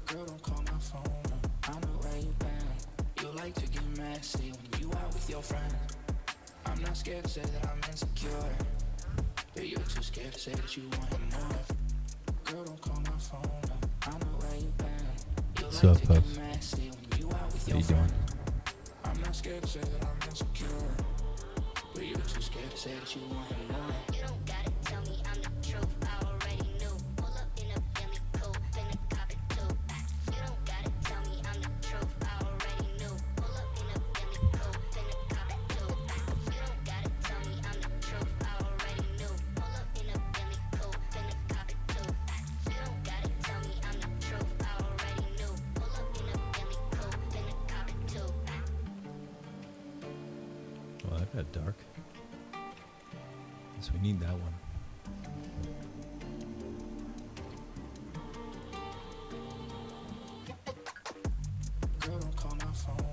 Girl, don't call my phone. I know where you been. You like to get messy when you out with your friends. I'm not scared to say that I'm insecure, but you're too scared to say that you want more. Girl, don't call my phone. I know where you been. You What's like up, to folks? get messy when you out with How your you doing? friends. I'm not scared to say that I'm insecure, but you're too scared to say that you want more. You don't gotta tell me I'm the truth. I already knew. Pull up in a Billy coupe, finna cop it too. You don't gotta tell me I'm the truth. I already knew. Pull up in a Billy coupe, finna cop it too. You don't gotta tell me I'm the truth. I already knew. Pull up in a Billy coupe, finna cop it too. You don't gotta tell me I'm the truth. I already knew. Pull up in a Billy coupe, finna cop it too. Well, that got dark. Guess we need that one. Girl, don't call my phone.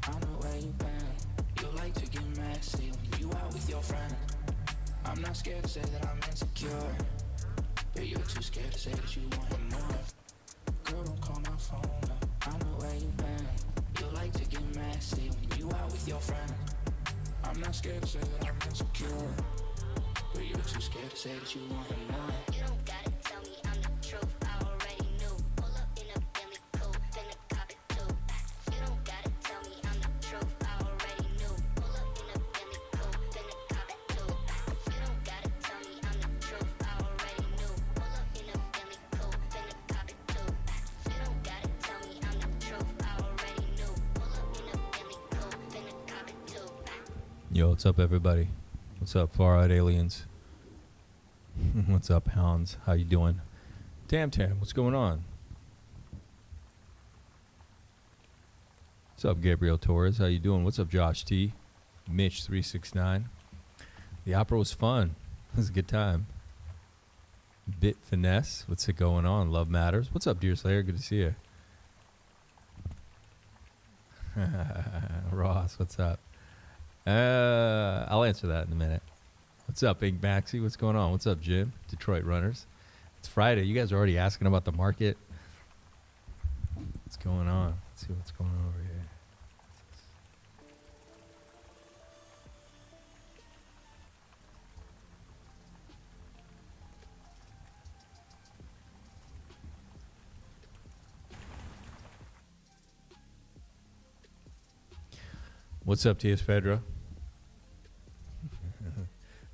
I know where you been. You like to get messy when you out with your friends. I'm not scared to say that I'm insecure, but you're too scared to say that you want more. Girl, don't call my phone. I know where you been. You like to get messy when you out with your friends. I'm not scared to say that I'm insecure, but you're too scared to say that you want more. You don't gotta tell me I'm the truth. I already knew. Pull up in a Billy coupe, finna cop it too. You don't gotta tell me I'm the truth. I already knew. Pull up in a Billy coupe, finna cop it too. You don't gotta tell me I'm the truth. I already knew. Pull up in a Billy coupe, finna cop it too. You don't gotta tell me I'm the truth. I already knew. Pull up in a Billy coupe, finna cop it too. Yo, what's up, everybody? What's up, far-eyed aliens? What's up, hounds? How you doing? Tam, what's going on? What's up, Gabriel Torres? How you doing? What's up, Josh T? Mitch369. The opera was fun. It was a good time. Bit Finesse. What's it going on? Love Matters. What's up, Deerslayer? Good to see you. Ross, what's up? I'll answer that in a minute. What's up, Ink Maxi? What's going on? What's up, Jim? Detroit Runners. It's Friday. You guys are already asking about the market. What's going on? Let's see what's going on over here. What's up, T.S. Pedro?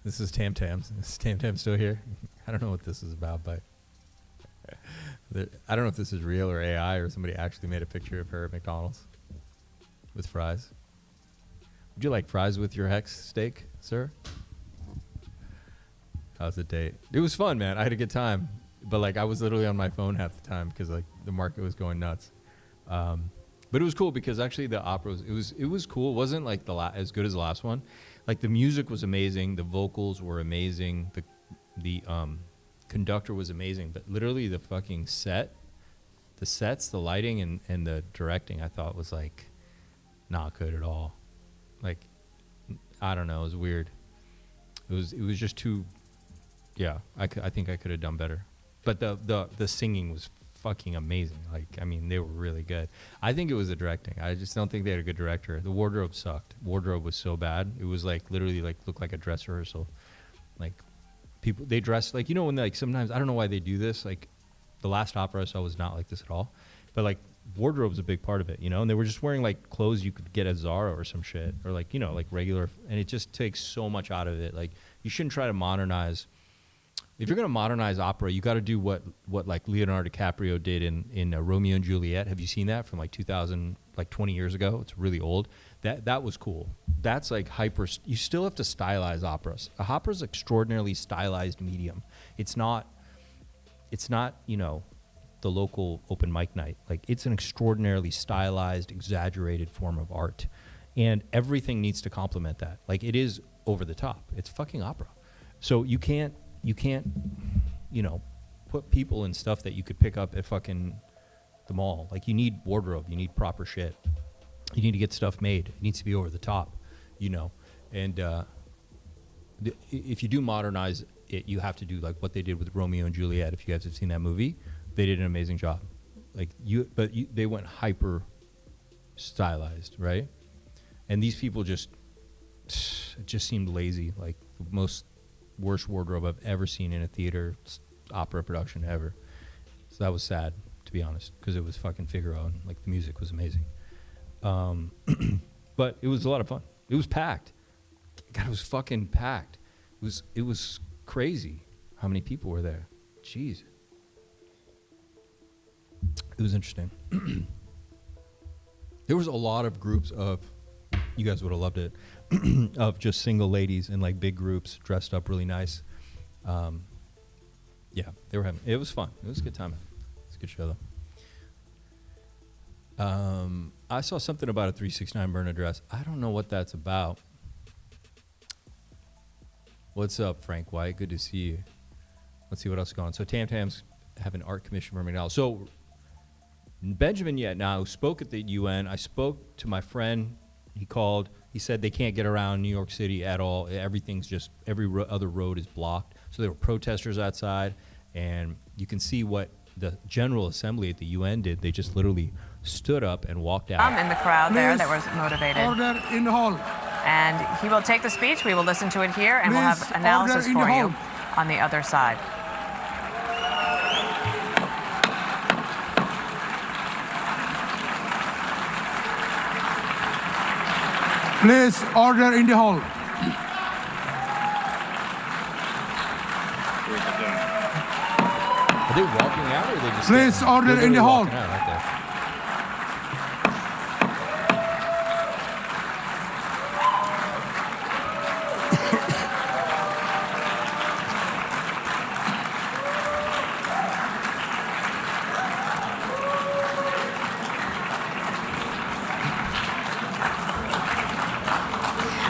This is Tam Tams. Is Tam Tam still here? I don't know what this is about, but I don't know if this is real or AI or somebody actually made a picture of her at McDonald's with fries. Would you like fries with your Hex steak, sir? How's the date? It was fun, man. I had a good time, but like I was literally on my phone half the time because like the market was going nuts. But it was cool because actually the opera it was cool. It wasn't like as good as the last one. Like the music was amazing, the vocals were amazing, the conductor was amazing, but literally the fucking sets, the lighting and the directing I thought was like not good at all. Like I don't know, it was weird. It was just too I think I could have done better. But the singing was fucking amazing. Like, I mean, they were really good. I think it was the directing. I just don't think they had a good director. The wardrobe sucked. Wardrobe was so bad. It was like literally like looked like a dress rehearsal. Like people, they dressed like, you know, when like sometimes, I don't know why they do this. Like the last opera I saw was not like this at all. But like wardrobe's a big part of it, you know, and they were just wearing like clothes you could get at Zara or some shit or like, you know, like regular, and it just takes so much out of it. Like you shouldn't try to modernize. If you're going to modernize opera, you got to do what like Leonardo DiCaprio did in Romeo and Juliet. Have you seen that from like 2000, like 20 years ago? It's really old. That was cool. That's like hyper. You still have to stylize operas. A opera's extraordinarily stylized medium. It's not, you know, the local open mic night. Like it's an extraordinarily stylized, exaggerated form of art. And everything needs to complement that. Like it is over the top. It's fucking opera. So you can't, you know, put people in stuff that you could pick up at fucking the mall. Like you need wardrobe, you need proper shit. You need to get stuff made. It needs to be over the top, you know. And if you do modernize it, you have to do like what they did with Romeo and Juliet. If you guys have seen that movie, they did an amazing job. Like they went hyper stylized, right? And these people it just seemed lazy, like the most worst wardrobe I've ever seen in a theater opera production ever. So that was sad, to be honest, because it was fucking Figaro and like the music was amazing. But it was a lot of fun. It was packed. God, it was fucking packed. It was crazy how many people were there. Jeez. It was interesting. There was a lot of groups of, you guys would have loved it, of just single ladies in like big groups dressed up really nice. Yeah, they were having, it was fun. It was a good time. It's a good show though. I saw something about a 369 burn address. I don't know what that's about. What's up, Frank White? Good to see you. Let's see what else is going on. So Tam Tams have an art commission for McDonald's. So Benjamin Netanyahu spoke at the UN. I spoke to my friend. He called. He said they can't get around New York City at all. Everything's just, every other road is blocked. So there were protesters outside, and you can see what the General Assembly at the UN did. They just literally stood up and walked out. In the crowd there that was motivated. Order in the hall. And he will take the speech. We will listen to it here, and we'll have analysis for you on the other side. Please, order in the hall. Are they walking out, or are they just? Please, order in the hall. Out, right there.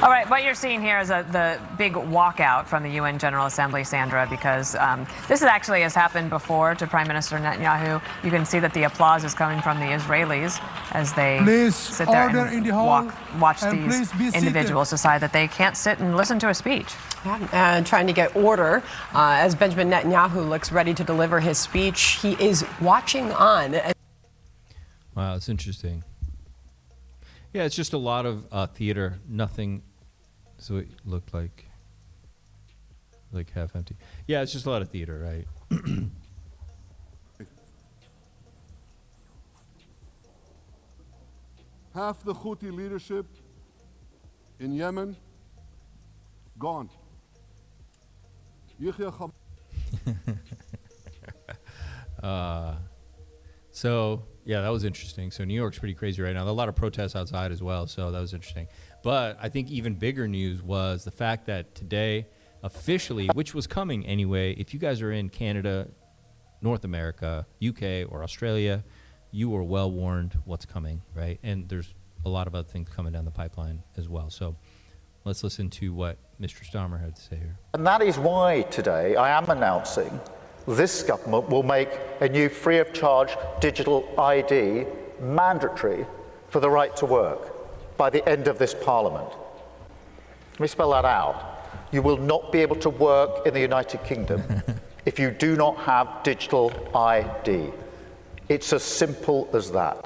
All right, what you're seeing here is the big walkout from the UN General Assembly, Sandra, because this actually has happened before to Prime Minister Netanyahu. You can see that the applause is coming from the Israelis as they sit there and watch these individuals decide that they can't sit and listen to a speech. And trying to get order as Benjamin Netanyahu looks ready to deliver his speech. He is watching on. Wow, it's interesting. Yeah, it's just a lot of theater, nothing. So it looked like half empty. Yeah, it's just a lot of theater, right? Half the Houthi leadership in Yemen, gone. So, yeah, that was interesting. So New York's pretty crazy right now. There are a lot of protests outside as well, so that was interesting. But I think even bigger news was the fact that today, officially, which was coming anyway, if you guys are in Canada, North America, UK, or Australia, you are well warned what's coming, right? And there's a lot of other things coming down the pipeline as well. So let's listen to what Mr. Starmer had to say here. And that is why today I am announcing this government will make a new free of charge digital ID mandatory for the right to work by the end of this Parliament. Let me spell that out. You will not be able to work in the United Kingdom if you do not have digital ID. It's as simple as that.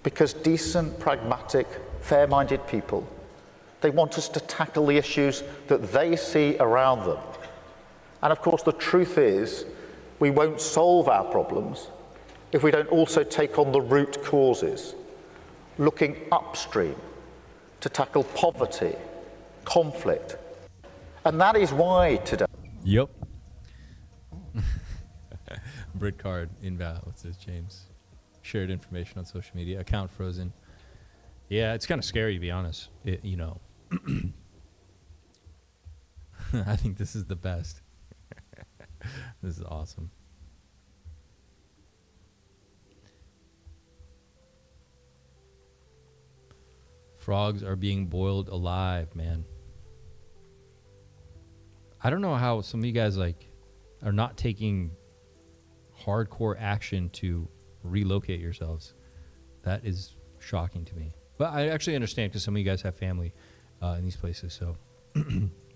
Because decent, pragmatic, fair-minded people, they want us to tackle the issues that they see around them. And of course, the truth is, we won't solve our problems if we don't also take on the root causes, looking upstream to tackle poverty, conflict. And that is why today... Yep. Brit card invalid, says James. Shared information on social media. Account frozen. Yeah, it's kind of scary, to be honest. You know. I think this is the best. This is awesome. Frogs are being boiled alive, man. I don't know how some of you guys are not taking hardcore action to relocate yourselves. That is shocking to me. But I actually understand because some of you guys have family in these places. So,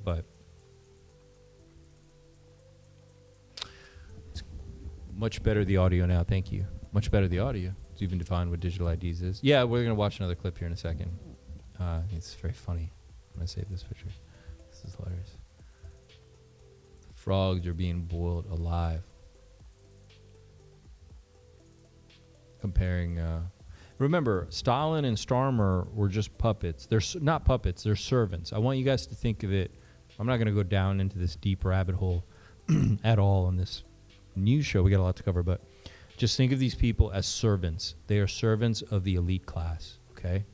but it's much better the audio now. Thank you. Much better the audio. It's even defined what digital IDs is. Yeah, we're gonna watch another clip here in a second. It's very funny. I'm gonna save this picture. This is hilarious. Frogs are being boiled alive. Comparing, remember, Stalin and Starmer were just puppets. They're not puppets, they're servants. I want you guys to think of it. I'm not going to go down into this deep rabbit hole at all on this news show. We got a lot to cover, but just think of these people as servants. They are servants of the elite class, okay?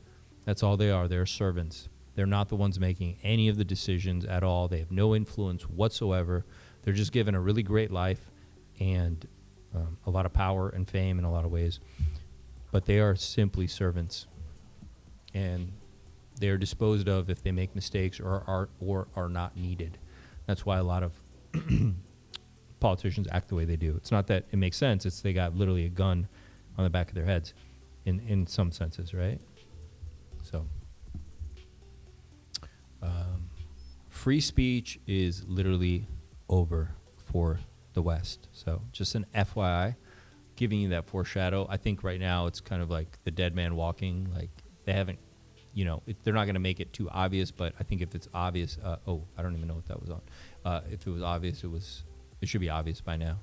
That's all they are. They're servants. They're not the ones making any of the decisions at all. They have no influence whatsoever. They're just given a really great life and a lot of power and fame in a lot of ways, but they are simply servants, and they are disposed of if they make mistakes or are not needed. That's why a lot of politicians act the way they do. It's not that it makes sense. It's they got literally a gun on the back of their heads in some senses, right? So free speech is literally over for the West. So just an FYI, giving you that foreshadow. I think right now it's kind of like the dead man walking. Like they haven't, they're not going to make it too obvious, but I think if it's obvious, I don't even know what that was on. If it was obvious, it should be obvious by now.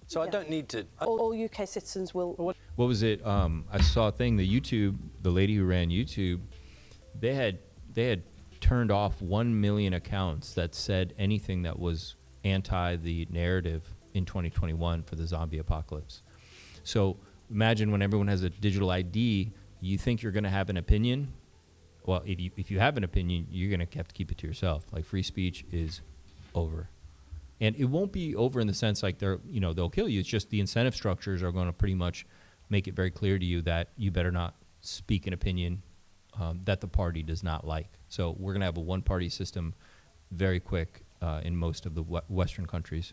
So I don't need to. All UK citizens will. What was it? I saw a thing. The lady who ran YouTube, they had turned off 1 million accounts that said anything that was anti the narrative in 2021 for the zombie apocalypse. So imagine when everyone has a digital ID, you think you're going to have an opinion. Well, if you have an opinion, you're going to have to keep it to yourself. Like free speech is over. And it won't be over in the sense like they'll kill you. It's just the incentive structures are going to pretty much make it very clear to you that you better not speak an opinion that the party does not like. So we're going to have a one-party system very quick in most of the Western countries.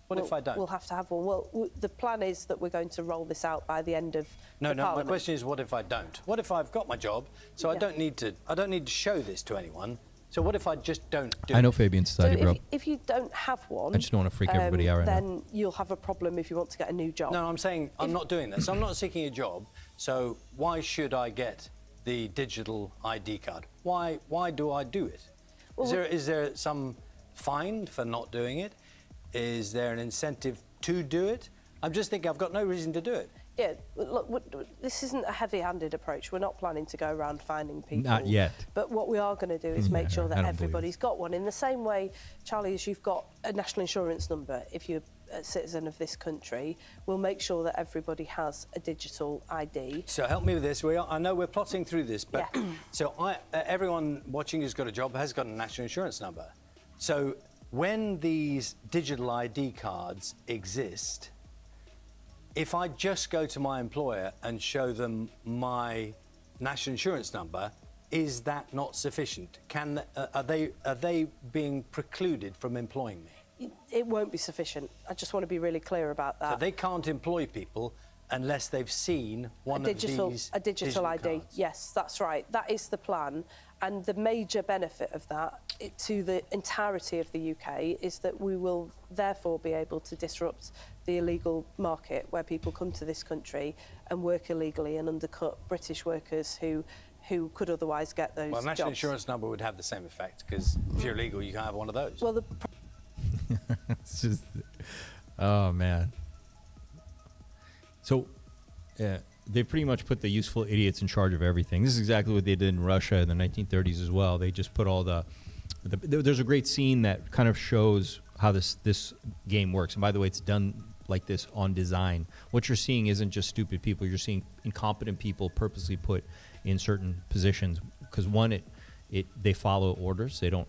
What if I don't? We'll have to have one. Well, the plan is that we're going to roll this out by the end of No, Parliament. my question is, what if I don't? What if I've got my job, so I don't need to show this to anyone? So what if I just don't do it? I know Fabian's society, bro. If you don't have one, I just don't want to freak everybody out right now. then you'll have a problem if you want to get a new job. No, I'm saying I'm not doing this. I'm not seeking a job, so why should I get the digital ID card? Why do I do it? Well, Is there some fine for not doing it? Is there an incentive to do it? I'm just thinking I've got no reason to do it. Yeah, look, this isn't a heavy-handed approach. We're not planning to go around finding people. Not yet. But what we are going to do is make sure I that don't everybody's got one. In the same way, Charlie, as you've got a national insurance number, if you're a citizen of this country, we'll make sure that everybody has a digital ID. So help me with this. I know we're plotting through this, but so everyone watching who's got a job has got a national insurance number. So when these digital ID cards exist, if I just go to my employer and show them my national insurance number, is that not sufficient? Are they being precluded from employing me? It won't be sufficient. I just want to be really clear about that. So they can't employ people unless they've seen one of these a digital ID. cards. Yes, that's right. That is the plan. And the major benefit of that to the entirety of the UK is that we will therefore be able to disrupt the illegal market where people come to this country and work illegally and undercut British workers who could otherwise get those Well, national jobs. insurance number would have the same effect, because if you're illegal, you can't have one of those. Well, It's just, oh man. So, they pretty much put the useful idiots in charge of everything. This is exactly what they did in Russia in the 1930s as well. They just put all there's a great scene that kind of shows how this game works. And by the way, it's done like this on design. What you're seeing isn't just stupid people. You're seeing incompetent people purposely put in certain positions because one, they follow orders. They don't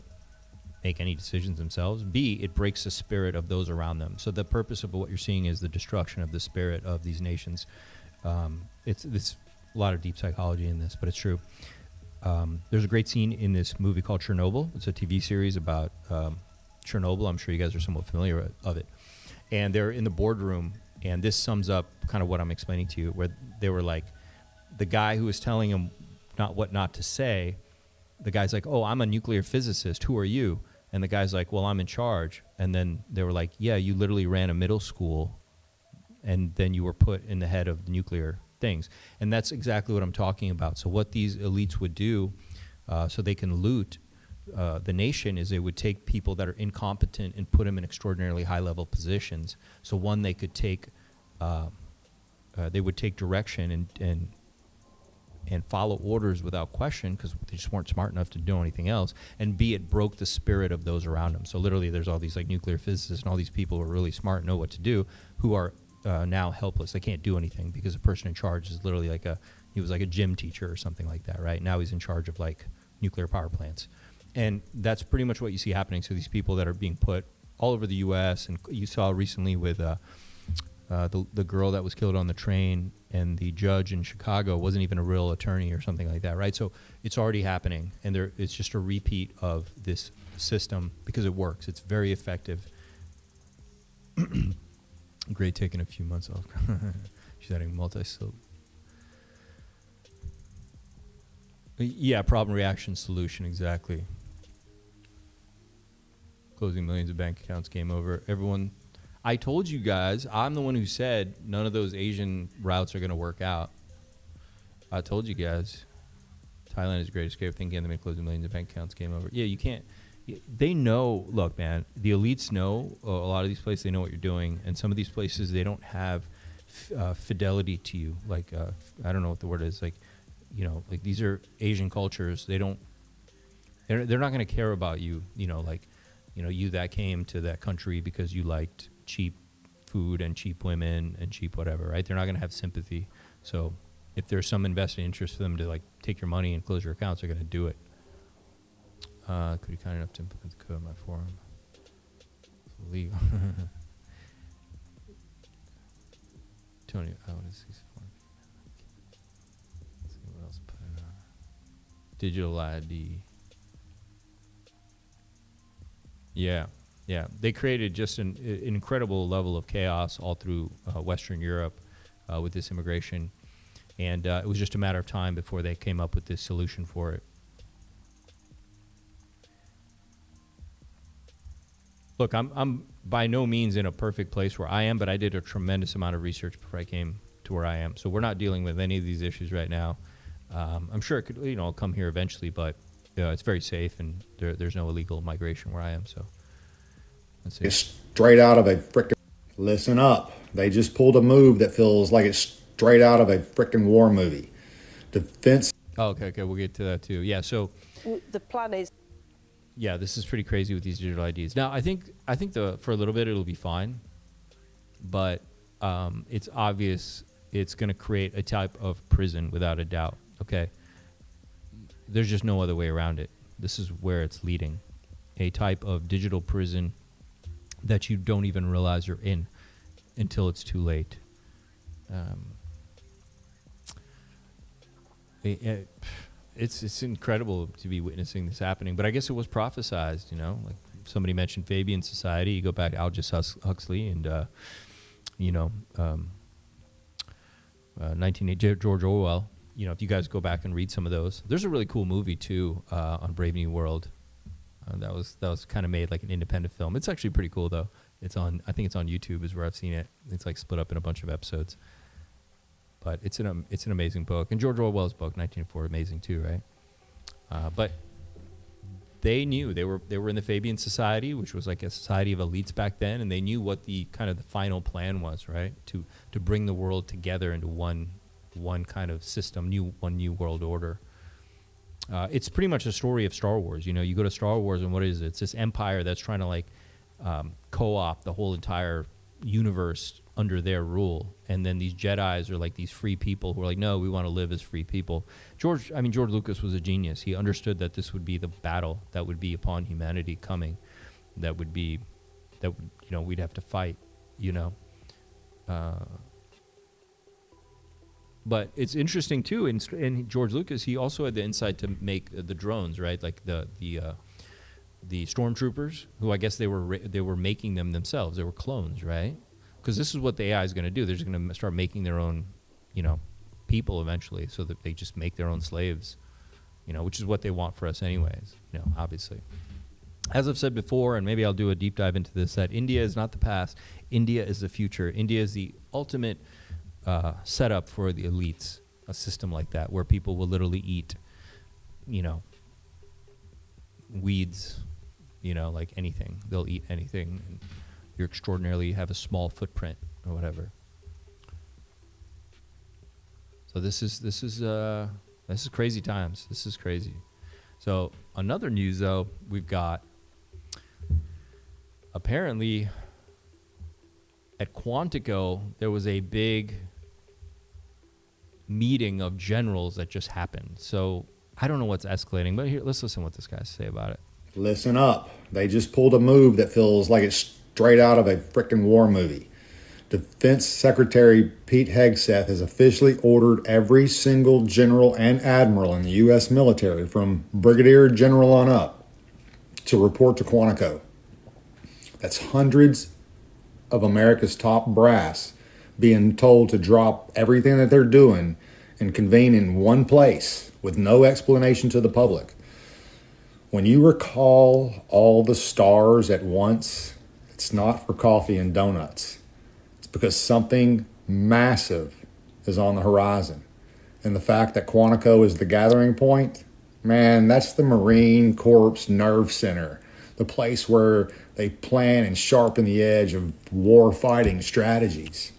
make any decisions themselves. B, it breaks the spirit of those around them. So the purpose of what you're seeing is the destruction of the spirit of these nations. It's a lot of deep psychology in this, but it's true. There's a great scene in this movie called Chernobyl. It's a TV series about Chernobyl. I'm sure you guys are somewhat familiar of it. And they're in the boardroom, and this sums up kind of what I'm explaining to you, where they were like, the guy who was telling him what not to say the guy's like, oh, I'm a nuclear physicist. Who are you? And the guy's like, well, I'm in charge. And then they were like, yeah, you literally ran a middle school, and then you were put in the head of the nuclear things. And that's exactly what I'm talking about. So what these elites would do, so they can loot the nation, is they would take people that are incompetent and put them in extraordinarily high-level positions. So one, they could take, they would take direction and follow orders without question because they just weren't smart enough to do anything else. And B, it broke the spirit of those around them. So literally, there's all these like nuclear physicists and all these people who are really smart, know what to do, who are now helpless. They can't do anything because the person in charge is literally like he was like a gym teacher or something like that, right? Now he's in charge of like nuclear power plants. And that's pretty much what you see happening. So these people that are being put all over the U.S., and you saw recently with the girl that was killed on the train, and the judge in Chicago wasn't even a real attorney or something like that, right? So it's already happening, and it's just a repeat of this system because it works. It's very effective. Great taking a few months off. She's adding multi-syllable. Yeah, problem, reaction, solution, exactly. Closing millions of bank accounts, game over. Everyone, I told you guys, I'm the one who said none of those Asian routes are going to work out. I told you guys. Thailand is a great escape. Thinking they may closing millions of bank accounts, game over. Yeah, you can't. They know, look, man, the elites know a lot of these places, they know what you're doing. And some of these places, they don't have fidelity to you. Like, I don't know what the word is. Like, you know, like these are Asian cultures. They're not going to care about you, you know, like, you know, you that came to that country because you liked cheap food and cheap women and cheap whatever, right? They're not going to have sympathy. So if there's some invested interest for them to like take your money and close your accounts, they're going to do it. Could you kind enough to implement the code on my forum? It's illegal. Tony, what is this for? Let's see what else put in. Digital ID. Yeah. They created just an incredible level of chaos all through Western Europe with this immigration. And it was just a matter of time before they came up with this solution for it. Look, I'm by no means in a perfect place where I am, but I did a tremendous amount of research before I came to where I am. So we're not dealing with any of these issues right now. I'm sure it could, you know, I'll come here eventually, but it's very safe, and there's no illegal migration where I am. So let's see. It's straight out of a frickin'. Listen up. They just pulled a move that feels like it's straight out of a frickin' war movie. Defense. Oh, okay, we'll get to that too. Yeah, so The plan is. Yeah, this is pretty crazy with these digital IDs. Now, I think for a little bit it'll be fine, but it's obvious it's going to create a type of prison without a doubt. Okay, there's just no other way around it. This is where it's leading, a type of digital prison that you don't even realize you're in until it's too late. It's incredible to be witnessing this happening, but I guess it was prophesized, you know, like somebody mentioned Fabian Society. You go back to Aldous Huxley and, 1980, George Orwell. You know, if you guys go back and read some of those, there's a really cool movie too on Brave New World. That was kind of made like an independent film. It's actually pretty cool though. I think it's on YouTube is where I've seen it. It's like split up in a bunch of episodes. But it's an amazing book, and George Orwell's book 1984 amazing too, right? But they knew they were in the Fabian Society, which was like a society of elites back then, and they knew what the kind of the final plan was, right? To bring the world together into one kind of system, one new world order. It's pretty much a story of Star Wars. You know, you go to Star Wars, and what is it? It's this empire that's trying to like co-opt the whole entire universe under their rule, and then these Jedis are like these free people who are like, no, we want to live as free people. George Lucas was a genius. He understood that this would be the battle that would be upon humanity coming, we'd have to fight, you know. But it's interesting too. In George Lucas, he also had the insight to make the drones, right? Like the stormtroopers, who I guess they were making them themselves. They were clones, right? Because this is what the AI is going to do. They're just going to start making their own, you know, people eventually, so that they just make their own slaves. which is what they want for us anyways, obviously. As I've said before, and maybe I'll do a deep dive into this, that India is not the past. India is the future. India is the ultimate setup for the elites, a system like that, where people will literally eat, weeds, like anything. They'll eat anything. And you're extraordinarily have a small footprint or whatever. So this is crazy times. This is crazy. So another news though, we've got apparently at Quantico there was a big meeting of generals that just happened. So I don't know what's escalating, but here, let's listen to what this guy has to say about it. Listen up. They just pulled a move that feels like it's straight out of a freaking war movie. Defense Secretary Pete Hegseth has officially ordered every single general and admiral in the U.S. military, from brigadier general on up, to report to Quantico. That's hundreds of America's top brass being told to drop everything that they're doing and convene in one place with no explanation to the public. When you recall all the stars at once, it's not for coffee and donuts. It's because something massive is on the horizon. And the fact that Quantico is the gathering point, man, that's the Marine Corps nerve center, the place where they plan and sharpen the edge of war fighting strategies.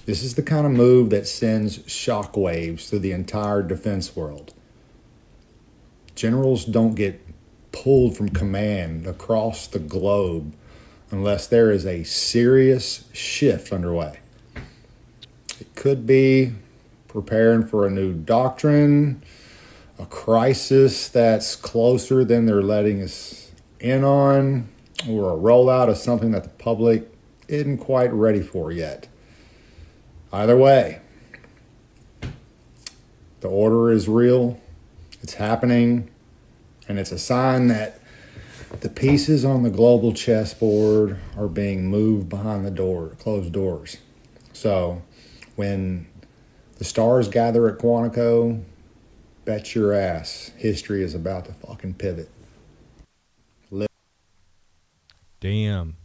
This is the kind of move that sends shockwaves through the entire defense world. Generals don't get pulled from command across the globe unless there is a serious shift underway. It could be preparing for a new doctrine, a crisis that's closer than they're letting us in on, or a rollout of something that the public isn't quite ready for yet. Either way, the order is real, it's happening, and it's a sign that the pieces on the global chessboard are being moved behind the closed doors. So when the stars gather at Quantico, bet your ass history is about to fucking pivot. Damn.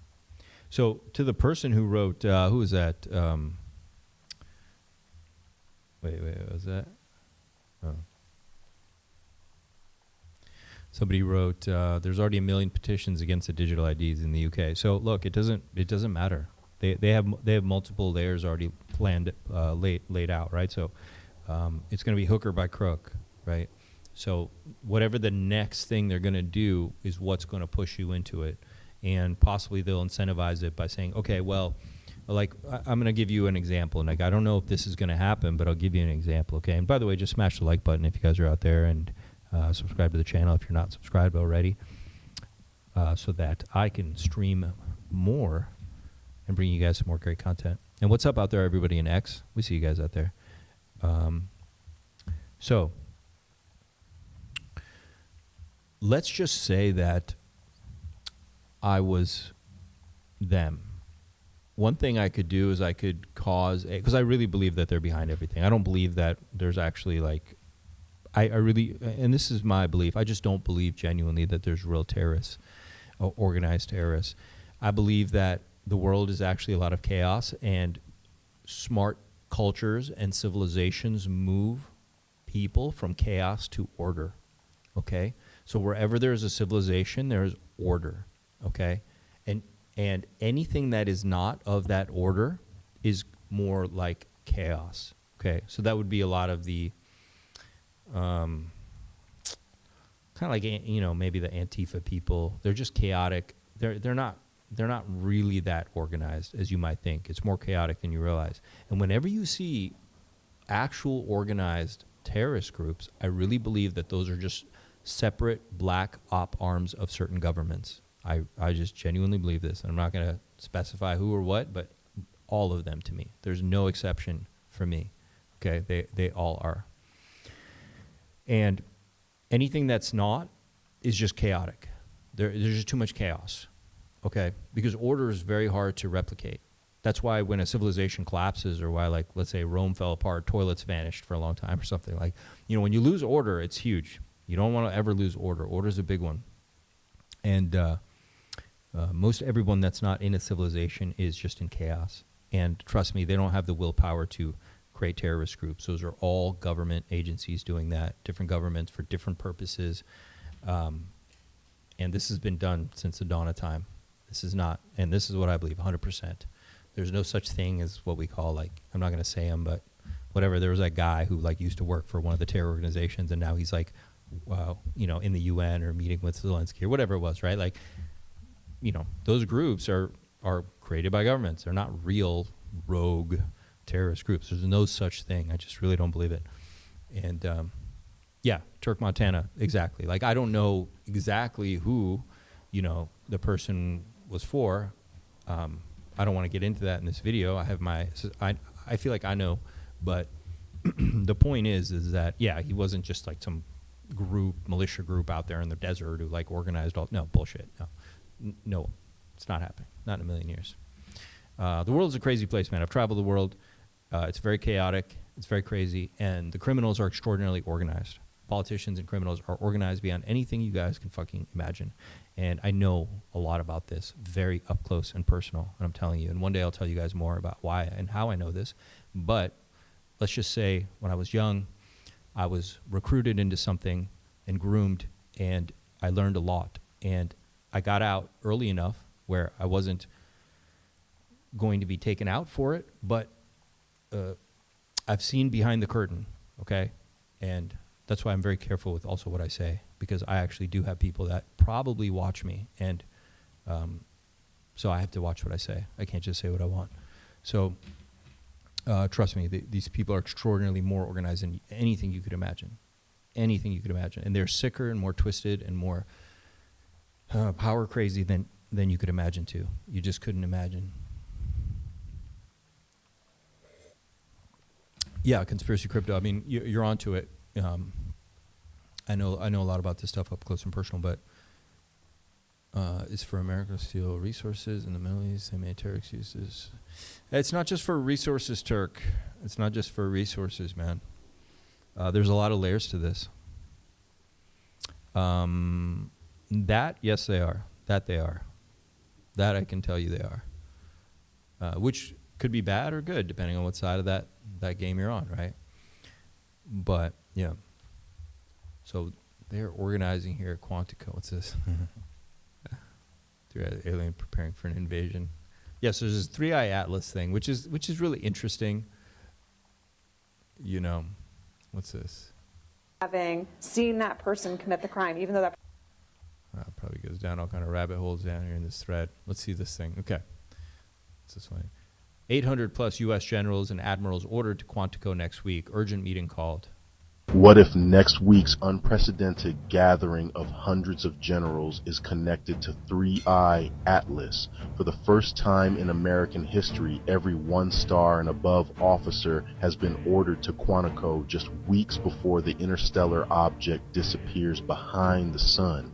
So to the person who wrote, who was that? Wait, what was that? Oh. Somebody wrote, there's already 1 million petitions against the digital IDs in the UK. So look, it doesn't matter. They have multiple layers already planned, laid out, right? So it's going to be hook or by crook, right? So whatever the next thing they're going to do is what's going to push you into it. And possibly they'll incentivize it by saying, okay, well, like I'm going to give you an example. And like, I don't know if this is going to happen, but I'll give you an example, okay? And by the way, just smash the like button if you guys are out there, and subscribe to the channel if you're not subscribed already, so that I can stream more and bring you guys some more great content. And what's up out there, everybody in X? We see you guys out there. So let's just say that I was them. One thing I could do is I could cause, because I really believe that they're behind everything. I don't believe that there's actually like, I really, and this is my belief, I just don't believe genuinely that there's real terrorists, or organized terrorists. I believe that the world is actually a lot of chaos, and smart cultures and civilizations move people from chaos to order, okay? So wherever there's a civilization, there's order, okay? And anything that is not of that order is more like chaos, okay? So that would be a lot of the, kind of like, maybe the Antifa people. They're just chaotic. They're not really that organized as you might think. It's more chaotic than you realize. And whenever you see actual organized terrorist groups, I really believe that those are just separate black op arms of certain governments. I just genuinely believe this. I'm not going to specify who or what, but all of them to me. There's no exception for me. Okay, they all are. And anything that's not is just chaotic. There's just too much chaos, okay? Because order is very hard to replicate. That's why when a civilization collapses, or why, like, let's say Rome fell apart, toilets vanished for a long time or something. Like, when you lose order, it's huge. You don't want to ever lose order. Order's a big one. And most everyone that's not in a civilization is just in chaos. And trust me, they don't have the willpower to create terrorist groups. Those are all government agencies doing that, different governments for different purposes. And this has been done since the dawn of time. This is not, and this is what I believe, 100%. There's no such thing as what we call, like, I'm not going to say him, but whatever. There was that guy who, like, used to work for one of the terror organizations, and now he's, like, you know, in the UN or meeting with Zelensky or whatever it was, right? Like, you know, those groups are created by governments. They're not real rogue terrorist groups. There's no such thing. I just really don't believe it. And, yeah, Turk Montana, exactly. Like, I don't know exactly who, you know, the person was for. I don't want to get into that in this video. I have my, I feel like I know, but the point is that, yeah, he wasn't just like some group, militia group out there in the desert who like organized all, no, bullshit, no, it's not happening, not in a million years. The world's a crazy place, man. I've traveled the world. It's very chaotic. It's very crazy. And the criminals are extraordinarily organized. Politicians and criminals are organized beyond anything you guys can fucking imagine. And I know a lot about this, very up close and personal, and I'm telling you. And one day I'll tell you guys more about why and how I know this. But let's just say when I was young, I was recruited into something and groomed, and I learned a lot. And I got out early enough where I wasn't going to be taken out for it, but I've seen behind the curtain, okay? And that's why I'm very careful with also what I say, because I actually do have people that probably watch me, and so I have to watch what I say. I can't just say what I want. So trust me, these people are extraordinarily more organized than anything you could imagine. Anything you could imagine. And they're sicker and more twisted and more power crazy than you could imagine too. You just couldn't imagine. Yeah, conspiracy crypto. I mean, you're onto it. I know a lot about this stuff up close and personal, but it's for America to steal resources in the Middle East. They made terror excuses. It's not just for resources, Turk. It's not just for resources, man. There's a lot of layers to this. That, yes, they are. That they are. That I can tell you they are. Which could be bad or good, depending on what side of that game you're on, right? But, yeah. So they're organizing here at Quantico. What's this? Alien preparing for an invasion. Yes, there's this 3i Atlas thing, which is really interesting. You know, what's this? Having seen that person commit the crime, even though that probably goes down all kind of rabbit holes down here in this thread. Let's see this thing. Okay. What's this one? 800 plus U.S. generals and admirals ordered to Quantico next week. Urgent meeting called. What if next week's unprecedented gathering of hundreds of generals is connected to 3i Atlas? For the first time in American history, every 1-star and above officer has been ordered to Quantico just weeks before the interstellar object disappears behind the sun.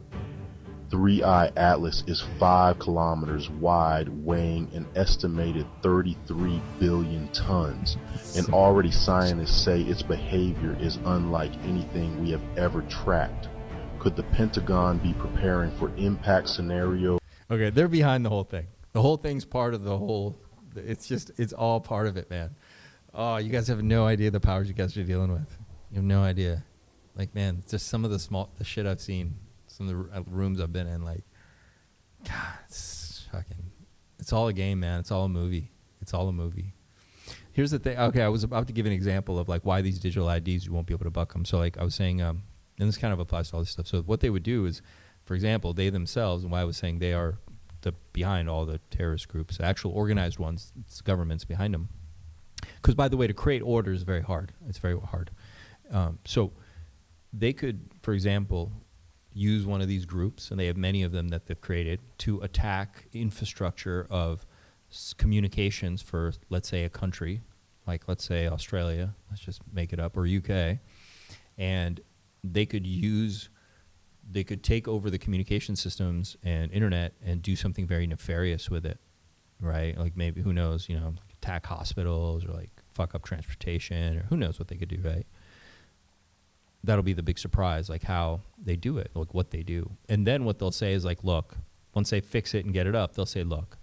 3i Atlas is 5 kilometers wide, weighing an estimated 33 billion tons, and already scientists say its behavior is unlike anything we have ever tracked. Could the Pentagon be preparing for impact scenario? Okay, they're behind the whole thing. The whole thing's part of the whole, it's all part of it, man. Oh, you guys have no idea the powers you guys are dealing with. You have no idea. Like, man, just some of the shit I've seen. Some of the rooms I've been in, like, God, it's all a game, man. It's all a movie. It's all a movie. Here's the thing. Okay, I was about to give an example of, like, why these digital IDs, you won't be able to buck them. So, like, I was saying, and this kind of applies to all this stuff. So what they would do is, for example, they themselves, and why I was saying they are behind all the terrorist groups, the actual organized ones, it's governments behind them. Because, by the way, to create order is very hard. It's very hard. So they could, for example, use one of these groups, and they have many of them that they've created, to attack infrastructure of communications for, let's say, a country, like, let's say, Australia, let's just make it up, or UK, and they could take over the communication systems and internet and do something very nefarious with it, right? Like, maybe, who knows, you know, like attack hospitals or, like, fuck up transportation, or who knows what they could do, right? that'll be the big surprise, like how they do it, like what they do. And then what they'll say is like, look, once they fix it and get it up, they'll say, look,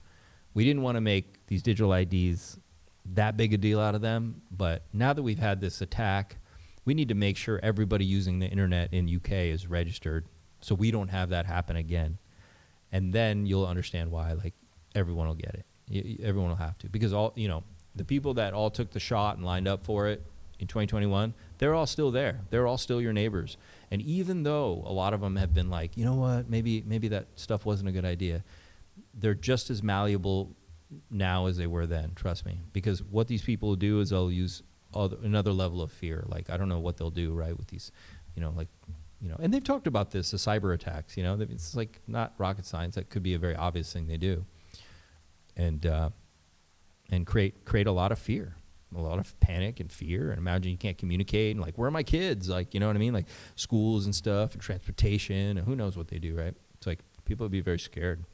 we didn't want to make these digital IDs that big a deal out of them, but now that we've had this attack, we need to make sure everybody using the internet in UK is registered so we don't have that happen again. And then you'll understand why, like, everyone will get it. Everyone will have to, because all, you know, the people that all took the shot and lined up for it in 2021, they're all still there. They're all still your neighbors. And even though a lot of them have been like, you know what, maybe that stuff wasn't a good idea, they're just as malleable now as they were then, trust me. Because what these people will do is they'll use another level of fear. Like, I don't know what they'll do, right, with these, you know, like, you know, and they've talked about this, the cyber attacks, you know, it's like not rocket science. That could be a very obvious thing they do. And create a lot of fear, a lot of panic and fear, and imagine you can't communicate, and like, where are my kids? Like, you know what I mean? Like schools and stuff, and transportation, and who knows what they do, right? It's like people would be very scared,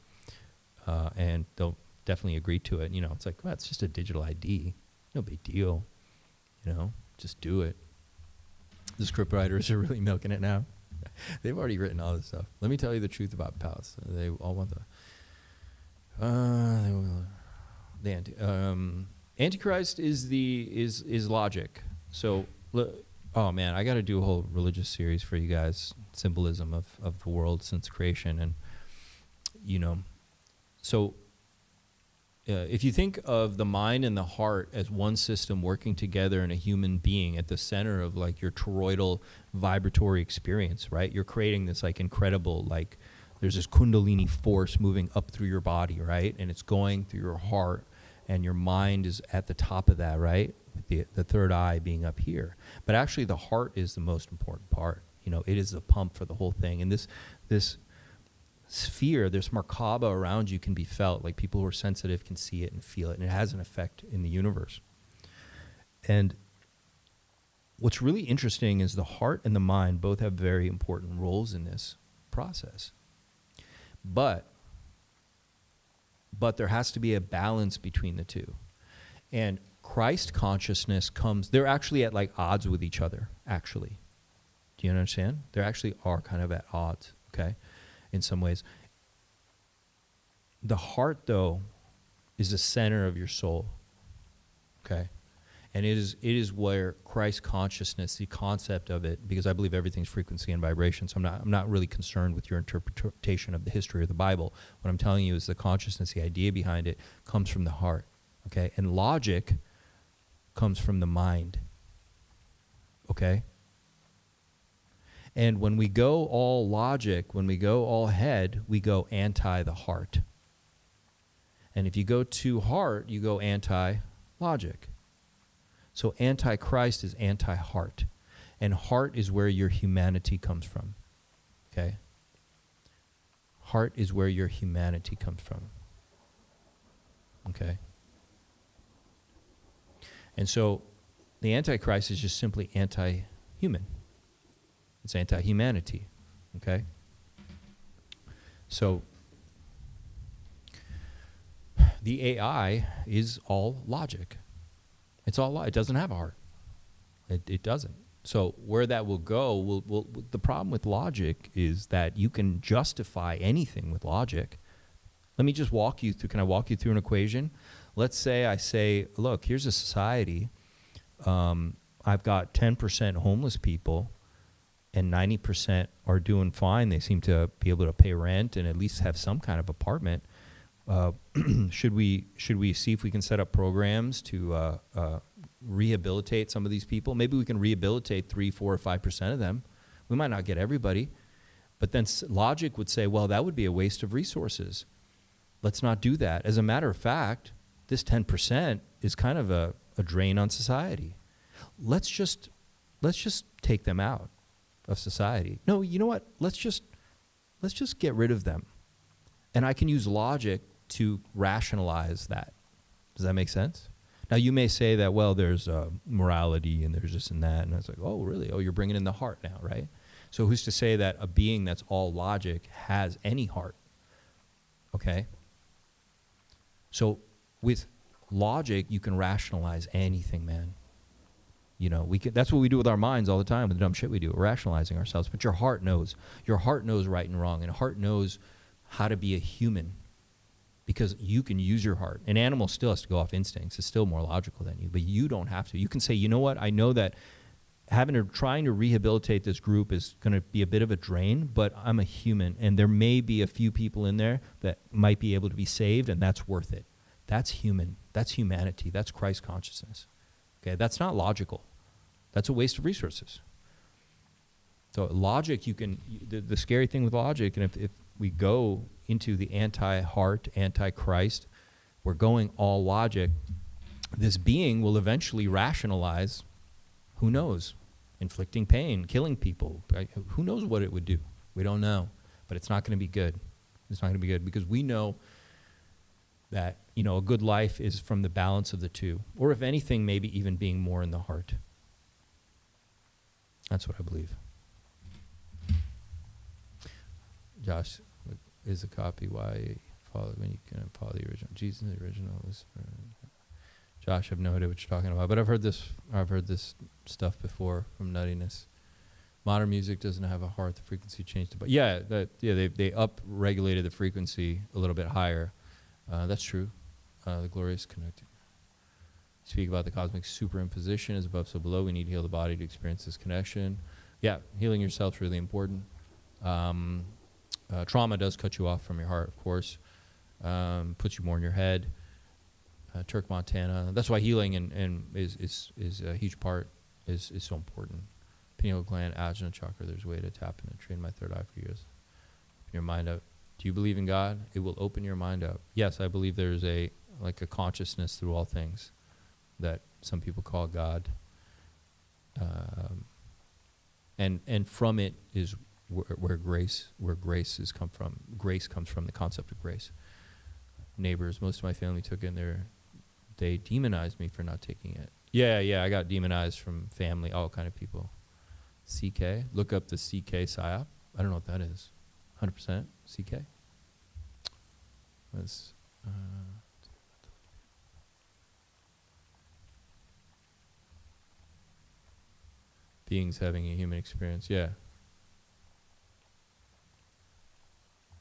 and they'll definitely agree to it. You know, it's like, well, it's just a digital ID, no big deal, you know, just do it. The script writers are really milking it now. They've already written all this stuff. Let me tell you the truth about Palace. They all want the Antichrist is logic. So, oh man, I got to do a whole religious series for you guys, symbolism of the world since creation, and you know, so if you think of the mind and the heart as one system working together in a human being at the center of like your toroidal vibratory experience, right? You're creating this like incredible, like there's this kundalini force moving up through your body, right? And it's going through your heart, and your mind is at the top of that, right? The third eye being up here. But actually the heart is the most important part. You know, it is the pump for the whole thing. And this sphere, this Merkaba around you can be felt. Like people who are sensitive can see it and feel it, and it has an effect in the universe. And what's really interesting is the heart and the mind both have very important roles in this process. But there has to be a balance between the two. And Christ consciousness they're actually at like odds with each other, actually. Do you understand? They actually are kind of at odds, okay, in some ways. The heart, though, is the center of your soul, okay? And it is where Christ consciousness, the concept of it, because I believe everything's frequency and vibration, so I'm not really concerned with your interpretation of the history of the Bible. What I'm telling you is the consciousness, the idea behind it, comes from the heart, okay? And logic comes from the mind, okay? And when we go all logic, when we go all head, we go anti the heart. And if you go too heart, you go anti-logic. So anti-Christ is anti-heart. And heart is where your humanity comes from. Okay? Heart is where your humanity comes from. Okay? And so the Antichrist is just simply anti-human. It's anti-humanity. Okay? So the AI is all logic. It's all it doesn't have a heart. It doesn't. So where that will go, the problem with logic is that you can justify anything with logic. Let me just walk you through. Can I walk you through an equation? Let's say I say, look, here's a society. I've got 10% homeless people, and 90% are doing fine. They seem to be able to pay rent and at least have some kind of apartment. Should we see if we can set up programs to rehabilitate some of these people? Maybe we can rehabilitate 3, 4, or 5% of them. We might not get everybody, but then logic would say, well, that would be a waste of resources. Let's not do that. As a matter of fact, this 10% is kind of a drain on society. Let's just take them out of society. No, you know what? Let's just get rid of them. And I can use logic to rationalize that. Does that make sense? Now, you may say that, well, there's morality and there's this and that. And it's like, oh, really? Oh, you're bringing in the heart now, right? So who's to say that a being that's all logic has any heart? Okay? So with logic, you can rationalize anything, man. You know, that's what we do with our minds all the time, with the dumb shit we do, rationalizing ourselves. But your heart knows. Your heart knows right and wrong, and heart knows how to be a human, because you can use your heart. An animal still has to go off instincts. It's still more logical than you, but you don't have to. You can say, you know what, I know that trying to rehabilitate this group is going to be a bit of a drain, but I'm a human, and there may be a few people in there that might be able to be saved, and that's worth it. That's human. That's humanity. That's Christ consciousness. Okay, that's not logical. That's a waste of resources. So logic, the scary thing with logic, and if we go into the anti-heart, anti-Christ, we're going all logic, this being will eventually rationalize, who knows, inflicting pain, killing people. Who knows what it would do? We don't know, but it's not going to be good. It's not going to be good, because we know that, you know, a good life is from the balance of the two, or if anything, maybe even being more in the heart. That's what I believe. Josh, is a copy why follow when you can follow the original? Jesus, the original was. Josh, I have no idea what you're talking about, but I've heard this stuff before from Nuttiness. Modern music doesn't have a heart. The frequency changed, but they up-regulated the frequency a little bit higher. That's true. The glorious connecting. Speak about the cosmic superimposition as above so below. We need to heal the body to experience this connection. Yeah, healing yourself is really important. Trauma does cut you off from your heart, of course. Puts you more in your head. Turk, Montana. That's why healing and is a huge part. Is so important. Pineal gland, ajna chakra. There's a way to tap in and train my third eye for years. Open your mind up. Do you believe in God? It will open your mind up. Yes, I believe there's a consciousness through all things that some people call God. And from it is where grace has come from. Grace comes from the concept of grace. Neighbors, most of my family took it, and they demonized me for not taking it. Yeah, I got demonized from family, all kind of people. CK, look up the CK PSYOP. I don't know what that is. 100% CK. That's beings having a human experience. Yeah.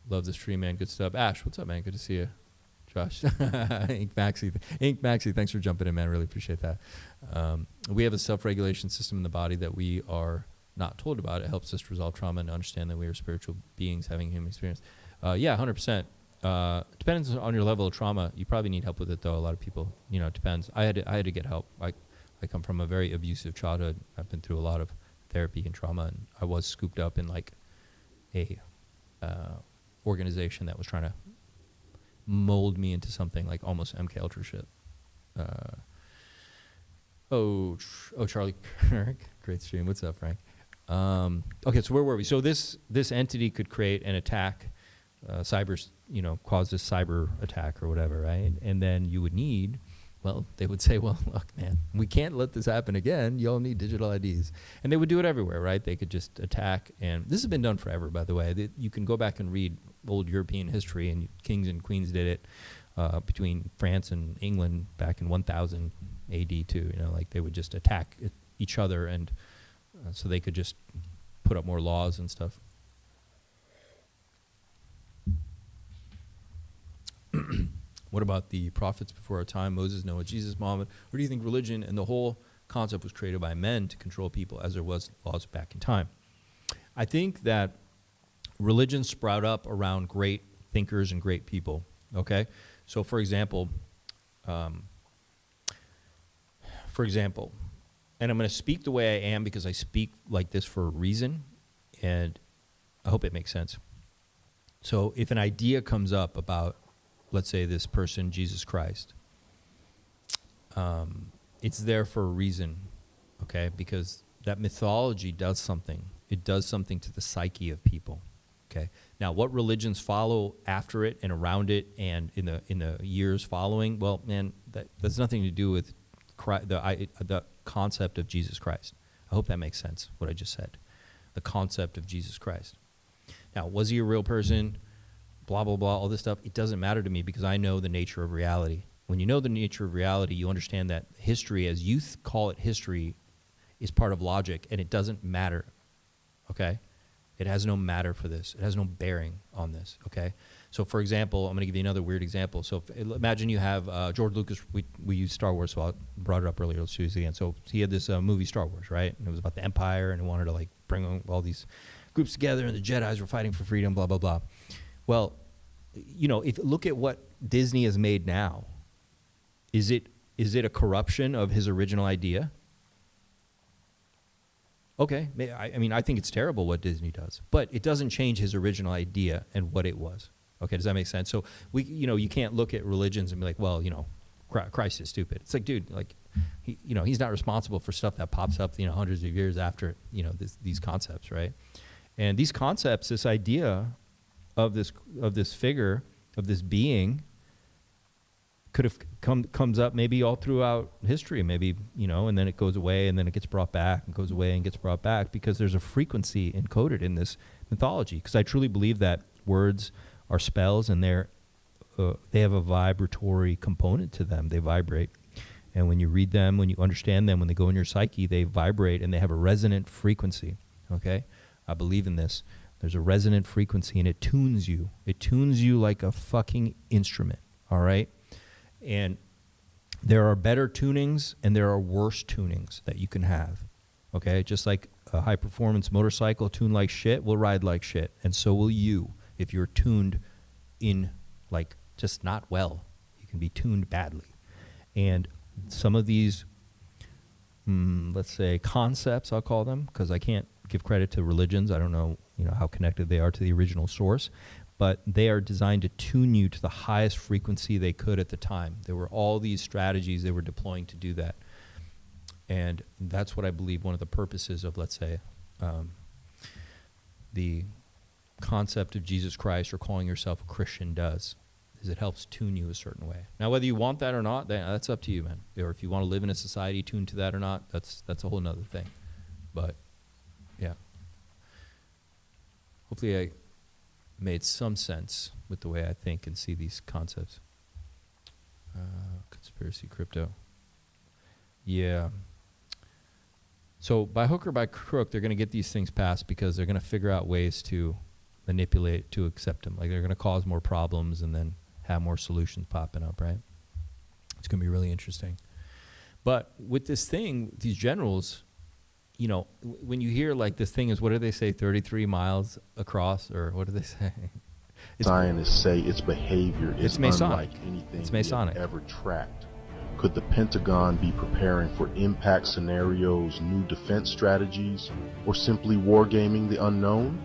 Love the stream, man. Good stuff. Ash, what's up, man? Good to see you. Josh, Ink Maxi, thanks for jumping in, man. Really appreciate that. We have a self-regulation system in the body that we are not told about. It helps us resolve trauma and understand that we are spiritual beings having a human experience. Yeah, 100%. Depends on your level of trauma. You probably need help with it, though. A lot of people, you know, it depends. I had to get help. I come from a very abusive childhood. I've been through a lot of therapy and trauma, and I was scooped up in like a organization that was trying to mold me into something like almost MK Ultra shit. Charlie Kirk, great stream. What's up, Frank? Okay, so where were we? So this entity could create an attack, cause this cyber attack or whatever, right? And then you would need, well, they would say, well, look, man, we can't let this happen again. You all need digital IDs. And they would do it everywhere, right? They could just attack. And this has been done forever, by the way. You can go back and read old European history, and kings and queens did it between France and England back in 1000 AD too. You know, like they would just attack each other, and so they could just put up more laws and stuff. What about the prophets before our time, Moses, Noah, Jesus, Muhammad? Or do you think religion and the whole concept was created by men to control people as there was laws back in time? I think that religion sprout up around great thinkers and great people, okay? So for example, and I'm going to speak the way I am because I speak like this for a reason, and I hope it makes sense. So if an idea comes up about, let's say, this person, Jesus Christ, it's there for a reason, okay? Because that mythology does something. It does something to the psyche of people, okay? Now, what religions follow after it and around it and in the years following, well, man, that's nothing to do with the concept of Jesus Christ. I hope that makes sense, what I just said. The concept of Jesus Christ. Now, was he a real person? Blah, blah, blah, all this stuff. It doesn't matter to me because I know the nature of reality. When you know the nature of reality, you understand that history, as you call it history, is part of logic, and it doesn't matter, okay? It has no matter for this. It has no bearing on this, okay? So, for example, I'm going to give you another weird example. So, imagine you have George Lucas. We used Star Wars, so I brought it up earlier. Let's use it again. So, he had this movie, Star Wars, right? And it was about the Empire, and he wanted to, like, bring all these groups together, and the Jedis were fighting for freedom, blah, blah, blah. Well, you know, if look at what Disney has made now. Is it a corruption of his original idea? Okay, I mean, I think it's terrible what Disney does, but it doesn't change his original idea and what it was. Okay, does that make sense? So you can't look at religions and be like, well, Christ is stupid. It's like, dude, like, he's not responsible for stuff that pops up, hundreds of years after, these concepts, right? And these concepts, this idea of this figure, of this being, could have comes up maybe all throughout history, maybe, and then it goes away, and then it gets brought back, and goes away and gets brought back, because there's a frequency encoded in this mythology. Because I truly believe that words are spells, and they have a vibratory component to them. They vibrate, and when you read them, when you understand them, when they go in your psyche, they vibrate, and they have a resonant frequency. Okay, I believe in this. There's a resonant frequency, and it tunes you. It tunes you like a fucking instrument. All right. And there are better tunings and there are worse tunings that you can have, okay? Just like a high-performance motorcycle tuned like shit will ride like shit, and so will you if you're tuned in, like, just not well. You can be tuned badly. And some of these, let's say, concepts, I'll call them, because I can't give credit to religions. I don't know, how connected they are to the original source. But they are designed to tune you to the highest frequency they could at the time. There were all these strategies they were deploying to do that. And that's what I believe one of the purposes of, let's say, the concept of Jesus Christ or calling yourself a Christian does, is it helps tune you a certain way. Now, whether you want that or not, that's up to you, man. Or if you want to live in a society tuned to that or not, that's a whole nother thing. But, yeah. Hopefully I made some sense with the way I think and see these concepts. Conspiracy crypto. Yeah. So by hook or by crook, they're going to get these things passed because they're going to figure out ways to manipulate, to accept them. Like, they're going to cause more problems and then have more solutions popping up, right? It's going to be really interesting. But with this thing, these generals, when you hear, like, this thing is, what do they say, 33 miles across, or what do they say? Scientists say its behavior is Masonic. unlike anything It's we Masonic. have ever tracked. Could the Pentagon be preparing for impact scenarios, new defense strategies, or simply wargaming the unknown?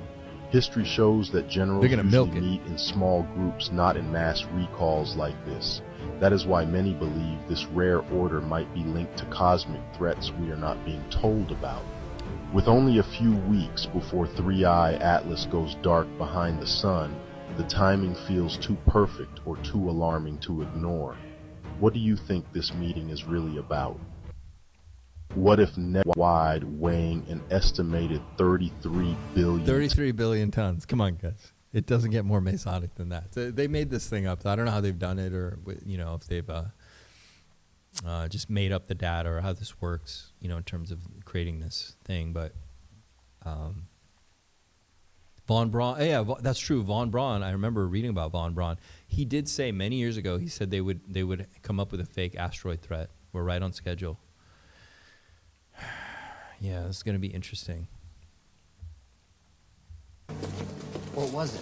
History shows that generals usually meet in small groups, not in mass recalls like this. That is why many believe this rare order might be linked to cosmic threats we are not being told about. With only a few weeks before 3i Atlas goes dark behind the sun, the timing feels too perfect or too alarming to ignore. What do you think this meeting is really about? What if net-wide, weighing an estimated 33 billion... 33 billion tons. Come on, guys. It doesn't get more Masonic than that. They made this thing up. I don't know how they've done it, or if they've just made up the data, or how this works, in terms of creating this thing. But Von Braun, yeah, that's true. Von Braun. I remember reading about Von Braun. He did say many years ago. He said they would come up with a fake asteroid threat. We're right on schedule. Yeah, this is going to be interesting. What was it?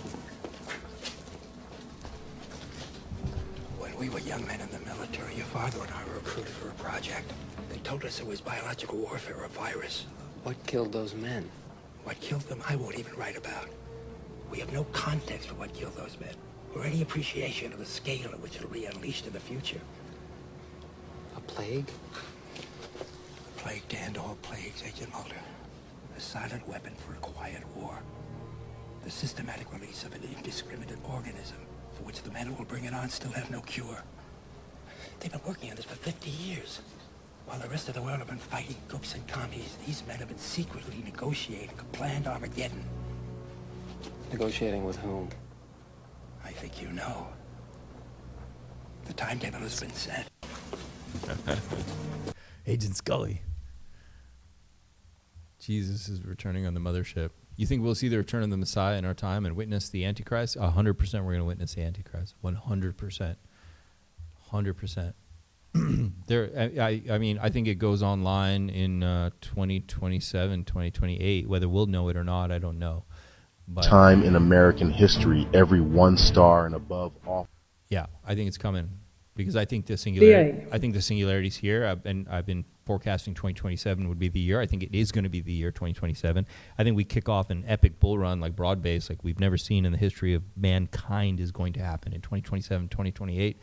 When we were young men in the military, your father and I were recruited for a project. They told us it was biological warfare, a virus. What killed those men? What killed them, I won't even write about. We have no context for what killed those men, or any appreciation of the scale at which it'll be unleashed in the future. A plague? A plague to end all plagues, Agent Mulder. A silent weapon for a quiet war. The systematic release of an indiscriminate organism for which the men who will bring it on still have no cure. They've been working on this for 50 years. While the rest of the world have been fighting gooks and commies, these men have been secretly negotiating a planned Armageddon. Negotiating with whom? I think you know. The timetable has been set. Agent Scully. Jesus is returning on the mothership. You think we'll see the return of the Messiah in our time and witness the Antichrist? 100% we're going to witness the Antichrist. 100%. 100%. I mean, I think it goes online in 2027, 2028. Whether we'll know it or not, I don't know. But Time in American history, every 1 star and above off. yeah, I think it's coming because I think the singularity. I think the singularity's here. I've been forecasting 2027 would be the year. I think it is going to be the year 2027. I think we kick off an epic bull run like broad base, like we've never seen in the history of mankind, is going to happen in 2027, 2028.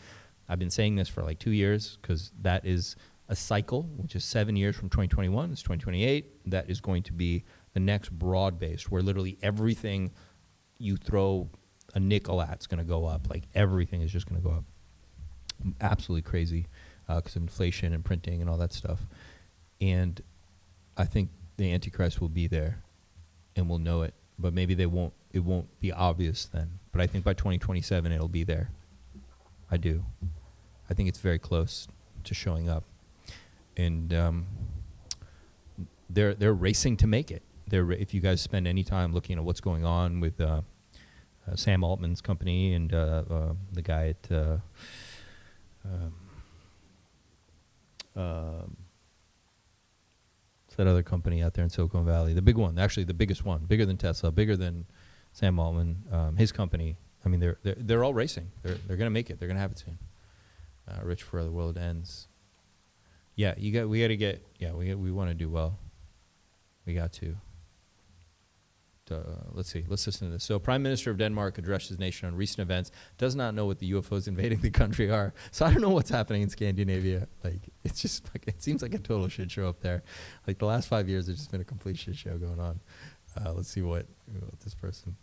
I've been saying this for like 2 years because that is a cycle, which is 7 years from 2021. It's 2028. That is going to be the next broad base where literally everything you throw a nickel at is going to go up. Like everything is just going to go up. Absolutely crazy because of inflation and printing and all that stuff. And I think the Antichrist will be there and we'll know it. But maybe it won't be obvious then. But I think by 2027 it'll be there. I do. I think it's very close to showing up. And they're racing to make it. If you guys spend any time looking at what's going on with Sam Altman's company and the guy at what's that other company out there in Silicon Valley? The big one, actually the biggest one, bigger than Tesla, bigger than Sam Altman, his company. I mean, they're all racing. They're gonna make it. They're gonna have it soon. Rich before the world ends. Yeah, we got to get. Yeah, we want to do well. We got to. Let's see. Let's listen to this. So, Prime Minister of Denmark addressed his nation on recent events. Does not know what the UFOs invading the country are. So I don't know what's happening in Scandinavia. Like, it's just like, it seems like a total shit show up there. Like the last 5 years, there's just been a complete shit show going on. Let's see what this person.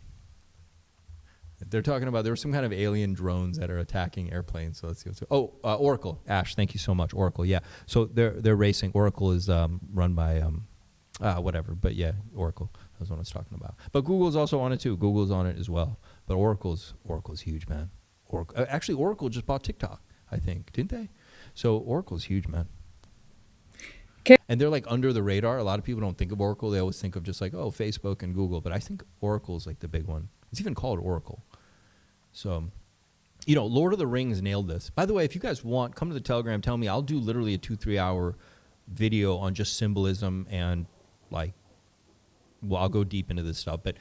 They're talking about there were some kind of alien drones that are attacking airplanes. So let's see what's. Oracle. Ash, thank you so much. Oracle. Yeah. So they're racing. Oracle is run by whatever. But yeah, Oracle. That's what I was talking about. But Google's also on it too. Google's on it as well. But Oracle's huge, man. Actually, Oracle just bought TikTok, I think, didn't they? So Oracle's huge, man. And they're like under the radar. A lot of people don't think of Oracle. They always think of just like, oh, Facebook and Google. But I think Oracle's like the big one. It's even called Oracle. So, Lord of the Rings nailed this. By the way, if you guys want, come to the Telegram. Tell me. I'll do literally a 2-3 hour video on just symbolism and like, well, I'll go deep into this stuff. But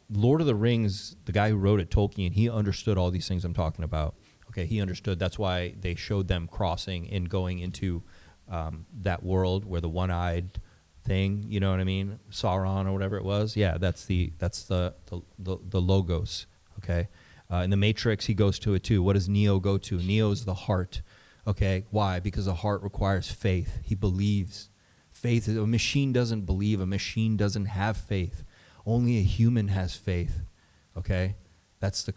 Lord of the Rings, the guy who wrote it, Tolkien, he understood all these things I'm talking about. Okay, he understood. That's why they showed them crossing and going into that world where the one-eyed thing, you know what I mean, Sauron or whatever it was. Yeah, that's the logos. Okay, in the Matrix, he goes to it too. What does Neo go to? Neo's the heart. Okay, why? Because the heart requires faith. He believes. Faith. A machine doesn't believe. A machine doesn't have faith. Only a human has faith. Okay, that's the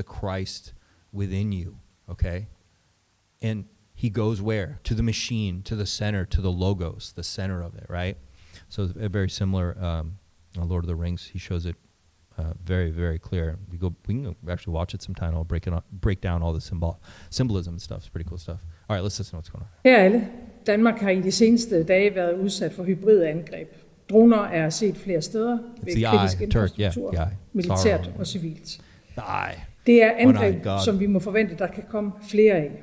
Christ within you. Okay, and he goes where? To the machine, to the center, to the logos, the center of it, right? So very similar on Lord of the Rings. He shows it very, very clear. We can actually watch it sometime. I'll break down all the symbolism and stuff. It's pretty cool stuff. All right, let's listen to what's going on. Her alle. Danmark har i de seneste dage været udsat for hybridangreb. Droner er set flere steder ved kritisk infrastruktur, militært og civilt. Det er angreb, som vi må forvente, der kan komme flere af.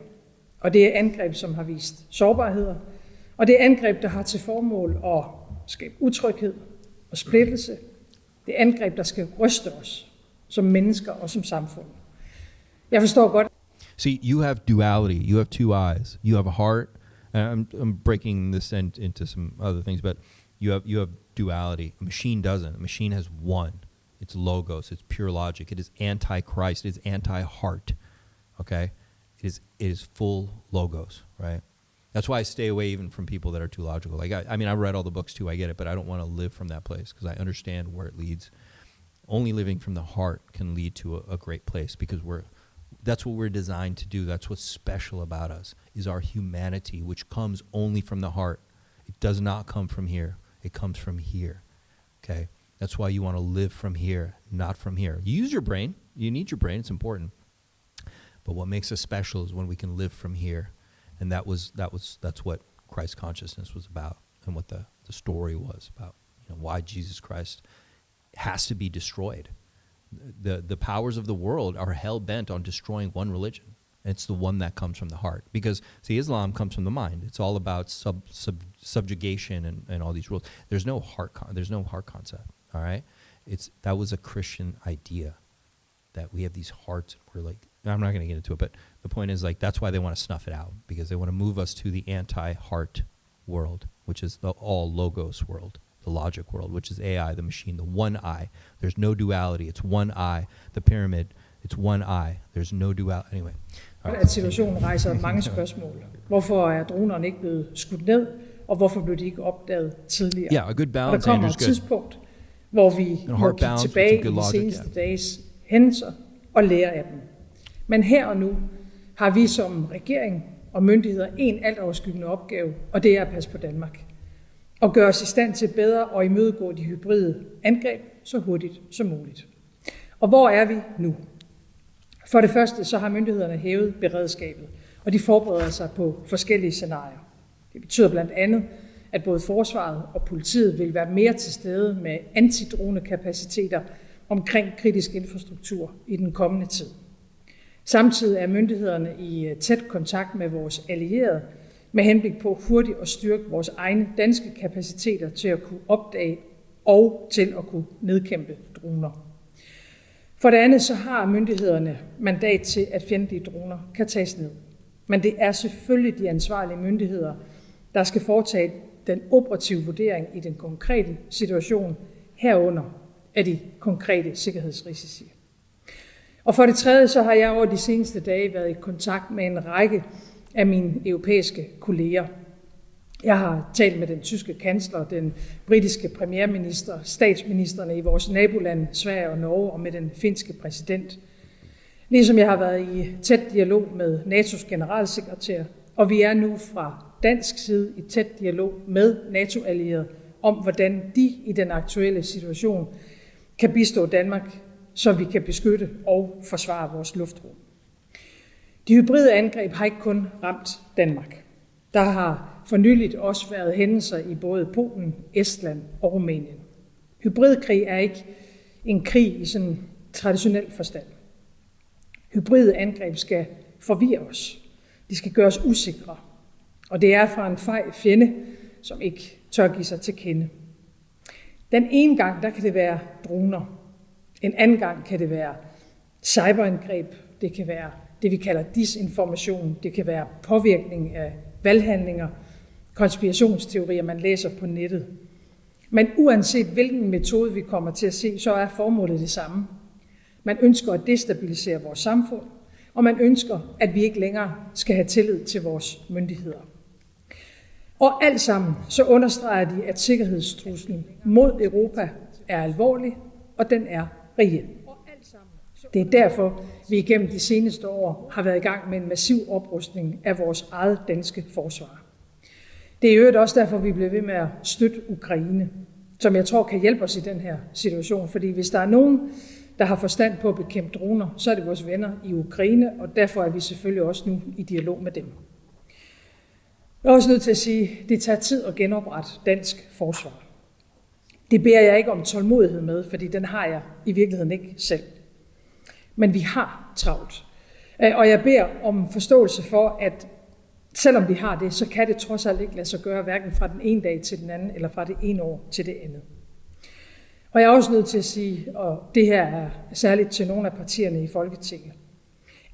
Og det er angreb, som har vist sårbarheder. Og det er angreb, der har til formål at skabe utryghed og splittelse. Det er angreb, der skal ryste os som mennesker og som samfund. Jeg forstår godt. See, you have duality. You have two eyes. You have a heart. I'm breaking this into some other things, but you have duality. A machine doesn't. A machine has one. It's logos. It's pure logic. It is anti-Christ. It is anti-heart. Okay? It is full logos, right? That's why I stay away even from people that are too logical. Like I mean, I've read all the books too. I get it, but I don't want to live from that place because I understand where it leads. Only living from the heart can lead to a great place because that's what we're designed to do. That's what's special about us is our humanity, which comes only from the heart. It does not come from here. It comes from here. Okay? That's why you want to live from here, not from here. You use your brain. You need your brain. It's important. But what makes us special is when we can live from here. And that's what Christ consciousness was about and what the story was about why Jesus Christ has to be destroyed. The powers of the world are hell-bent on destroying one religion. It's the one that comes from the heart. Because, see, Islam comes from the mind. It's all about subjugation and all these rules. There's no heart concept, all right? That was a Christian idea, that we have these hearts. We're like, I'm not going to get into it, but the point is, like, that's why they want to snuff it out, because they want to move us to the anti-heart world, which is the all logos world, the logic world, which is AI, the machine, the one eye. There's no duality. It's one eye. The pyramid, it's one eye. There's no duality. Anyway. At situationen rejser mange spørgsmål. Hvorfor er dronerne ikke blevet skudt ned, og hvorfor blev de ikke opdaget tidligere? Yeah, a good balance. Og der kommer et tidspunkt, hvor vi må kigge tilbage i de seneste dages hændelser og lære af dem. Men her og nu har vi som regering og myndigheder en alt overskyggende opgave, og det er at passe på Danmark. Og gøre os i stand til bedre at imødegå de hybride angreb så hurtigt som muligt. Og hvor er vi nu? For det første så har myndighederne hævet beredskabet, og de forbereder sig på forskellige scenarier. Det betyder blandt andet, at både forsvaret og politiet vil være mere til stede med antidronekapaciteter omkring kritisk infrastruktur i den kommende tid. Samtidig er myndighederne i tæt kontakt med vores allierede med henblik på hurtigt at styrke vores egne danske kapaciteter til at kunne opdage og til at kunne nedkæmpe droner. For det andet så har myndighederne mandat til, at fjendtlige droner kan tages ned. Men det er selvfølgelig de ansvarlige myndigheder, der skal foretage den operative vurdering i den konkrete situation, herunder af de konkrete sikkerhedsrisici. Og for det tredje så har jeg over de seneste dage været i kontakt med en række af mine europæiske kolleger. Jeg har talt med den tyske kansler, den britiske premierminister, statsministerne i vores nabolande, Sverige og Norge, og med den finske præsident. Ligesom jeg har været i tæt dialog med NATO's generalsekretær, og vi er nu fra dansk side i tæt dialog med NATO-allierede om, hvordan de i den aktuelle situation kan bistå Danmark, så vi kan beskytte og forsvare vores luftrum. De hybride angreb har ikke kun ramt Danmark. Der har for nyligt også været hændelser i både Polen, Estland og Rumænien. Hybridkrig er ikke en krig i sådan traditionel forstand. Hybride angreb skal forvirre os. De skal gøre os usikre. Og det er fra en fej fjende, som ikke tør give sig til kende. Den ene gang, der kan det være droner. En anden gang kan det være cyberangreb. Det kan være det, vi kalder disinformation. Det kan være påvirkning af valghandlinger, konspirationsteorier, man læser på nettet. Men uanset hvilken metode vi kommer til at se, så er formålet det samme. Man ønsker at destabilisere vores samfund, og man ønsker, at vi ikke længere skal have tillid til vores myndigheder. Og alt sammen så understreger de, at sikkerhedstruslen mod Europa er alvorlig, og den er reel. Det er derfor, vi igennem de seneste år har været i gang med en massiv oprustning af vores eget danske forsvar. Det er i øvrigt også derfor, vi bliver ved med at støtte Ukraine, som jeg tror kan hjælpe os i den her situation. Fordi hvis der er nogen, der har forstand på at bekæmpe droner, så er det vores venner i Ukraine, og derfor er vi selvfølgelig også nu i dialog med dem. Jeg er også nødt til at sige, at det tager tid at genoprette dansk forsvar. Det beder jeg ikke om tålmodighed med, fordi den har jeg i virkeligheden ikke selv. Men vi har travlt. Og jeg beder om forståelse for, at selvom vi har det, så kan det trods alt ikke lade sig gøre, hverken fra den ene dag til den anden, eller fra det ene år til det andet. Og jeg er også nødt til at sige, og det her er særligt til nogle af partierne i Folketinget,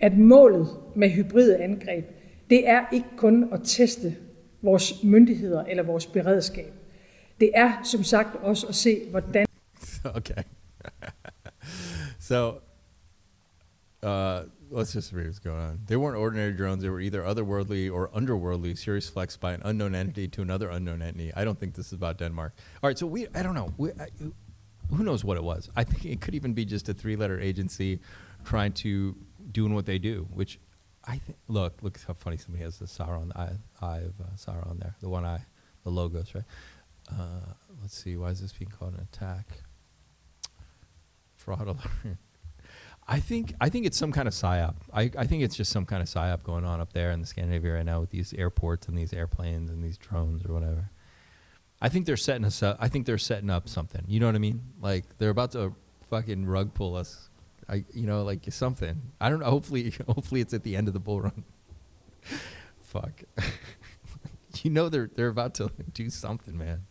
at målet med hybride angreb, det er ikke kun at teste vores myndigheder eller vores beredskab. Det er som sagt også at se, hvordan... Okay. So, let's just read what's going on. They weren't ordinary drones. They were either otherworldly or underworldly, serious flex by an unknown entity to another unknown entity. I don't think this is about Denmark. All right, so I don't know. Who knows what it was? I think it could even be just a 3-letter agency trying to doing what they do, which I think, look how funny somebody has the Sauron, the eye of Sauron there, the one eye, the logos, right? Let's see, why is this being called an attack? Fraud alert. I think it's some kind of psyop. I think it's just some kind of psyop going on up there in the Scandinavia right now with these airports and these airplanes and these drones or whatever. I think they're setting us up. I think they're setting up something. You know what I mean? Like they're about to fucking rug pull us. Like something. I don't know. Hopefully it's at the end of the bull run. Fuck. They're about to do something, man.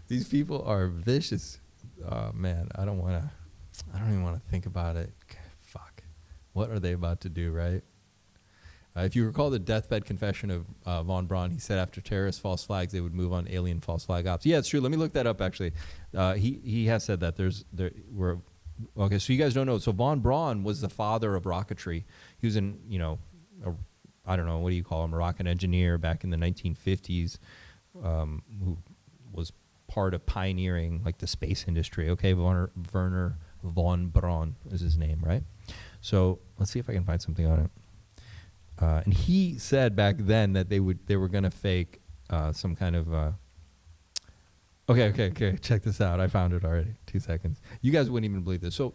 These people are vicious. Oh man, I don't even want to think about it. Fuck. What are they about to do, right? If you recall the deathbed confession of von Braun, he said after terrorist false flags, they would move on alien false flag ops. Yeah, it's true. Let me look that up, actually. He has said that okay, so you guys don't know. So von Braun was the father of rocketry. He was I don't know, what do you call him, a rocket engineer back in the 1950s, who was part of pioneering like the space industry. Okay, Werner von Braun is his name, right? So let's see if I can find something on it. And he said back then that they were going to fake some kind of. Okay. Check this out. I found it already. 2 seconds. You guys wouldn't even believe this. So,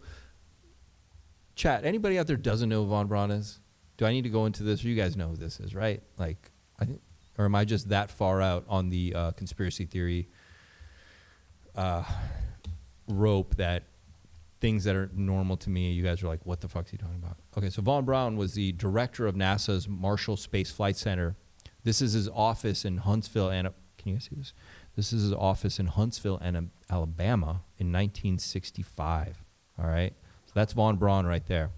chat. Anybody out there doesn't know who von Braun is? Do I need to go into this? You guys know who this is, right? Like, I think, or am I just that far out on the conspiracy theory rope that things that are normal to me, you guys are like, what the fuck is he talking about? Okay, so von Braun was the director of NASA's Marshall Space Flight Center. This is his office in Huntsville, can you guys see this? This is his office in Huntsville, Alabama in 1965, all right? So that's von Braun right there.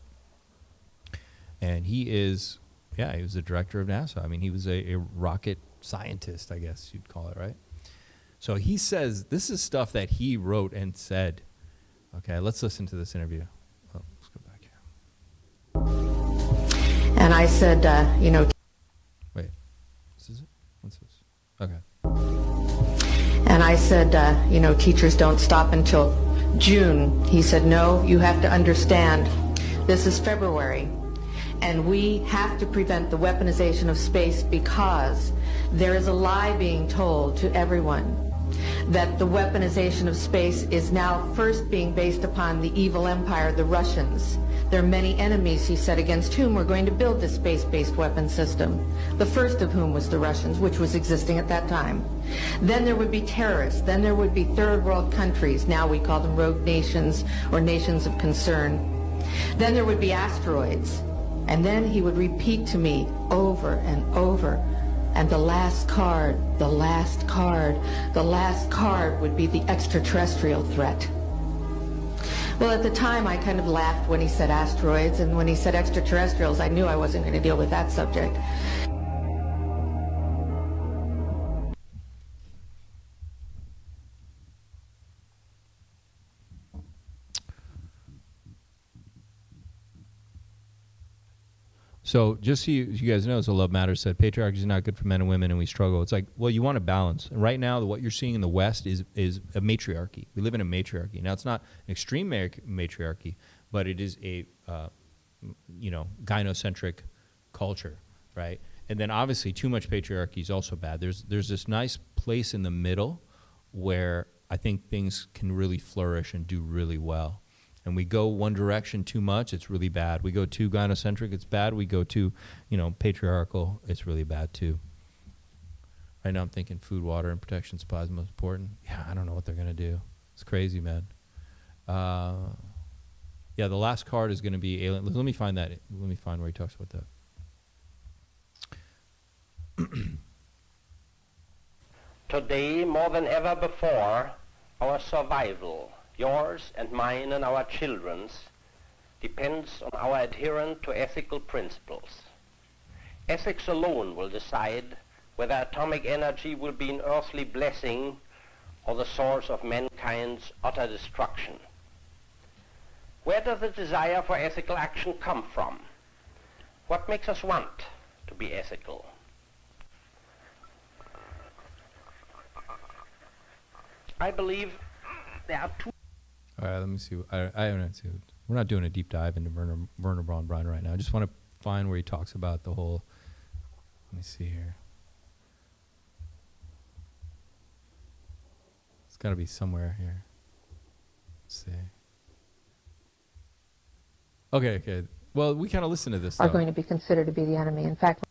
And he was the director of NASA. I mean, he was a rocket scientist, I guess you'd call it, right? So he says, this is stuff that he wrote and said. Okay, let's listen to this interview. Oh, let's go back here. And I said, Wait, this is it? What's this? Okay. And I said, teachers don't stop until June. He said, no, you have to understand, this is February. And we have to prevent the weaponization of space because there is a lie being told to everyone that the weaponization of space is now first being based upon the evil empire, the Russians. There are many enemies, he said, against whom we're going to build this space-based weapon system. The first of whom was the Russians, which was existing at that time. Then there would be terrorists. Then there would be third world countries. Now we call them rogue nations or nations of concern. Then there would be asteroids. And then he would repeat to me over and over, and the last card would be the extraterrestrial threat. Well, at the time, I kind of laughed when he said asteroids, and when he said extraterrestrials, I knew I wasn't going to deal with that subject. So just so you guys know, so Love Matters said, patriarchy is not good for men and women, and we struggle. It's like, well, you want a balance. And right now, what you're seeing in the West is a matriarchy. We live in a matriarchy. Now, it's not an extreme matriarchy, but it is a, gynocentric culture, right? And then obviously, too much patriarchy is also bad. There's this nice place in the middle where I think things can really flourish and do really well. And we go one direction too much, it's really bad. We go too gynocentric, it's bad. We go too, patriarchal, it's really bad too. Right now I'm thinking food, water, and protection supply is most important. Yeah, I don't know what they're going to do. It's crazy, man. The last card is going to be alien. Let me find that. Let me find where he talks about that. Today, more than ever before, our survival, yours and mine and our children's, depends on our adherence to ethical principles. Ethics alone will decide whether atomic energy will be an earthly blessing or the source of mankind's utter destruction. Where does the desire for ethical action come from? What makes us want to be ethical? I believe there are two. All right, let me see. I haven't seen. We're not doing a deep dive into Werner Braun right now. I just want to find where he talks about the whole. Let me see here. It's got to be somewhere here. Let's see. Okay. Well, we kind of listen to this. Are going to be considered to be the enemy. In fact,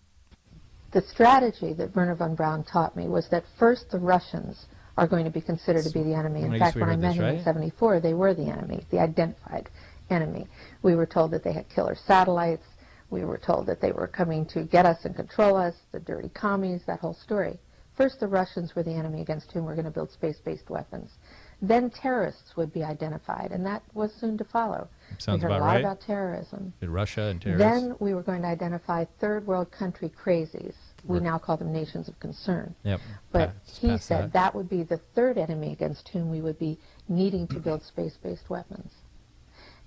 The strategy that Werner von Braun taught me was that first the Russians are going to be considered to be the enemy. In fact, when I met him in '74, they were the enemy, the identified enemy. We were told that they had killer satellites. We were told that they were coming to get us and control us, the dirty commies, that whole story. First, the Russians were the enemy against whom we're going to build space-based weapons. Then terrorists would be identified, and that was soon to follow. Sounds we heard about a lot right. about terrorism. In Russia and terrorists. Then we were going to identify third world country crazies. We now call them nations of concern. Yep. But he said that would be the third enemy against whom we would be needing to build space-based weapons.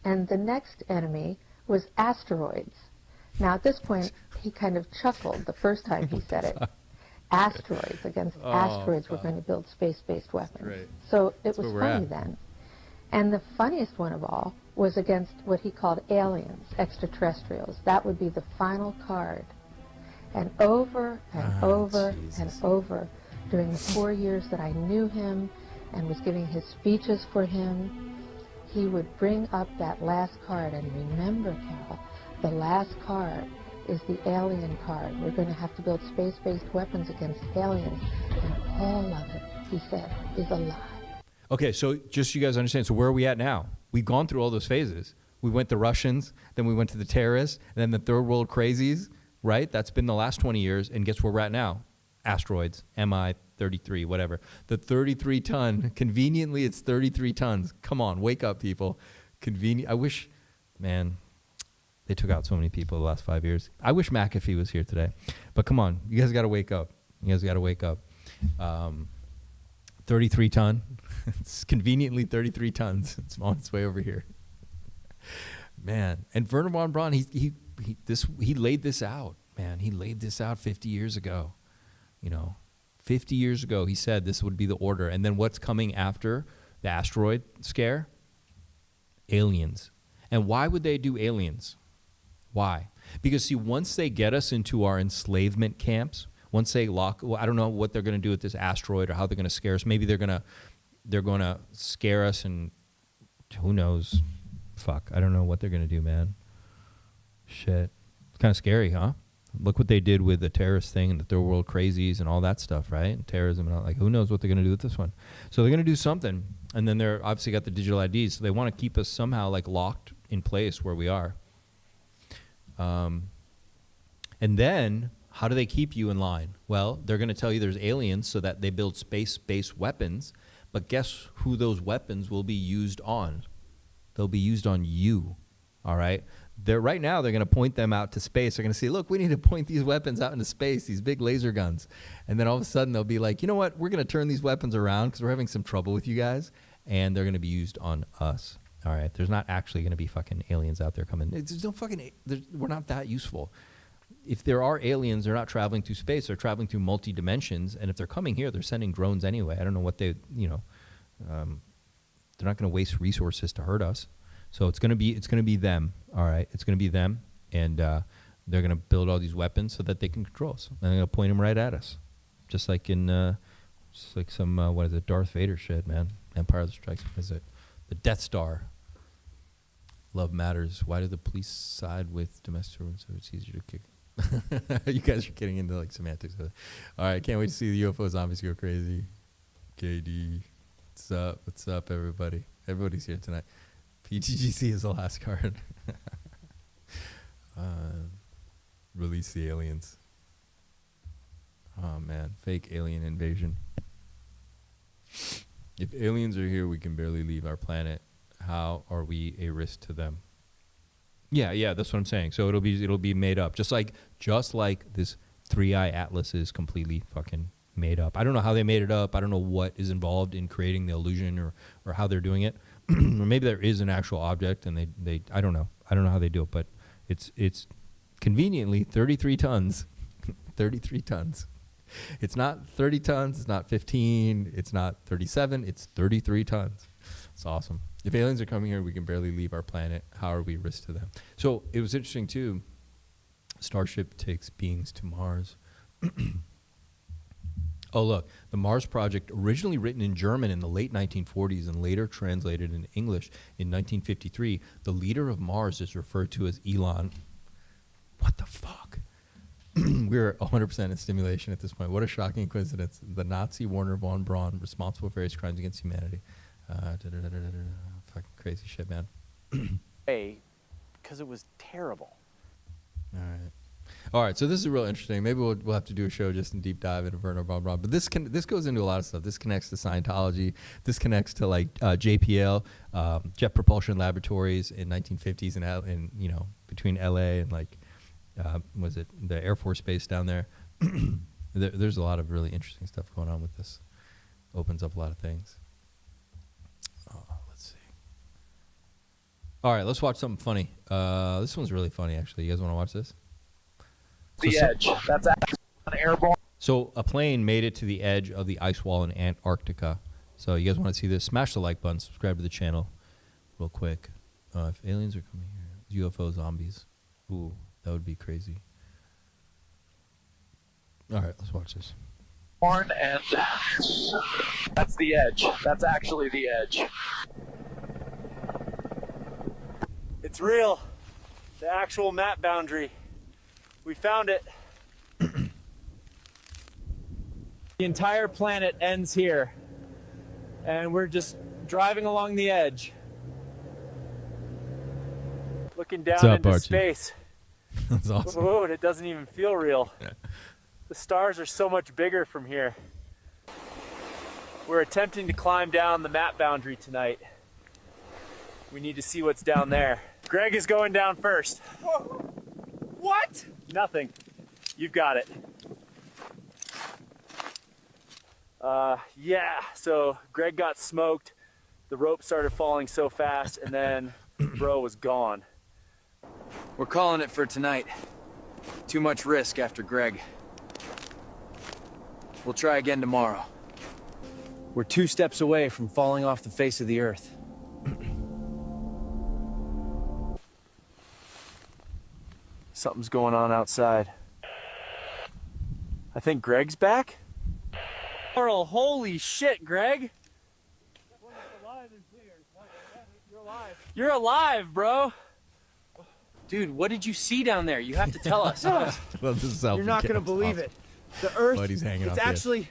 And the next enemy was asteroids. Now, at this point, he kind of chuckled the first time he said it. Asteroids. Against asteroids, we're going to build space-based weapons. Right. So it was funny then. And the funniest one of all was against what he called aliens, extraterrestrials. That would be the final card. And over and over and over, during the 4 years that I knew him and was giving his speeches for him, he would bring up that last card. And remember, Carol, the last card is the alien card. We're going to have to build space-based weapons against aliens. And all of it, he said, is a lie. Okay, so just so you guys understand, so where are we at now? We've gone through all those phases. We went to Russians, then we went to the terrorists, and then the third world crazies, right? That's been the last 20 years, and guess where we're at now? Asteroids, MI-33, whatever. The 33-ton, conveniently it's 33 tons. Come on, wake up, people. I wish, man, they took out so many people the last 5 years. I wish McAfee was here today. But come on, you guys got to wake up. You guys got to wake up. 33 ton. It's conveniently 33 tons. It's on its way over here. Man, and Werner von Braun, he laid this out, man. He laid this out 50 years ago. 50 years ago, he said this would be the order. And then what's coming after the asteroid scare? Aliens. And why would they do aliens? Why? Because, see, once they get us into our enslavement camps, once they I don't know what they're going to do with this asteroid or how they're going to scare us. Maybe they're going to scare us, and who knows? Fuck, I don't know what they're going to do, man. Shit. It's kind of scary, huh? Look what they did with the terrorist thing and the third world crazies and all that stuff, right? And terrorism and all. Like, who knows what they're going to do with this one? So they're going to do something. And then they're obviously got the digital IDs, so they want to keep us somehow like locked in place where we are. And then how do they keep you in line? Well, they're going to tell you there's aliens so that they build space-based weapons. But guess who those weapons will be used on? They'll be used on you, all right? Right now, they're going to point them out to space. They're going to say, look, we need to point these weapons out into space, these big laser guns. And then all of a sudden, they'll be like, you know what? We're going to turn these weapons around because we're having some trouble with you guys. And they're going to be used on us, all right? There's not actually going to be fucking aliens out there coming. There's no fucking, we're not that useful. If there are aliens, they're not traveling through space. They're traveling through multi-dimensions. And if they're coming here, they're sending drones anyway. I don't know what they're not going to waste resources to hurt us. So it's going to be them, all right? It's going to be them, and they're going to build all these weapons so that they can control us. And they're going to point them right at us, just like some what is it, Darth Vader shit, man. Empire Strikes. What is it? The Death Star. Love matters. Why do the police side with domestic servants so it's easier to kick? You guys are getting into like semantics of it. All right, can't wait to see the UFO zombies go crazy. KD, what's up? What's up, everybody? Everybody's here tonight. PTGC is the last card. Release the aliens. Oh man, fake alien invasion. If aliens are here, we can barely leave our planet. How are we a risk to them? Yeah, that's what I'm saying. So it'll be made up, just like this 3-eye atlas is completely fucking made up. I don't know how they made it up. I don't know what is involved in creating the illusion or how they're doing it. Or maybe there is an actual object and they I don't know. I don't know how they do it, but it's conveniently 33 tons. 33 tons. It's not 30 tons, it's not 15, it's not 37, it's 33 tons. It's awesome. If aliens are coming here, we can barely leave our planet. How are we risk to them? So it was interesting too. Starship takes beings to Mars. Oh, look, the Mars project, originally written in German in the late 1940s and later translated in English in 1953, the leader of Mars is referred to as Elon. What the fuck? We're 100% in stimulation at this point. What a shocking coincidence. The Nazi Werner von Braun, responsible for various crimes against humanity. Fucking crazy shit, man. Because it was terrible. All right. So this is real interesting. Maybe we'll have to do a show just in deep dive into Werner von Braun. But this goes into a lot of stuff. This connects to Scientology. This connects to like JPL, Jet Propulsion Laboratories in 1950s and you know, between LA and like was it the Air Force Base down there. There's a lot of really interesting stuff going on with this. Opens up a lot of things. Let's see. All right, let's watch something funny. This one's really funny, actually. You guys want to watch this? The edge. That's actually an airborne. So a plane made it to the edge of the ice wall in Antarctica. So you guys want to see this? Smash the like button. Subscribe to the channel real quick. If aliens are coming here. UFO zombies. Ooh, that would be crazy. All right, let's watch this. And that's the edge. That's actually the edge. It's real. The actual map boundary. We found it. The entire planet ends here. And we're just driving along the edge. Looking down into space. That's awesome. Whoa, and it doesn't even feel real. The stars are so much bigger from here. We're attempting to climb down the map boundary tonight. We need to see what's down there. Greg is going down first. Whoa. What? Nothing. You've got it. Yeah, so Greg got smoked. The rope started falling so fast, and then bro was gone. We're calling it for tonight. Too much risk after Greg. We'll try again tomorrow. We're 2 steps away from falling off the face of the earth. Something's going on outside. I think Greg's back? Carl, holy shit, Greg! You're alive, bro! Dude, what did you see down there? You have to tell us. Well, this is You're not gonna believe it. The Earth, Buddy's hanging it's off actually...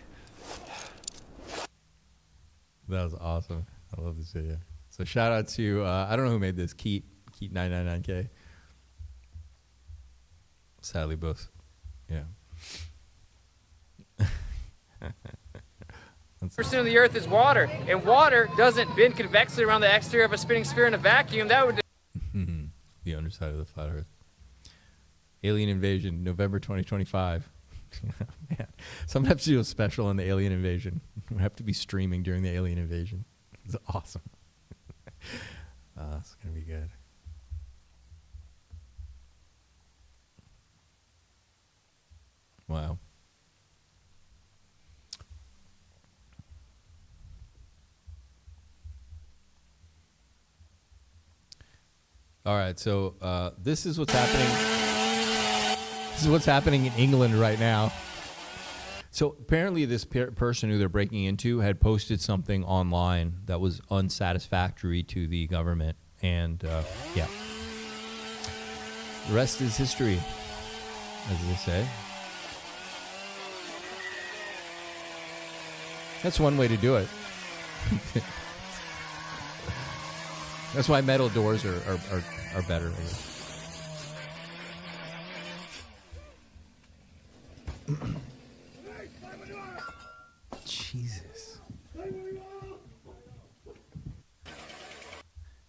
That was awesome. I love this video. So shout out to, I don't know who made this, Keat 999K. Sadly, both. Yeah. 1% of the Earth is water, and water doesn't bend convexly around the exterior of a spinning sphere in a vacuum. That would... The underside of the flat Earth. Alien invasion, November 2025. Man, someone has to do a special on the alien invasion. We have to be streaming during the alien invasion. It's awesome. It's going to be good. Wow. All right, so this is what's happening. This is what's happening in England right now. So apparently this person who they're breaking into had posted something online that was unsatisfactory to the government. And yeah, the rest is history, as they say. That's one way to do it. That's why metal doors are better. Jesus.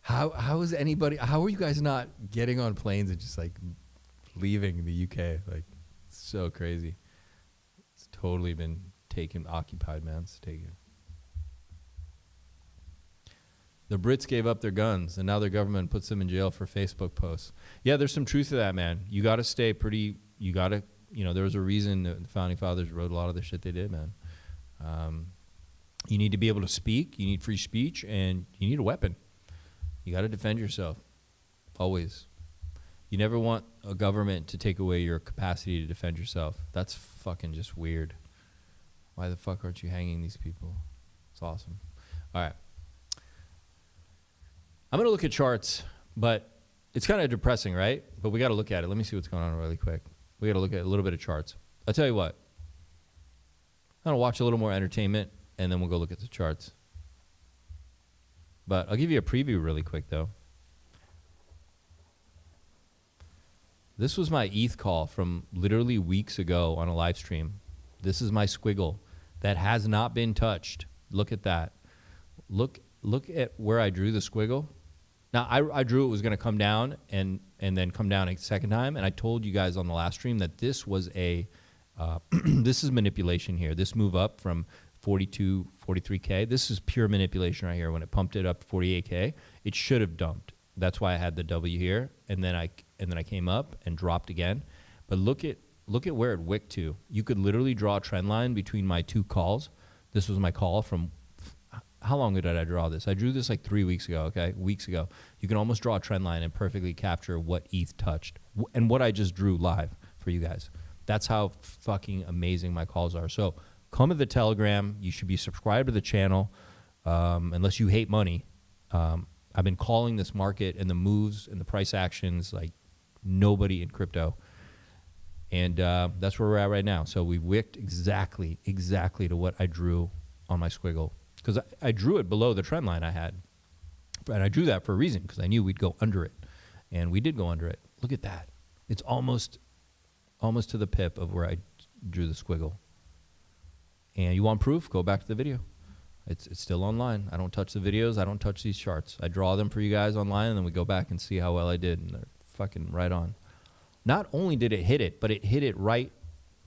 How is anybody? How are you guys not getting on planes and just like leaving the UK? Like, it's so crazy. It's totally been occupied, man. It's taken. The Brits gave up their guns, and now their government puts them in jail for Facebook posts. Yeah, there's some truth to that, man. You got to stay pretty. You got to. You know, there was a reason the founding fathers wrote a lot of the shit they did, man. You need to be able to speak. You need free speech, and you need a weapon. You got to defend yourself, always. You never want a government to take away your capacity to defend yourself. That's fucking just weird. Why the fuck aren't you hanging these people? It's awesome. All right. I'm going to look at charts, but it's kind of depressing, right? But we got to look at it. Let me see what's going on really quick. We got to look at a little bit of charts. I'll tell you what. I'm going to watch a little more entertainment, and then we'll go look at the charts. But I'll give you a preview really quick, though. This was my ETH call from literally weeks ago on a live stream. This is my squiggle that has not been touched. Look at that. Look at where I drew the squiggle. Now, I drew it was going to come down and then come down a second time, and I told you guys on the last stream that this was a this is manipulation here. This move up from 42, 43K, this is pure manipulation right here. When it pumped it up to 48K, it should have dumped. That's why I had the W here, and then I came up and dropped again. But look at where it wicked to. You could literally draw a trend line between my two calls. This was my call from, how long ago did I draw this? I drew this like 3 weeks ago, okay? Weeks ago. You can almost draw a trend line and perfectly capture what ETH touched and what I just drew live for you guys. That's how fucking amazing my calls are. So come to the Telegram. You should be subscribed to the channel unless you hate money. I've been calling this market and the moves and the price actions like nobody in crypto. And that's where we're at right now. So we wicked exactly to what I drew on my squiggle. Because I drew it below the trend line I had. And I drew that for a reason, because I knew we'd go under it. And we did go under it. Look at that. It's almost to the pip of where I drew the squiggle. And you want proof? Go back to the video. It's still online. I don't touch the videos. I don't touch these charts. I draw them for you guys online, and then we go back and see how well I did. And they're fucking right on. Not only did it hit it, but it hit it right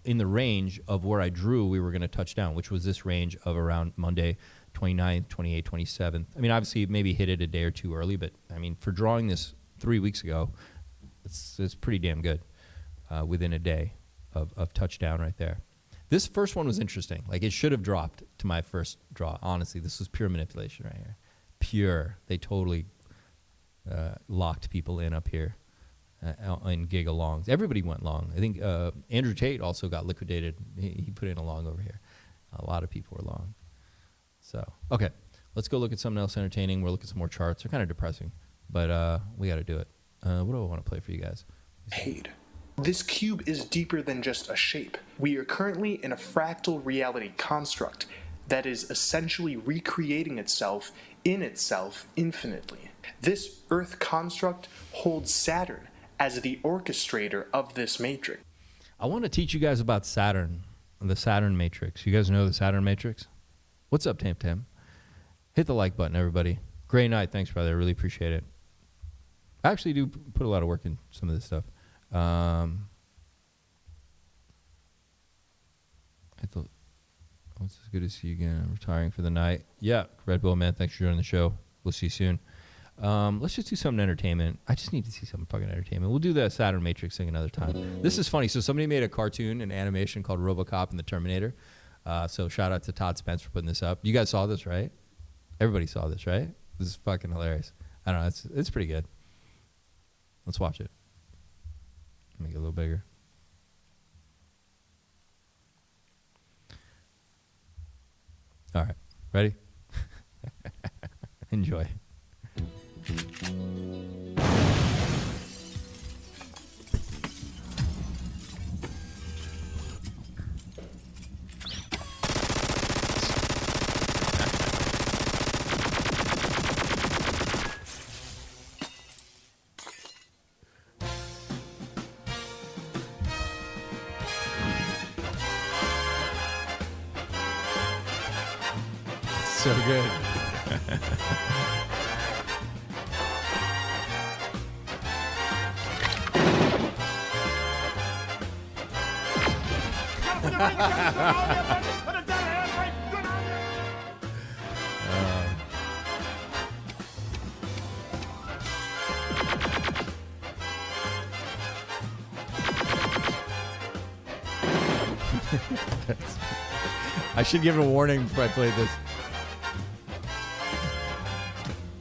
in the range of where I drew we were going to touch down, which was this range of around Monday, 29th, 28th, 27th. I mean, obviously, maybe hit it a day or two early, but, I mean, for drawing this 3 weeks ago, it's pretty damn good within a day of touchdown right there. This first one was interesting. Like, it should have dropped to my first draw. Honestly, this was pure manipulation right here. Pure. They totally locked people in up here in giga-longs. Everybody went long. I think Andrew Tate also got liquidated. He put in a long over here. A lot of people were long. So, okay. Let's go look at something else entertaining. We'll look at some more charts. They're kind of depressing, but we got to do it. What do I want to play for you guys? Paid. This cube is deeper than just a shape. We are currently in a fractal reality construct that is essentially recreating itself in itself infinitely. This Earth construct holds Saturn as the orchestrator of this matrix. I want to teach you guys about Saturn, the Saturn Matrix. You guys know the Saturn Matrix? What's up, Tam? Hit the like button, everybody. Great night. Thanks, brother. I really appreciate it. I actually do put a lot of work in some of this stuff. It's good to see you again. I'm retiring for the night. Yeah, Red Bull, man. Thanks for joining the show. We'll see you soon. Let's just do some entertainment. I just need to see some fucking entertainment. We'll do the Saturn Matrix thing another time. This is funny. So somebody made a cartoon, an animation called RoboCop and the Terminator. So shout out to Todd Spence for putting this up. You guys saw this, right? Everybody saw this, right? This is fucking hilarious. I don't know. It's pretty good. Let's watch it. Make it a little bigger. All right. Ready? Enjoy. So good. I should give it a warning before I play this.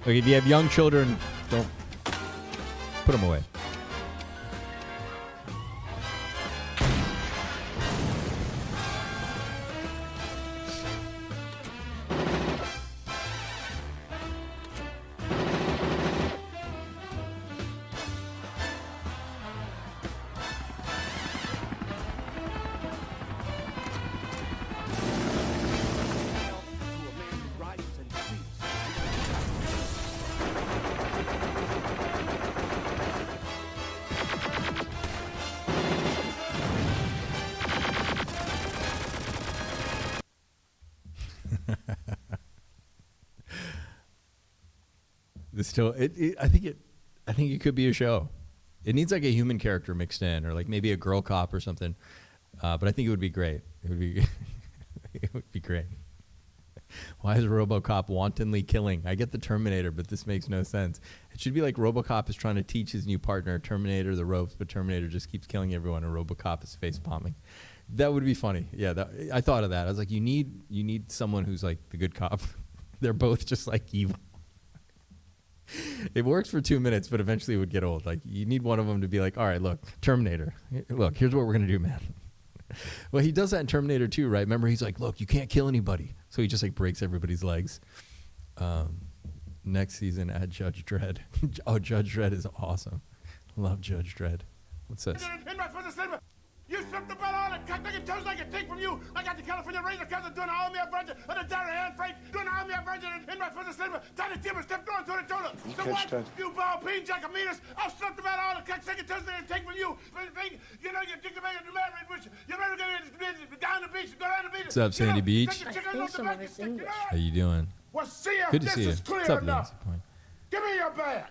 Like, if you have young children, don't put them away. I think it could be a show. It needs like a human character mixed in, or like maybe a girl cop or something. But I think it would be great. It would be, it would be great. Why is RoboCop wantonly killing? I get the Terminator, but this makes no sense. It should be like RoboCop is trying to teach his new partner, Terminator, the ropes, but Terminator just keeps killing everyone, and RoboCop is face bombing. That would be funny. Yeah, I thought of that. I was like, you need someone who's like the good cop. They're both just like evil. It works for 2 minutes, but eventually it would get old. Like, you need one of them to be like, all right, look, Terminator. Look, here's what we're going to do, man. Well, he does that in Terminator 2, right? Remember, he's like, look, you can't kill anybody. So he just like breaks everybody's legs. Next season, add Judge Dredd. Oh, Judge Dredd is awesome. Love Judge Dredd. What's this? You stripped the belt on and cut the toes like a take from you. I got the California Ranger cousin doing all me a virgin and the Darren hand fake doing all me a virgin in my first slimmer. Tiny Timber step going to the toilet. So what? You ball peen jackametas. I'll strip the belt on and cut second toes like a take from you. You know, you think about it, you're never going to down the beach, go down the beach. What's up, Sandy Beach? How you doing? Well, see if good to this see you. is clear What's up, enough. Nancy? Give me your badge.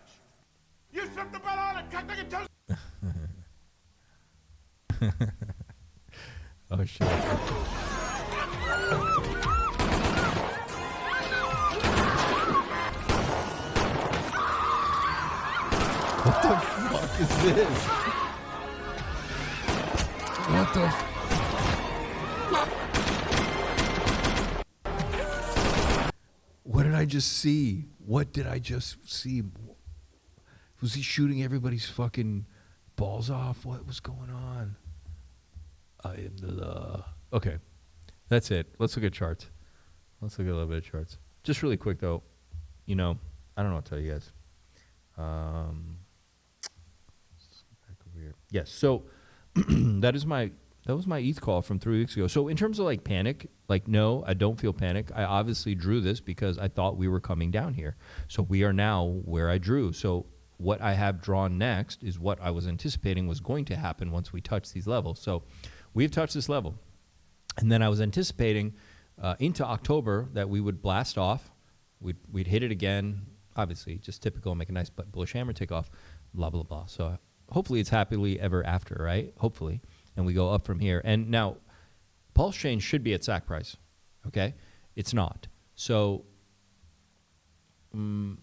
You stripped the belt on and cut the toes. Oh shit. What the fuck is this? What the What did I just see? What did I just see? Was he shooting everybody's fucking balls off? What was going on? I am the okay. That's it. Let's look at charts. Let's look at a little bit of charts. Just really quick though, you know, I don't know what to tell you guys. Back over here. Yes. So that was my ETH call from 3 weeks ago. So in terms of like panic, like no, I don't feel panic. I obviously drew this because I thought we were coming down here. So we are now where I drew. So what I have drawn next is what I was anticipating was going to happen once we touch these levels. So we've touched this level. And then I was anticipating into October that we would blast off. We'd hit it again. Obviously, just typical, make a nice bullish hammer, take off, blah, blah, blah. So hopefully it's happily ever after, right? Hopefully. And we go up from here. And now, PulseChain should be at SAC price, okay? It's not. So when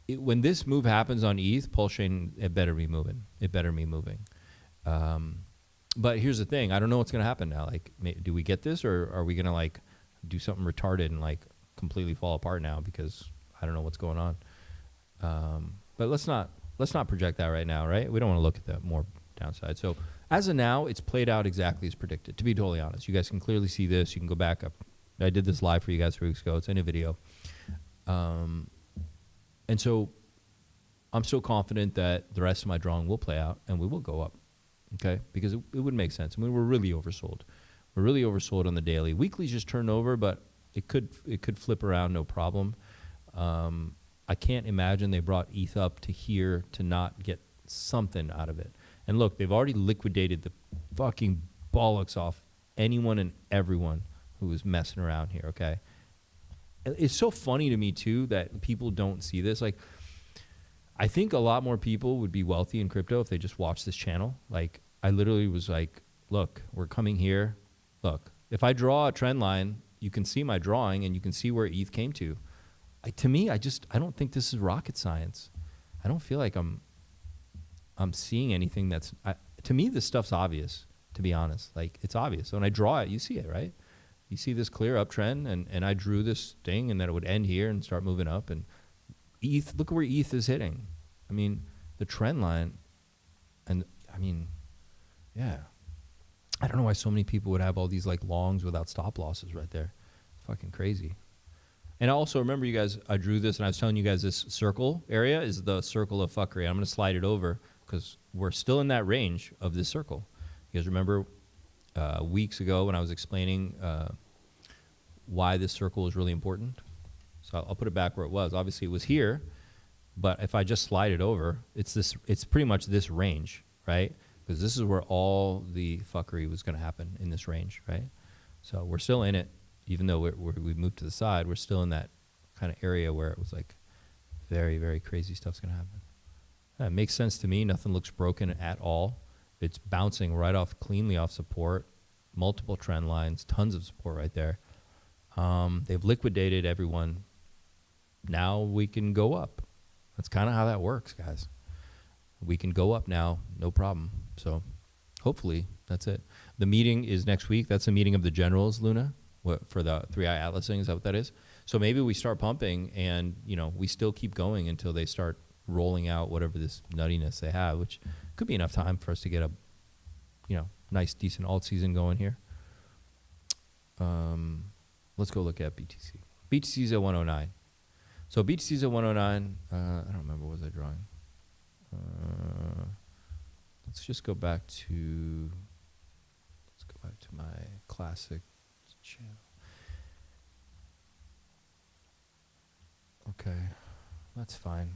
this move happens on ETH, PulseChain, it better be moving. It better be moving. But here's the thing. I don't know what's going to happen now. Like, do we get this, or are we going to, like, do something retarded and, like, completely fall apart now because I don't know what's going on. But let's not project that right now, right? We don't want to look at the more downside. So as of now, it's played out exactly as predicted, to be totally honest. You guys can clearly see this. You can go back up. I did this live for you guys 3 weeks ago. It's in a video. And so I'm so confident that the rest of my drawing will play out and we will go up, okay? Because it would make sense. I mean, we're really oversold. We're really oversold on the daily. Weekly's just turned over, but it could flip around, no problem. I can't imagine they brought ETH up to here to not get something out of it. And look, they've already liquidated the fucking bollocks off anyone and everyone who was messing around here, okay? It's so funny to me, too, that people don't see this. Like, I think a lot more people would be wealthy in crypto if they just watched this channel. Like, I literally was like, look, we're coming here. Look, if I draw a trend line, you can see my drawing and you can see where ETH came to. To me, I don't think this is rocket science. I don't feel like I'm seeing anything that's, to me, this stuff's obvious, to be honest. Like, it's obvious. So when I draw it, you see it, right? You see this clear uptrend, and I drew this thing, and then it would end here and start moving up. And ETH, look where ETH is hitting. I mean, the trend line, and I mean, yeah. I don't know why so many people would have all these like longs without stop losses right there. Fucking crazy. And also remember, you guys, I drew this, and I was telling you guys this circle area is the circle of fuckery. I'm going to slide it over because we're still in that range of this circle. You guys remember weeks ago when I was explaining why this circle is really important? So I'll put it back where it was. Obviously, it was here, but if I just slide it over, it's pretty much this range, right? Because this is where all the fuckery was going to happen, in this range, right? So we're still in it. Even though we moved to the side, we're still in that kind of area where it was like very, very crazy stuff's going to happen. It makes sense to me. Nothing looks broken at all. It's bouncing right off, cleanly off support, multiple trend lines, tons of support right there. They've liquidated everyone. Now we can go up. That's kind of how that works, guys. We can go up now, no problem. So hopefully that's it. The meeting is next week. That's a meeting of the generals, Luna, for the 3i Atlasing. Is that what that is? So maybe we start pumping and, you know, we still keep going until they start rolling out whatever this nuttiness they have, which could be enough time for us to get a, you know, nice, decent alt season going here. Let's go look at BTC. BTC's at 109. So BTC's at 109. I don't remember, what was I drawing? Let's just go back to, my classic channel. Okay, that's fine.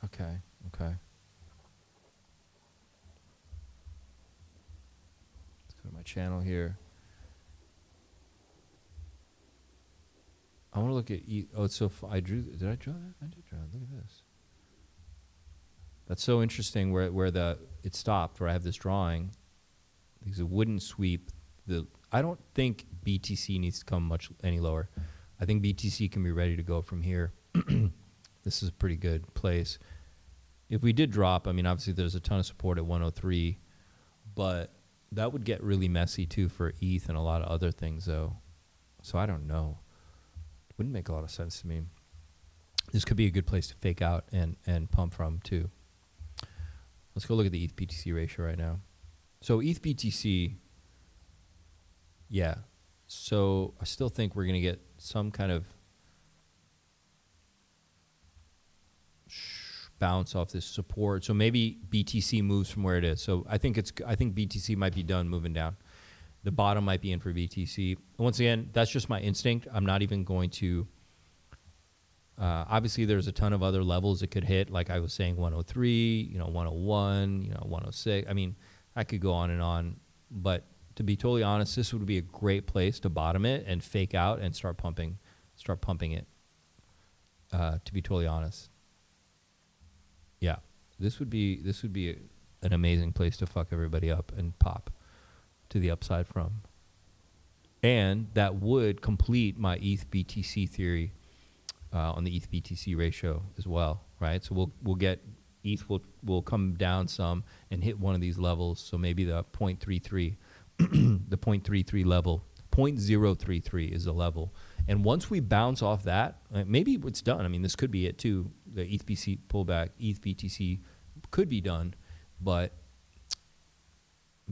Okay. Let's go to my channel here. I want to look at it's so I drew. Did I draw that? I did draw it. Look at this. That's so interesting. Where it stopped. Where I have this drawing. Because it wouldn't sweep the. I don't think BTC needs to come much any lower. I think BTC can be ready to go from here. This is a pretty good place. If we did drop, I mean, obviously there's a ton of support at 103, but that would get really messy too for ETH and a lot of other things, though. So I don't know. Wouldn't make a lot of sense to me. This could be a good place to fake out and pump from too. Let's go look at the ETH BTC ratio right now. So ETH BTC, yeah. So I still think we're going to get some kind of bounce off this support. So maybe BTC moves from where it is. So I think BTC might be done moving down. The bottom might be in for BTC. Once again, that's just my instinct. I'm not even going to. Obviously, there's a ton of other levels it could hit. Like I was saying, 103, 101, 106. I mean, I could go on and on. But to be totally honest, this would be a great place to bottom it and fake out and start pumping it. To be totally honest. Yeah, this would be an amazing place to fuck everybody up and pop to the upside from. And that would complete my ETH BTC theory on the ETH BTC ratio as well, right? So we'll get ETH will come down some and hit one of these levels. So maybe the 0.33, the 0.33 level, 0.033 is the level. And once we bounce off that, maybe it's done. I mean, this could be it too. The ETH BTC pullback, ETH BTC could be done, but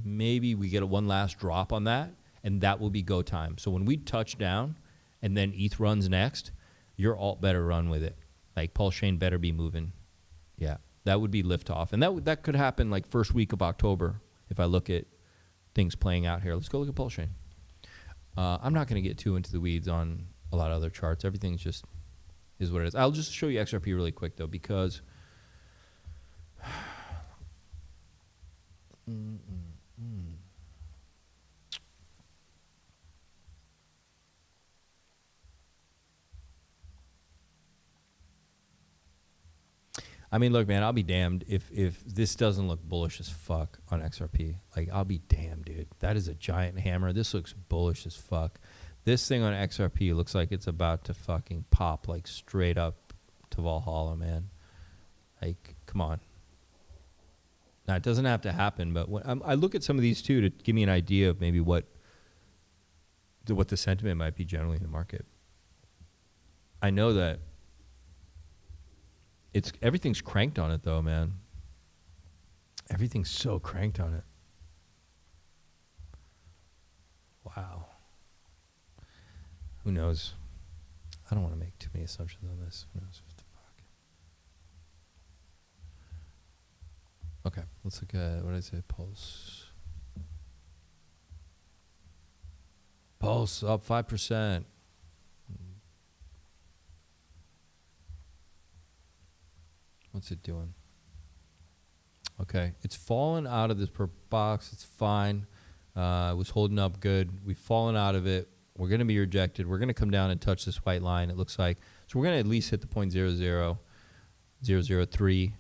maybe we get one last drop on that, and that will be go time. So when we touch down, and then ETH runs next, your alt better run with it. Like PulseChain better be moving. Yeah, that would be liftoff, and that could happen like first week of October if I look at things playing out here. Let's go look at PulseChain. I'm not going to get too into the weeds on a lot of other charts. Everything's just is what it is. I'll just show you XRP really quick, though, because I mean, look, man, I'll be damned if this doesn't look bullish as fuck on XRP. Like, I'll be damned, dude. That is a giant hammer. This looks bullish as fuck. This thing on XRP looks like it's about to fucking pop, like, straight up to Valhalla, man. Like, come on. Now, it doesn't have to happen, but when I look at some of these, too, to give me an idea of maybe what the sentiment might be generally in the market. I know that everything's cranked on it, though, man. Everything's so cranked on it. Wow. Who knows? I don't want to make too many assumptions on this. Who knows what the fuck? Okay, let's look at, what did I say? Pulse up 5%. What's it doing? Okay, it's fallen out of this per box. It's fine. It was holding up good. We've fallen out of it. We're going to be rejected. We're going to come down and touch this white line, it looks like. So we're going to at least hit the 0.00003.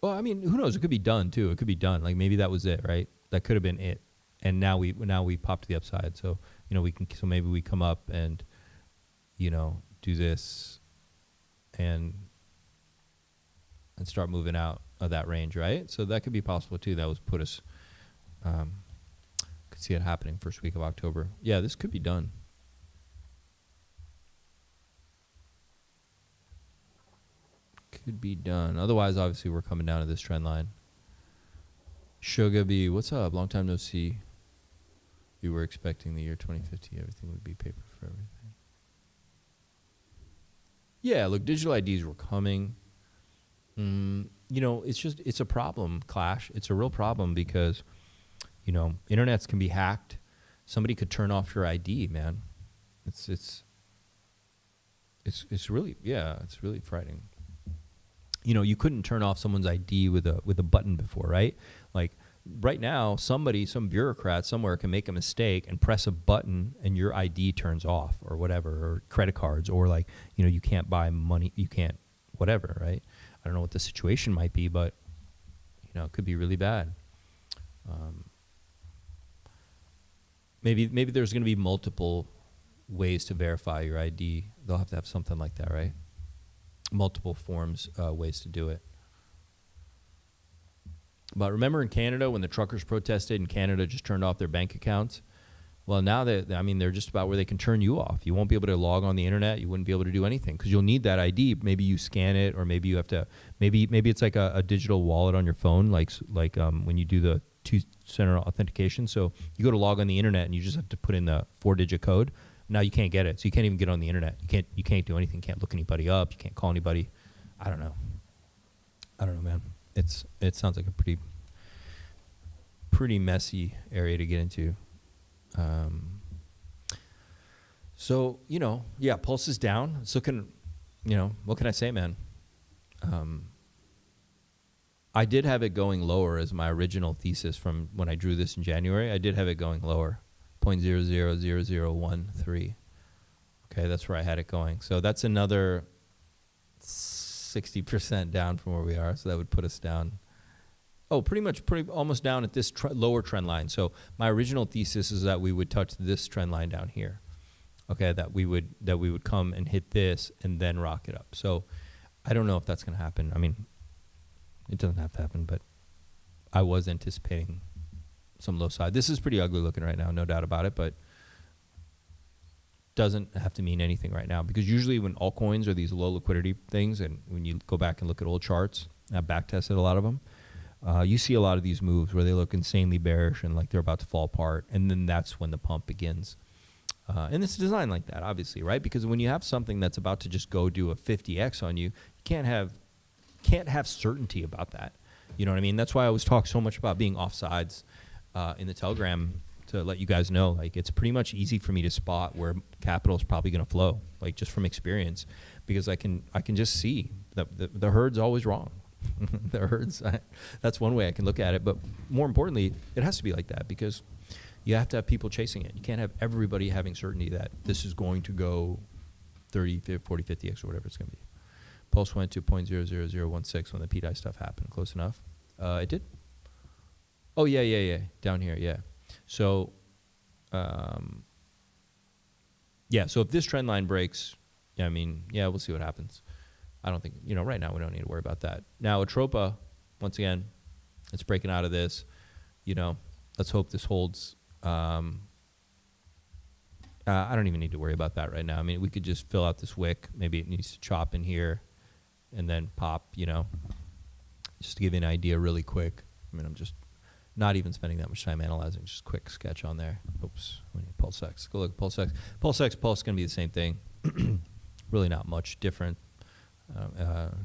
Well, I mean, who knows? It could be done, too. It could be done. Like, maybe that was it, right? That could have been it. And now we popped to the upside. So, you know, so maybe we come up and, you know, do this and start moving out of that range, right? So that could be possible, too. That would put us... could see it happening first week of October. Yeah, this could be done. Could be done. Otherwise, obviously, we're coming down to this trend line. Sugar B, what's up? Long time no see. We were expecting the year 2050. Everything would be paper for everything. Yeah, look, digital IDs were coming. You know, it's a problem, Clash. It's a real problem because, you know, internets can be hacked. Somebody could turn off your ID, man. It's really, yeah, it's really frightening. You know, you couldn't turn off someone's ID with a button before, right? Like right now, some bureaucrat somewhere can make a mistake and press a button and your ID turns off or whatever, or credit cards, or like, you know, you can't buy money, you can't whatever, right? I don't know what the situation might be, but, you know, it could be really bad. Maybe there's going to be multiple ways to verify your ID. They'll have to have something like that, right? Multiple forms, ways to do it. But remember in Canada when the truckers protested and Canada just turned off their bank accounts? Well, now they're just about where they can turn you off. You won't be able to log on the internet. You wouldn't be able to do anything because you'll need that ID. Maybe you scan it, or maybe you have to. Maybe it's like a digital wallet on your phone, like when you do the two-center authentication. So you go to log on the internet and you just have to put in the 4-digit code. Now you can't get it, so you can't even get on the internet. You can't do anything. Can't look anybody up. You can't call anybody. I don't know, man. It sounds like a pretty messy area to get into. So, you know, yeah, Pulse is down. It's looking, you know, what can I say, man? I did have it going lower as my original thesis from when I drew this in January. I did have it going lower, 0.000013. Okay, that's where I had it going. So that's another 60% down from where we are. So that would put us down. Oh, pretty almost down at this lower trend line. So my original thesis is that we would touch this trend line down here. Okay, that we would come and hit this and then rock it up. So I don't know if that's going to happen. I mean, it doesn't have to happen, but I was anticipating some low side. This is pretty ugly looking right now, no doubt about it, but doesn't have to mean anything right now, because usually when altcoins are these low liquidity things, and when you go back and look at old charts, I've back tested a lot of them, you see a lot of these moves where they look insanely bearish and like they're about to fall apart, and then that's when the pump begins. And it's designed like that, obviously, right? Because when you have something that's about to just go do a 50x on you, you can't have certainty about that. You know what I mean? That's why I always talk so much about being offsides in the Telegram, to let you guys know, like, it's pretty much easy for me to spot where capital is probably going to flow, like just from experience, because I can just see that the herd's always wrong. The herds, that's one way I can look at it. But more importantly, it has to be like that, because you have to have people chasing it. You can't have everybody having certainty that this is going to go 30, 50, 40, 50x or whatever it's going to be. Pulse went to 0.00016 when the pDAI stuff happened. Close enough. It did? Oh, yeah. Down here, yeah. So, yeah, so if this trend line breaks, I mean, yeah, we'll see what happens. I don't think, you know, right now we don't need to worry about that. Now, Atropa, once again, it's breaking out of this. You know, let's hope this holds. I don't even need to worry about that right now. I mean, we could just fill out this wick. Maybe it needs to chop in here and then pop, you know, just to give you an idea really quick. I mean, I'm just not even spending that much time analyzing, just quick sketch on there. Oops, we need PulseX. Go look at PulseX. PulseX, Pulse going to be the same thing. Really not much different.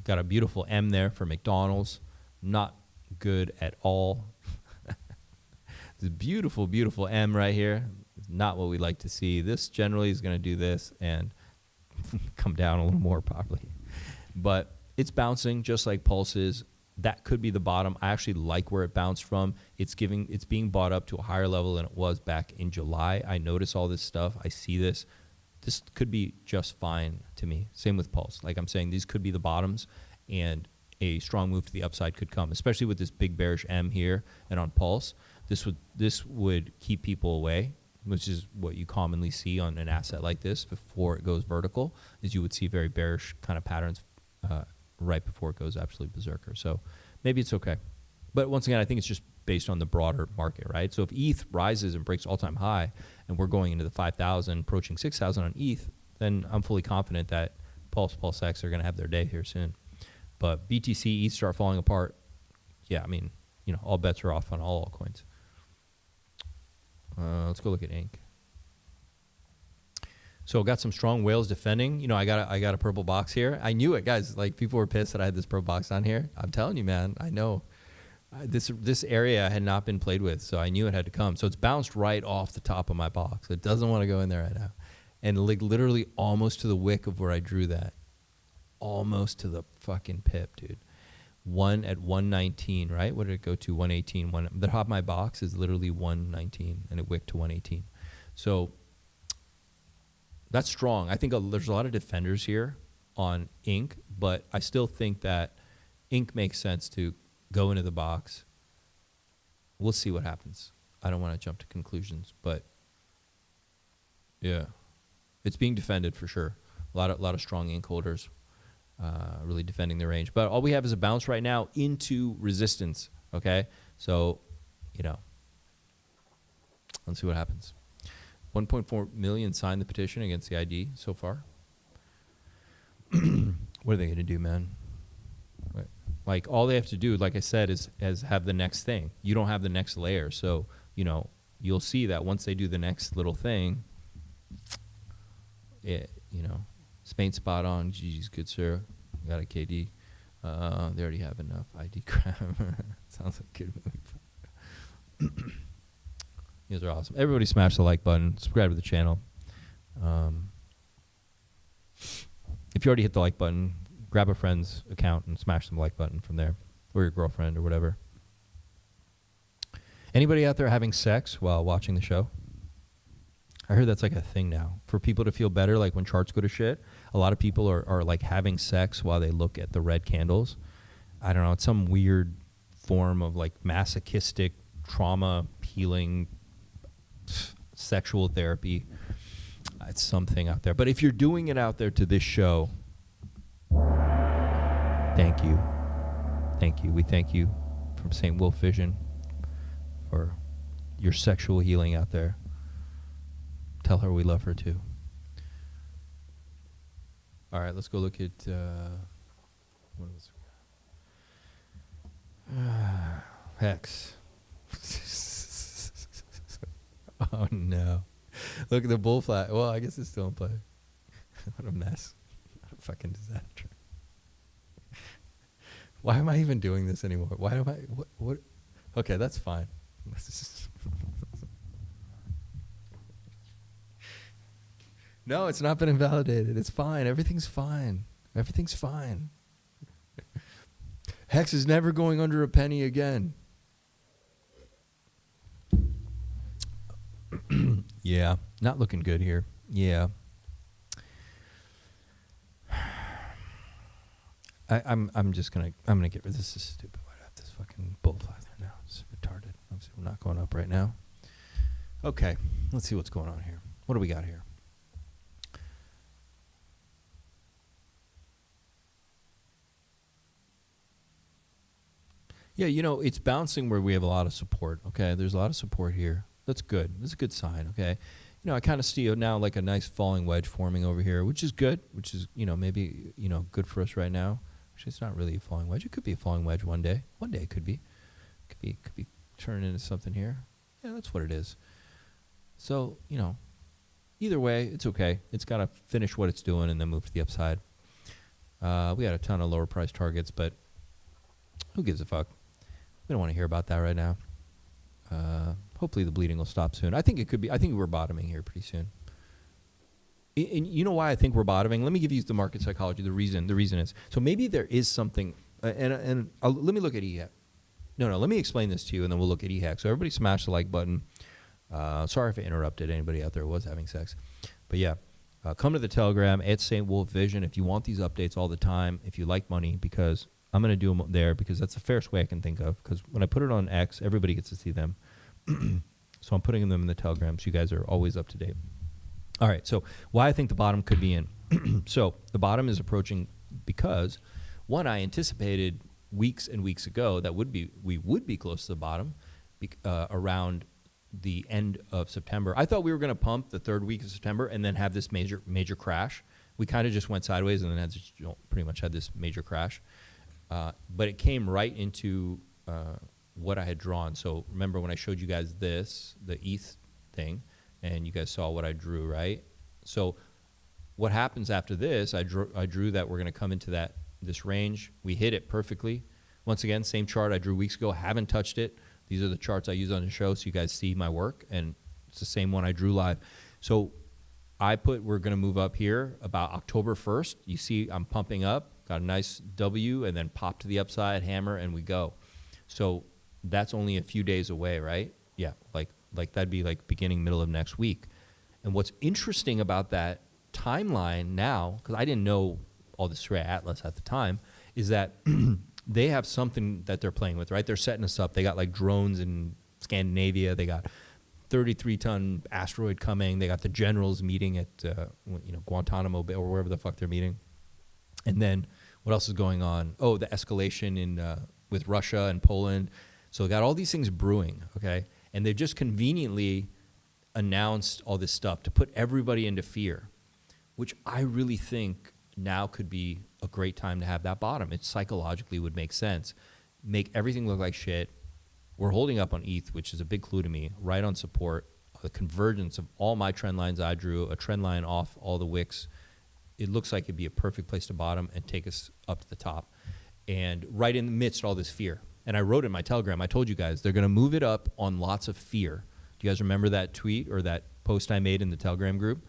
Got a beautiful M there for McDonald's. Not good at all. This beautiful, beautiful M right here. Not what we like to see. This generally is going to do this and come down a little more probably. But it's bouncing just like Pulse is. that could be the bottom. I actually like where it bounced from. It's being bought up to a higher level than it was back in July. I notice all this stuff. I see this. This could be just fine to me. Same with Pulse. Like I'm saying, these could be the bottoms, and a strong move to the upside could come, especially with this big bearish M here and on Pulse. This would keep people away, which is what you commonly see on an asset like this before it goes vertical, is you would see very bearish kind of patterns right before it goes absolutely berserker. So maybe it's okay. But once again, I think it's just based on the broader market, right? So if ETH rises and breaks all-time high and we're going into the 5,000, approaching 6,000 on ETH, then I'm fully confident that PulseX are going to have their day here soon. But BTC, ETH start falling apart. Yeah, I mean, you know, all bets are off on all altcoins. Let's go look at Inc. So got some strong whales defending. You know, I got a purple box here. I knew it, guys. Like, people were pissed that I had this purple box on here. I'm telling you, man. I know. This area had not been played with, so I knew it had to come. So it's bounced right off the top of my box. It doesn't want to go in there right now. And like literally almost to the wick of where I drew that. Almost to the fucking pip, dude. One at 119, right? What did it go to? 118. The top of my box is literally 119, and it wicked to 118. So that's strong. I think there's a lot of defenders here on Inc., but I still think that Inc. makes sense to go into the box. We'll see what happens. I don't want to jump to conclusions, but yeah, it's being defended for sure. A lot of strong Inc. holders really defending the range. But all we have is a bounce right now into resistance, okay? So, you know, let's see what happens. 1.4 million signed the petition against the ID so far. What are they going to do, man? Like, all they have to do, like I said, is have the next thing. You don't have the next layer. So, you know, you'll see that once they do the next little thing, you know, Spain spot on. GG's good, sir. Got a KD. They already have enough ID crap. Sounds like a good movie. You guys are awesome. Everybody smash the like button. Subscribe to the channel. If you already hit the like button, grab a friend's account and smash the like button from there, or your girlfriend or whatever. Anybody out there having sex while watching the show? I heard that's like a thing now. For people to feel better, like when charts go to shit, a lot of people are like having sex while they look at the red candles. I don't know. It's some weird form of like masochistic trauma healing sexual therapy. It's something out there. But if you're doing it out there to this show, thank you. Thank you. We thank you from St. Wolf Vision for your sexual healing out there. Tell her we love her too. All right, let's go look at what else we got? Hex. Oh no! Look at the bull flag. Well, I guess it's still in play. What a mess! What a fucking disaster! Why am I even doing this anymore? Why am I? What? Okay, that's fine. No, it's not been invalidated. It's fine. Everything's fine. Everything's fine. Hex is never going under a penny again. Yeah, not looking good here. Yeah. I'm gonna get rid of this. Is stupid. Why do I have this fucking bull flag there now? It's retarded. I'm not going up right now. Okay, let's see what's going on here. What do we got here? Yeah, you know, it's bouncing where we have a lot of support, okay? There's a lot of support here. That's good. That's a good sign, okay? You know, I kind of see now like a nice falling wedge forming over here, which is good, which is, you know, maybe, you know, good for us right now. Actually, it's not really a falling wedge. It could be a falling wedge one day. One day it could be. Could be turning into something here. Yeah, that's what it is. So, you know, either way, it's okay. It's got to finish what it's doing and then move to the upside. We got a ton of lower price targets, but who gives a fuck? We don't want to hear about that right now. Hopefully the bleeding will stop soon. I think it could be. I think we're bottoming here pretty soon. And you know why I think we're bottoming? Let me give you the market psychology. The reason is, so maybe there is something and let me look at EHAC. No, let me explain this to you, and then we'll look at EHAC. So everybody smash the like button. Sorry if I interrupted anybody out there who was having sex. But yeah, come to the Telegram at St. Wolf Vision if you want these updates all the time, if you like money, because I'm going to do them there because that's the fairest way I can think of. Because when I put it on X, everybody gets to see them. So I'm putting them in the Telegram so you guys are always up to date. All right, so why I think the bottom could be in. So the bottom is approaching because, one, I anticipated weeks and weeks ago that we would be close to the bottom around the end of September. I thought we were going to pump the third week of September and then have this major crash. We kind of just went sideways and then pretty much had this major crash. But it came right into what I had drawn. So remember when I showed you guys this, the ETH thing, and you guys saw what I drew, right? So what happens after this, I drew that we're going to come into this range. We hit it perfectly. Once again, same chart I drew weeks ago, haven't touched it. These are the charts I use on the show so you guys see my work, and it's the same one I drew live. So we're going to move up here about October 1st. You see I'm pumping up, got a nice W, and then pop to the upside, hammer, and we go. So that's only a few days away, right? Yeah, like that'd be like beginning, middle of next week. And what's interesting about that timeline now, because I didn't know all this Ray Atlas at the time, is that they have something that they're playing with, right? They're setting us up. They got like drones in Scandinavia. They got 33-ton asteroid coming. They got the generals meeting at Guantanamo Bay or wherever the fuck they're meeting. And then what else is going on? Oh, the escalation with Russia and Poland. So they got all these things brewing, okay? And they've just conveniently announced all this stuff to put everybody into fear, which I really think now could be a great time to have that bottom. It psychologically would make sense. Make everything look like shit. We're holding up on ETH, which is a big clue to me, right on support. The convergence of all my trend lines I drew, a trend line off all the wicks. It looks like it'd be a perfect place to bottom and take us up to the top. And right in the midst of all this fear. And I wrote in my Telegram, I told you guys, they're going to move it up on lots of fear. Do you guys remember that tweet or that post I made in the Telegram group?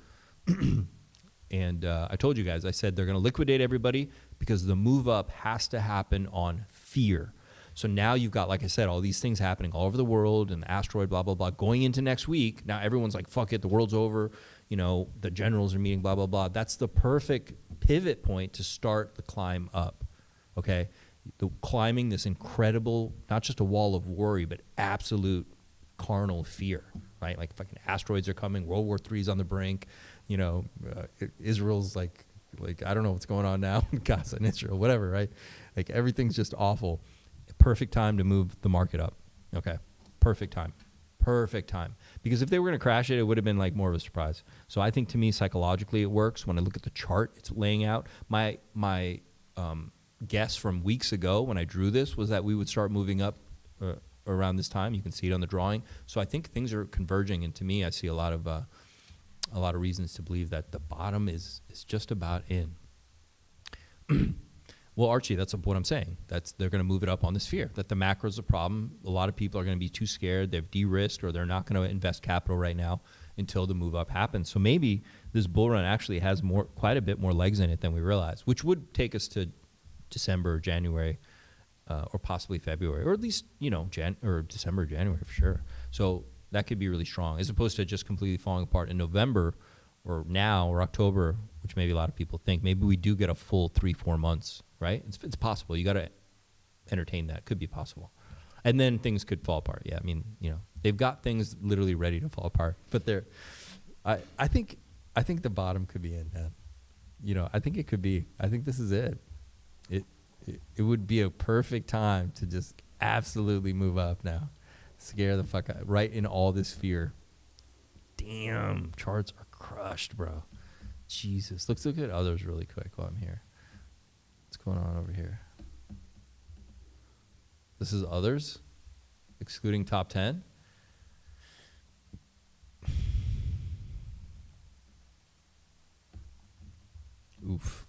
And I told you guys, I said they're going to liquidate everybody because the move up has to happen on fear. So now you've got, like I said, all these things happening all over the world and the asteroid, blah, blah, blah. Going into next week, now everyone's like, fuck it, the world's over. The generals are meeting, blah, blah, blah. That's the perfect pivot point to start the climb up, okay? Climbing this incredible, not just a wall of worry, but absolute carnal fear, right? Like fucking asteroids are coming, World War III's on the brink, Israel's like I don't know what's going on now, Gaza and Israel, whatever, right? Like everything's just awful. Perfect time to move the market up, okay? Perfect time. Because if they were going to crash it, it would have been like more of a surprise. So I think to me, psychologically, it works. When I look at the chart, it's laying out. My guess from weeks ago when I drew this was that we would start moving up around this time. You can see it on the drawing. So I think things are converging, and to me, I see a lot of reasons to believe that the bottom is just about in. Well, Archie, that's what I'm saying. They're going to move it up on this fear that the macro is a problem. A lot of people are going to be too scared. They've de-risked, or they're not going to invest capital right now until the move up happens. So maybe this bull run actually has quite a bit more legs in it than we realize, which would take us to December or January, or possibly February, or at least December or January for sure. So that could be really strong, as opposed to just completely falling apart in November or now or October, which maybe a lot of people think. Maybe we do get a full 3-4 months, right? It's possible. You got to entertain that. Could be possible. And then things could fall apart. Yeah, I mean, they've got things literally ready to fall apart. But I think the bottom could be in, man. I think it could be. I think this is it. It would be a perfect time to just absolutely move up now. Scare the fuck out. Right in all this fear. Damn, charts are crushed, bro. Jesus. Let's look at others really quick while I'm here. What's going on over here? This is others, excluding top 10. Oof.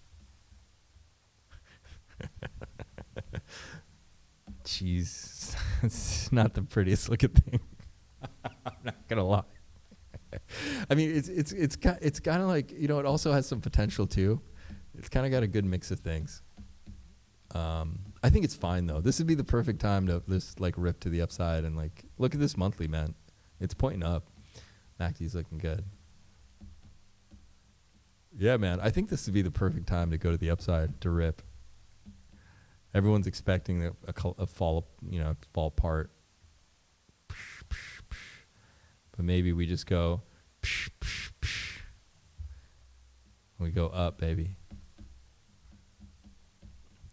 Jeez, it's not the prettiest looking thing. I'm not gonna lie. I mean, it's kind of like, it also has some potential too. It's kind of got a good mix of things. I think it's fine though. This would be the perfect time to just like rip to the upside and like look at this monthly, man. It's pointing up. MACD's looking good. Yeah, man. I think this would be the perfect time to go to the upside to rip. Everyone's expecting a fall, fall apart. But maybe we just go. We go up, baby.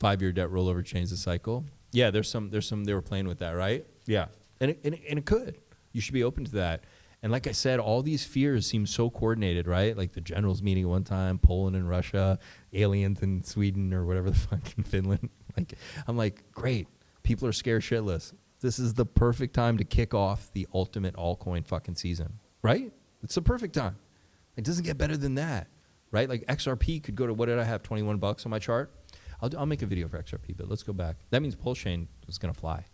5-year debt rollover change the cycle. Yeah, there's some. They were playing with that, right? Yeah, and it could. You should be open to that. And like I said, all these fears seem so coordinated, right? Like the generals meeting at one time, Poland and Russia, aliens in Sweden or whatever the fuck in Finland. Like, I'm like, great. People are scared shitless. This is the perfect time to kick off the ultimate altcoin fucking season, right? It's the perfect time. It doesn't get better than that, right? Like XRP could go to, what did I have, 21 bucks on my chart? I'll make a video for XRP, but let's go back. That means PulseChain is going to fly.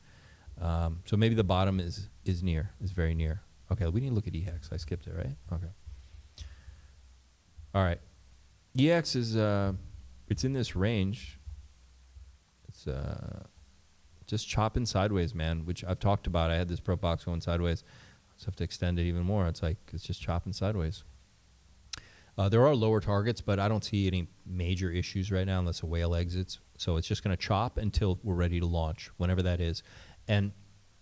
So maybe the bottom is very near. Okay, we need to look at EX. I skipped it, right? Okay. All right. EX is, it's in this range. It's just chopping sideways, man, which I've talked about. I had this prop box going sideways. I just have to extend it even more. It's like, it's just chopping sideways. There are lower targets, but I don't see any major issues right now unless a whale exits. So it's just going to chop until we're ready to launch, whenever that is. And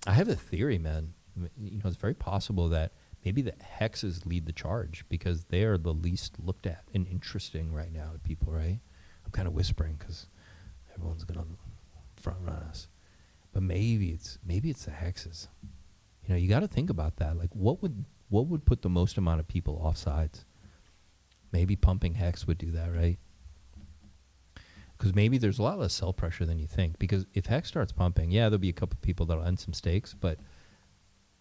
I have a theory, man. It's very possible that maybe the hexes lead the charge because they are the least looked at and interesting right now to people, right? I'm kind of whispering because everyone's going to front run us. But maybe it's the hexes. You got to think about that. Like, what would put the most amount of people off sides? Maybe pumping hex would do that, right? Because maybe there's a lot less sell pressure than you think. Because if hex starts pumping, yeah, there'll be a couple people that'll end some stakes, but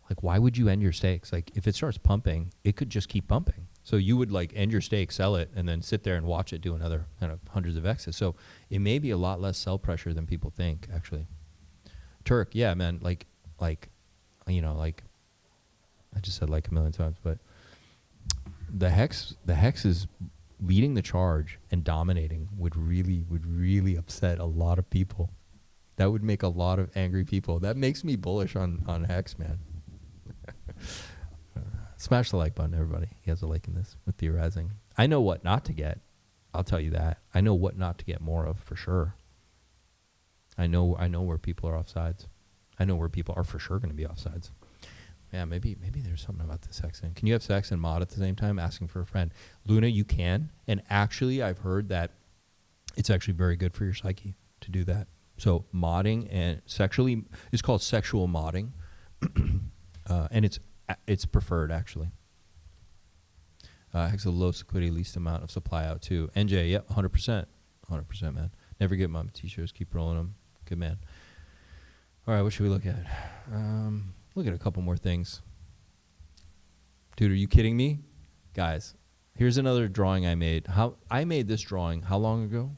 like, why would you end your stakes? Like, if it starts pumping, it could just keep pumping. So you would like end your stake, sell it, and then sit there and watch it do another kind of hundreds of X's. So it may be a lot less sell pressure than people think, actually. Turk, yeah, man, like I just said like a million times, but the hex is leading the charge and dominating would really upset a lot of people. That would make a lot of angry people. That makes me bullish on hex, man. Smash the like button, everybody. You guys are liking this with theorizing. I know what not to get. I'll tell you that. I know what not to get more of for sure. I know where people are offsides. I know where people are for sure going to be offsides. Yeah, maybe there's something about this hexing. Can you have sex and mod at the same time? Asking for a friend. Luna, you can. And actually, I've heard that it's actually very good for your psyche to do that. So modding and sexually, it's called sexual modding. And it's preferred, actually. Hex the lowest liquidity, least amount of supply out, too. NJ, yep, 100%. 100%, man. Never get mom t-shirts. Keep rolling them. Good man. All right, what should we look at? Look at a couple more things. Dude, are you kidding me? Guys, here's another drawing I made. I made this drawing how long ago?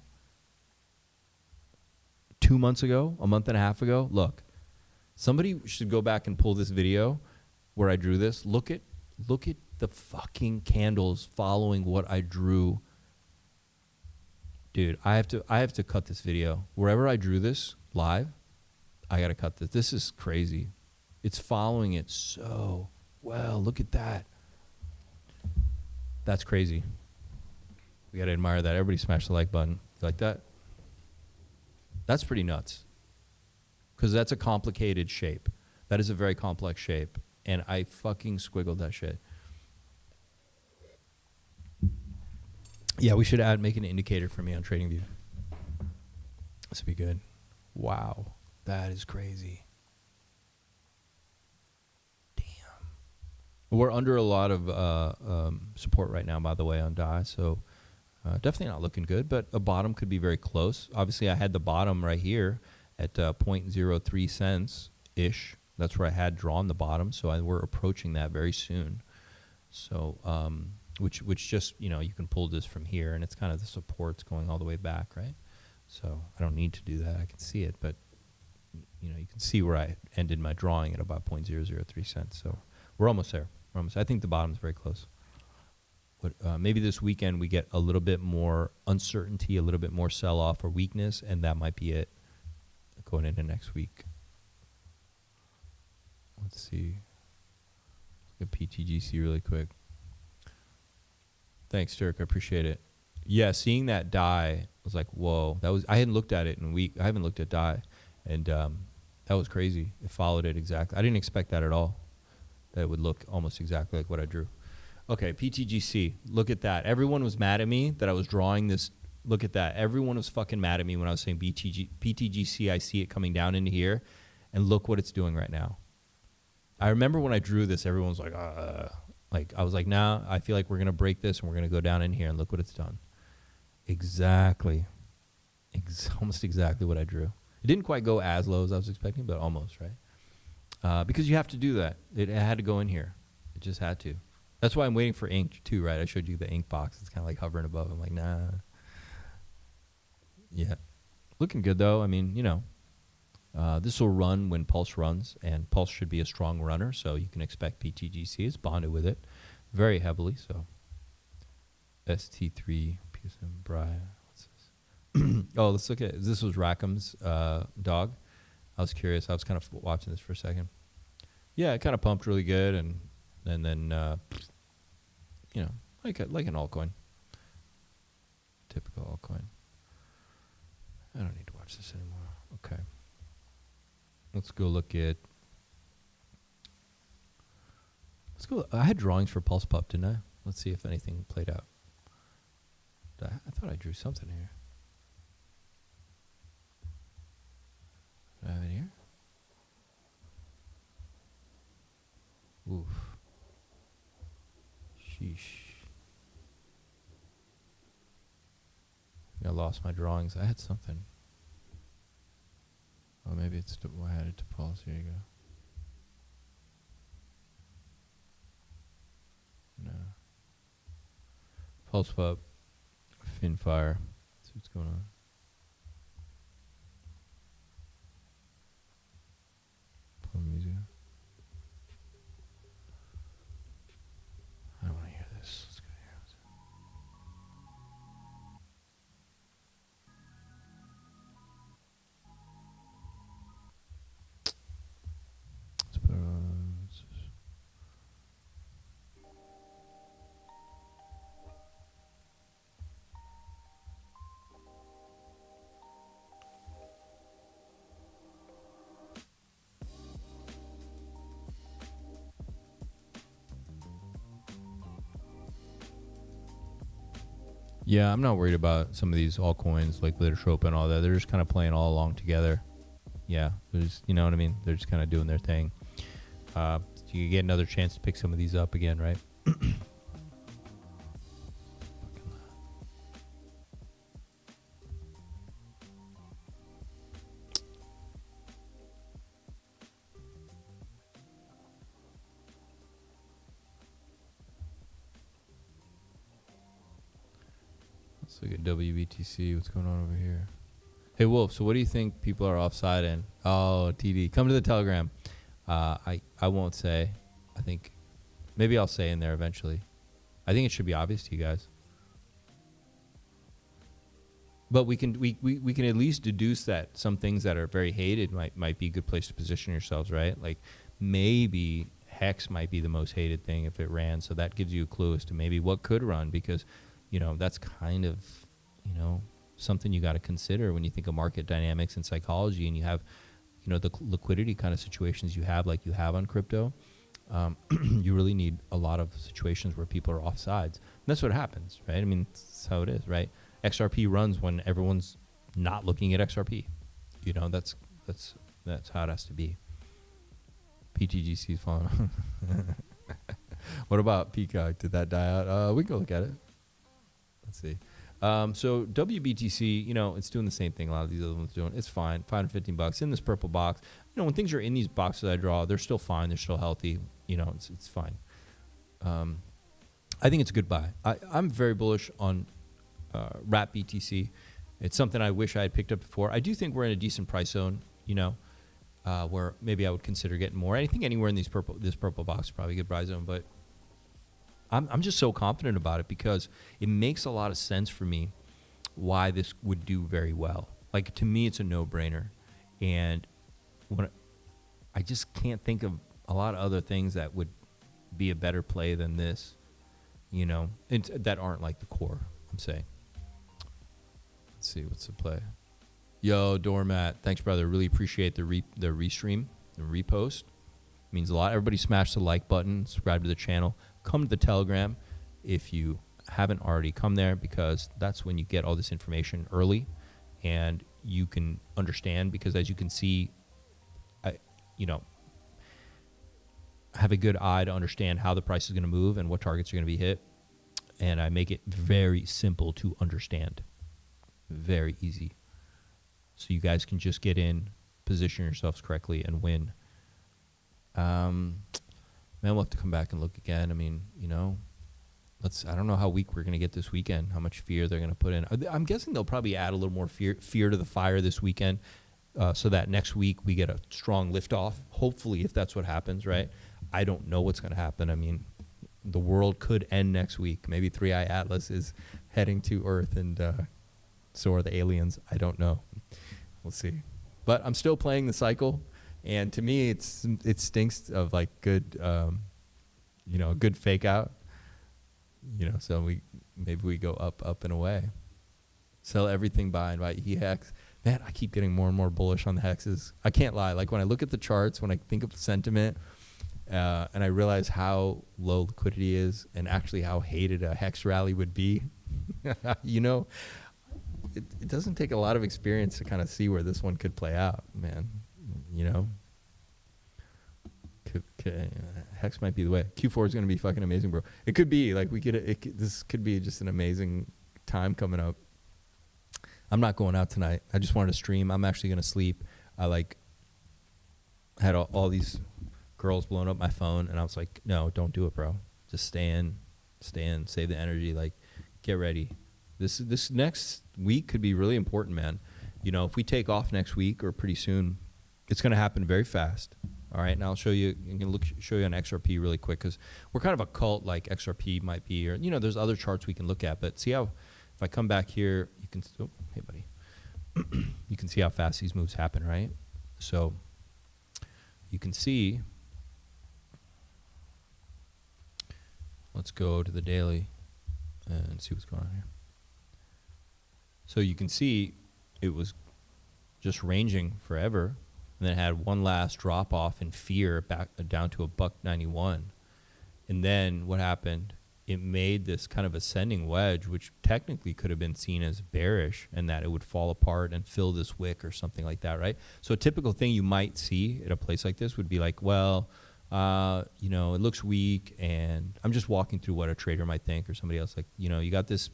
2 months ago? A month and a half ago? Look, somebody should go back and pull this video where I drew this. Look at the fucking candles following what I drew. Dude, I have to cut this video. Wherever I drew this live, I got to cut this. This is crazy. It's following it so well. Look at that. That's crazy. We got to admire that. Everybody smash the like button. You like that? That's pretty nuts. Because that's a complicated shape. That is a very complex shape. And I fucking squiggled that shit. Yeah, we should make an indicator for me on TradingView. This would be good. Wow. That is crazy. Damn. We're under a lot of support right now, by the way, on DAI. So definitely not looking good, but a bottom could be very close. Obviously, I had the bottom right here at 0.03 cents-ish. That's where I had drawn the bottom. So we're approaching that very soon. So which just, you can pull this from here, and it's kind of the supports going all the way back, right? So I don't need to do that. I can see it, but you can see where I ended my drawing at about 0.003 cents. So we're almost there. I think the bottom's very close. But maybe this weekend we get a little bit more uncertainty, a little bit more sell-off or weakness, and that might be it. going into next week. Let's see. Look at PTGC really quick. Thanks, Dirk. I appreciate it. Yeah, seeing that die was like, whoa. I hadn't looked at it in a week. I haven't looked at die, and that was crazy. It followed it exactly. I didn't expect that at all. That it would look almost exactly like what I drew. Okay, PTGC. Look at that. Everyone was mad at me that I was drawing this. Look at that. Everyone was fucking mad at me when I was saying PTGC. I see it coming down into here, and look what it's doing right now. I remember when I drew this, everyone was like, I was like, nah, I feel like we're going to break this and we're going to go down in here, and look what it's done. Exactly. Almost exactly what I drew. It didn't quite go as low as I was expecting, but almost, right? Because you have to do that. It had to go in here. It just had to. That's why I'm waiting for ink too, right? I showed you the ink box. It's kind of like hovering above. I'm like, nah. Yeah. Looking good, though. I mean, you know, this will run when Pulse runs, and Pulse should be a strong runner, so you can expect PTGC is bonded with it very heavily. So ST3, PSM, Braun. What's this? Oh, let's look at, this was Rackham's dog. I was curious. I was kind of watching this for a second. Yeah, it kind of pumped really good, and then, you know, like an altcoin. Typical altcoin. I don't need to watch this anymore. Okay. Let's go look at... Let's go... I had drawings for Pulse Pup, didn't I? Let's see if anything played out. I thought I drew something here. Do I have it here? Oof. Sheesh. I lost my drawings. I had something. Oh, maybe it's I had it to Pulse. Here you go. No. Pulse Pup. Finfire. See what's going on. Pull the music up. I don't want to hear this. Let's go here. Let's put it on. Yeah, I'm not worried about some of these altcoins like Litertrope and all that. They're just kind of playing all along together. Yeah, there's, you know what I mean? They're just kind of doing their thing. So you get another chance to pick some of these up again, right? Let's look at WBTC. What's going on over here? Hey, Wolf, so what do you think people are offside in? Oh, TD. Come to the Telegram. I won't say. I think maybe I'll say in there eventually. I think it should be obvious to you guys. But we can at least deduce that some things that are very hated might be a good place to position yourselves, right? Like maybe Hex might be the most hated thing if it ran. So that gives you a clue as to maybe what could run, because, you know, that's kind of, you know, something you got to consider when you think of market dynamics and psychology, and you have, you know, the liquidity kind of situations you have, like you have on crypto. You really need a lot of situations where people are offsides. And that's what happens, right? I mean, that's how it is, right? XRP runs when everyone's not looking at XRP. You know, that's how it has to be. PTGC's falling. What about Peacock? Did that die out? We can go look at it. Let's see. So WBTC, you know, it's doing the same thing a lot of these other ones are doing. It's fine. $515 in this purple box. You know, when things are in these boxes I draw, they're still fine. They're still healthy. You know, it's fine. I think it's a good buy. I'm very bullish on Wrap BTC. It's something I wish I had picked up before. I do think we're in a decent price zone, you know, where maybe I would consider getting more. I think anywhere in this purple box is probably a good buy zone, but I'm just so confident about it because it makes a lot of sense for me why this would do very well. Like, to me, it's a no-brainer. And I just can't think of a lot of other things that would be a better play than this, you know, that aren't like the core, I'm saying. Let's see, what's the play? Yo, Doormat, thanks, brother. Really appreciate the restream, the repost. Means a lot. Everybody smash the like button, subscribe to the channel, come to the Telegram if you haven't already come there, because that's when you get all this information early and you can understand, because as you can see, you know, have a good eye to understand how the price is going to move and what targets are going to be hit. And I make it very simple to understand. Very easy. So you guys can just get in, position yourselves correctly, and win. Man, we'll have to come back and look again. I mean, you know, I don't know how weak we're going to get this weekend, how much fear they're going to put in. I'm guessing they'll probably add a little more fear to the fire this weekend, so that next week we get a strong liftoff. Hopefully, if that's what happens, right? I don't know what's going to happen. I mean, the world could end next week. Maybe 3i Atlas is heading to Earth, and so are the aliens. I don't know. We'll see. But I'm still playing the cycle, and to me, it stinks of like good, you know, good fake out. You know, so maybe we go up and away. Sell everything, buy and buy hex. Man, I keep getting more and more bullish on the hexes. I can't lie. Like when I look at the charts, when I think of the sentiment, and I realize how low liquidity is, and actually how hated a hex rally would be, you know, it doesn't take a lot of experience to kind of see where this one could play out, man. You know, hex might be the way. Q4 is going to be fucking amazing, bro. It could be like this could be just an amazing time coming up. I'm not going out tonight. I just wanted to stream. I'm actually going to sleep. I like had all these girls blowing up my phone, and I was like, no, don't do it, bro. Just stay in, save the energy. Like, get ready. This next week could be really important, man. You know, if we take off next week or pretty soon, it's going to happen very fast. All right, and I'll show you. I'm going to show you on XRP really quick, because we're kind of a cult like XRP might be, or you know, there's other charts we can look at. But see how if I come back here, you can. Oh, hey, buddy. You can see how fast these moves happen, right? So you can see. Let's go to the daily and see what's going on here. So you can see it was just ranging forever, and then it had one last drop off in fear back down to $1.91. And then what happened? It made this kind of ascending wedge, which technically could have been seen as bearish, and that it would fall apart and fill this wick or something like that, right? So a typical thing you might see at a place like this would be like, well, you know, it looks weak, and I'm just walking through what a trader might think, or somebody else, like, you know, you got this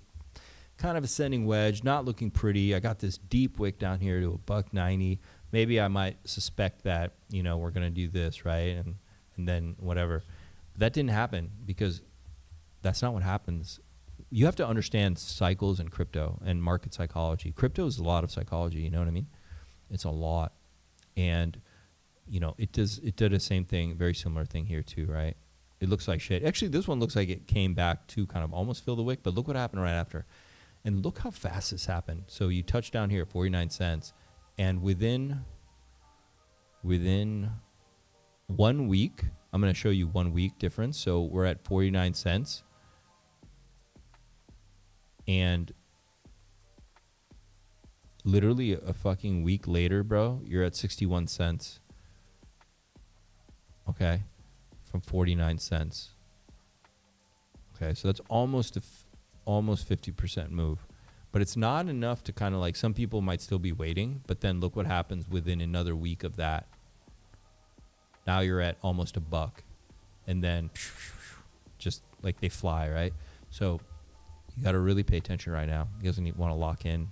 kind of ascending wedge, not looking pretty. I got this deep wick down here to $1.90. Maybe I might suspect that, you know, we're going to do this, right? And then whatever. But that didn't happen, because that's not what happens. You have to understand cycles in crypto and market psychology. Crypto is a lot of psychology, you know what I mean? It's a lot. And, you know, it did the same thing, very similar thing here too, right? It looks like shit. Actually, this one looks like it came back to kind of almost fill the wick, but look what happened right after. And look how fast this happened. So you touch down here at 49 cents, and within 1 week, I'm going to show you 1 week difference. So we're at 49 cents. And literally a fucking week later, bro, you're at 61 cents. Okay? From 49 cents. Okay, so that's almost 50% move. But it's not enough to kind of like, some people might still be waiting, but then look what happens within another week of that. Now you're at almost $1, and then just like they fly, right? So you got to really pay attention right now. You guys want to lock in.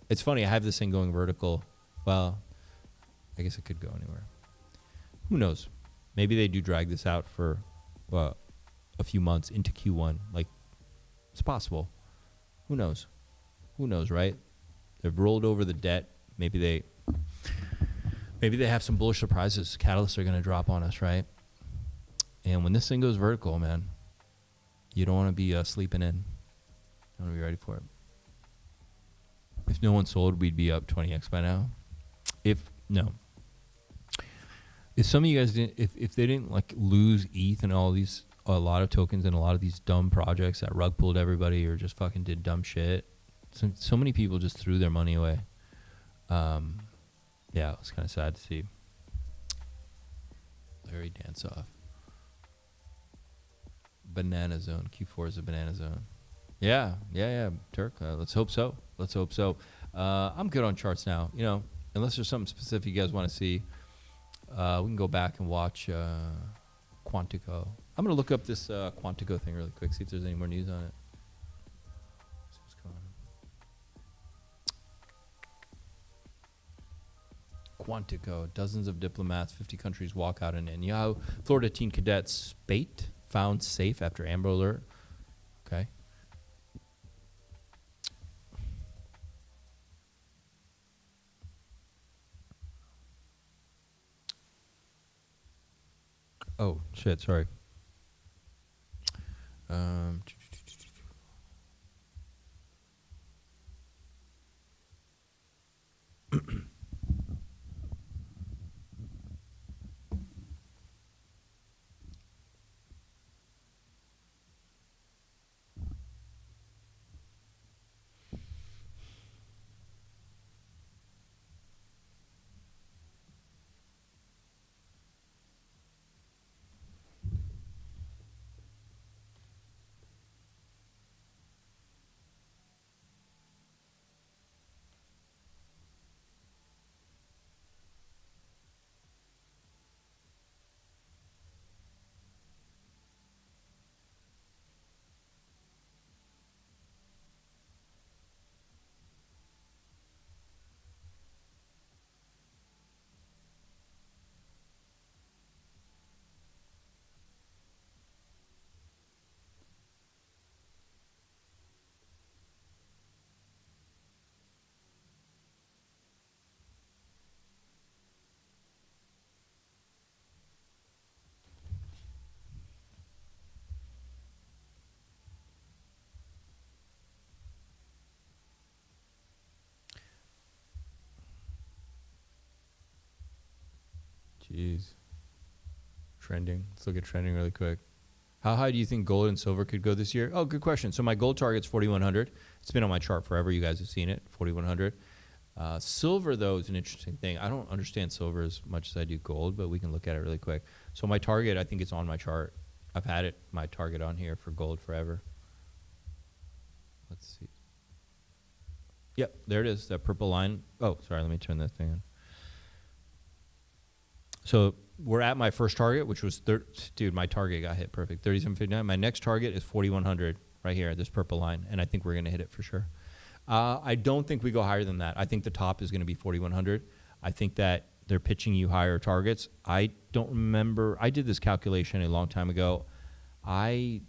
It's funny, I have this thing going vertical. Well, I guess it could go anywhere. Who knows? Maybe they do drag this out for a few months into Q1. Like, it's possible. Who knows? Who knows, right? They've rolled over the debt. Maybe they have some bullish surprises. Catalysts are going to drop on us, right? And when this thing goes vertical, man, you don't want to be sleeping in. You want to be ready for it. If no one sold, we'd be up 20x by now. If No. If some of you guys didn't, if they didn't like lose ETH and all these, a lot of tokens and a lot of these dumb projects that rug pulled everybody or just fucking did dumb shit, so many people just threw their money away. Yeah, it was kind of sad to see. Larry dance off. Banana zone. Q4 is a banana zone. Yeah, Turk. Let's hope so. I'm good on charts now. You know, unless there's something specific you guys want to see, we can go back and watch Quantico. I'm going to look up this Quantico thing really quick, see if there's any more news on it. See what's going on. Quantico. Dozens of diplomats, 50 countries walk out in Netanyahu. Florida teen cadet Spate found safe after Amber Alert. Okay. Oh, shit, sorry. Jeez. Trending. Let's look at trending really quick. How high do you think gold and silver could go this year? Oh, good question. So my gold target's 4,100. It's been on my chart forever. You guys have seen it, 4,100. Silver, though, is an interesting thing. I don't understand silver as much as I do gold, but we can look at it really quick. So my target, I think it's on my chart. I've had it, my target on here for gold forever. Let's see. Yep, there it is, that purple line. Oh, sorry, let me turn that thing on. So we're at my first target, which was, dude, my target got hit perfect, 37.59. My next target is 4,100 right here, this purple line, and I think we're going to hit it for sure. I don't think we go higher than that. I think the top is going to be 4,100. I think that they're pitching you higher targets. I don't remember. I did this calculation a long time ago. I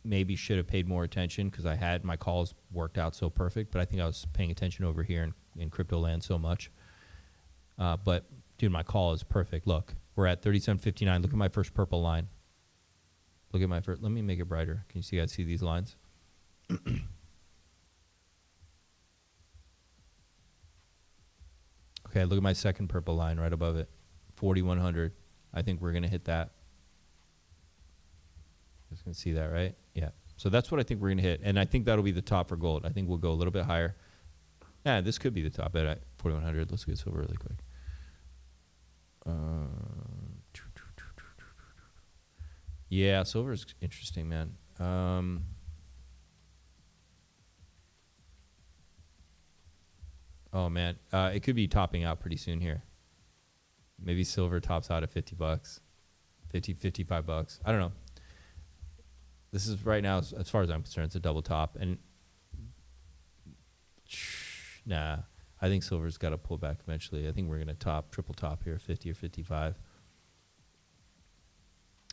maybe should have paid more attention because I had my calls worked out so perfect, but I think I was paying attention over here in crypto land so much. But dude, my call is perfect. Look, we're at 37.59. Look at my first purple line. Look at my first. Let me make it brighter. Can you guys see these lines? Okay, look at my second purple line right above it. 4,100. I think we're going to hit that. You guys can see that, right? Yeah. So that's what I think we're going to hit. And I think that'll be the top for gold. I think we'll go a little bit higher. Yeah, this could be the top at 4,100. Let's get silver really quick. Yeah, silver is interesting, man. Oh man, it could be topping out pretty soon here. Maybe silver tops out at $50, 50, $55. I don't know. This is right now, as far as I'm concerned, it's a double top, and nah, I think silver's got to pull back eventually. I think we're gonna triple top here, 50 or 55.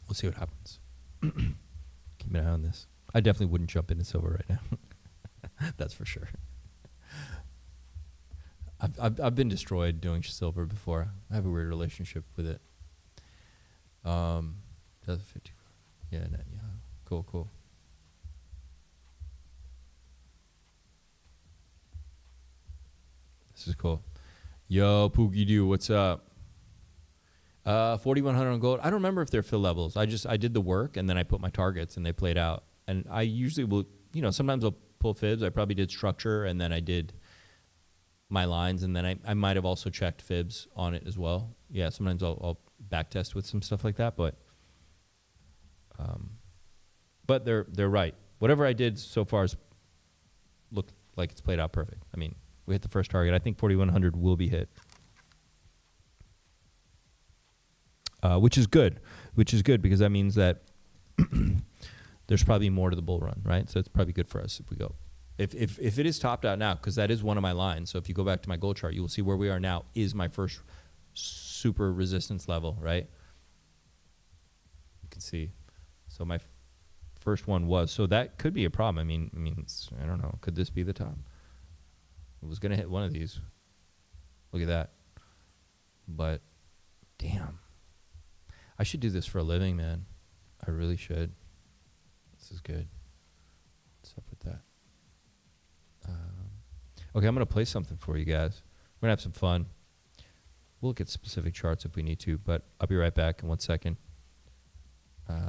We'll see what happens. Keep an eye on this. I definitely wouldn't jump into silver right now. That's for sure. I've been destroyed doing silver before. I have a weird relationship with it. That's 50. Yeah, cool. This is cool. Yo, Pookie Doo, what's up? 4,100 on gold. I don't remember if they're fill levels. I did the work and then I put my targets and they played out. And I usually will, sometimes I'll pull fibs. I probably did structure and then I did my lines and then I might have also checked fibs on it as well. Yeah, sometimes I'll back test with some stuff like that, but they're right. Whatever I did so far has looked like it's played out perfect. I mean, we hit the first target. I think 4,100 will be hit. Which is good because that means that there's probably more to the bull run, right? So it's probably good for us if we go. If it is topped out now, because that is one of my lines. So if you go back to my gold chart, you will see where we are now is my first super resistance level, right? You can see. So my first one was. So that could be a problem. I mean, I don't know. Could this be the top? It was going to hit one of these. Look at that. But damn. I should do this for a living, man. I really should. This is good. What's up with that? Okay, I'm going to play something for you guys. We're going to have some fun. We'll look at specific charts if we need to, but I'll be right back in 1 second.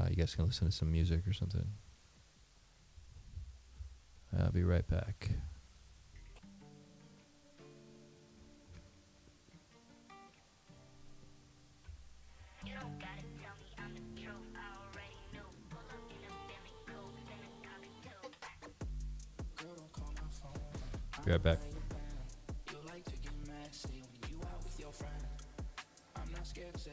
You guys can listen to some music or something. I'll be right back. Be right back. Scared to say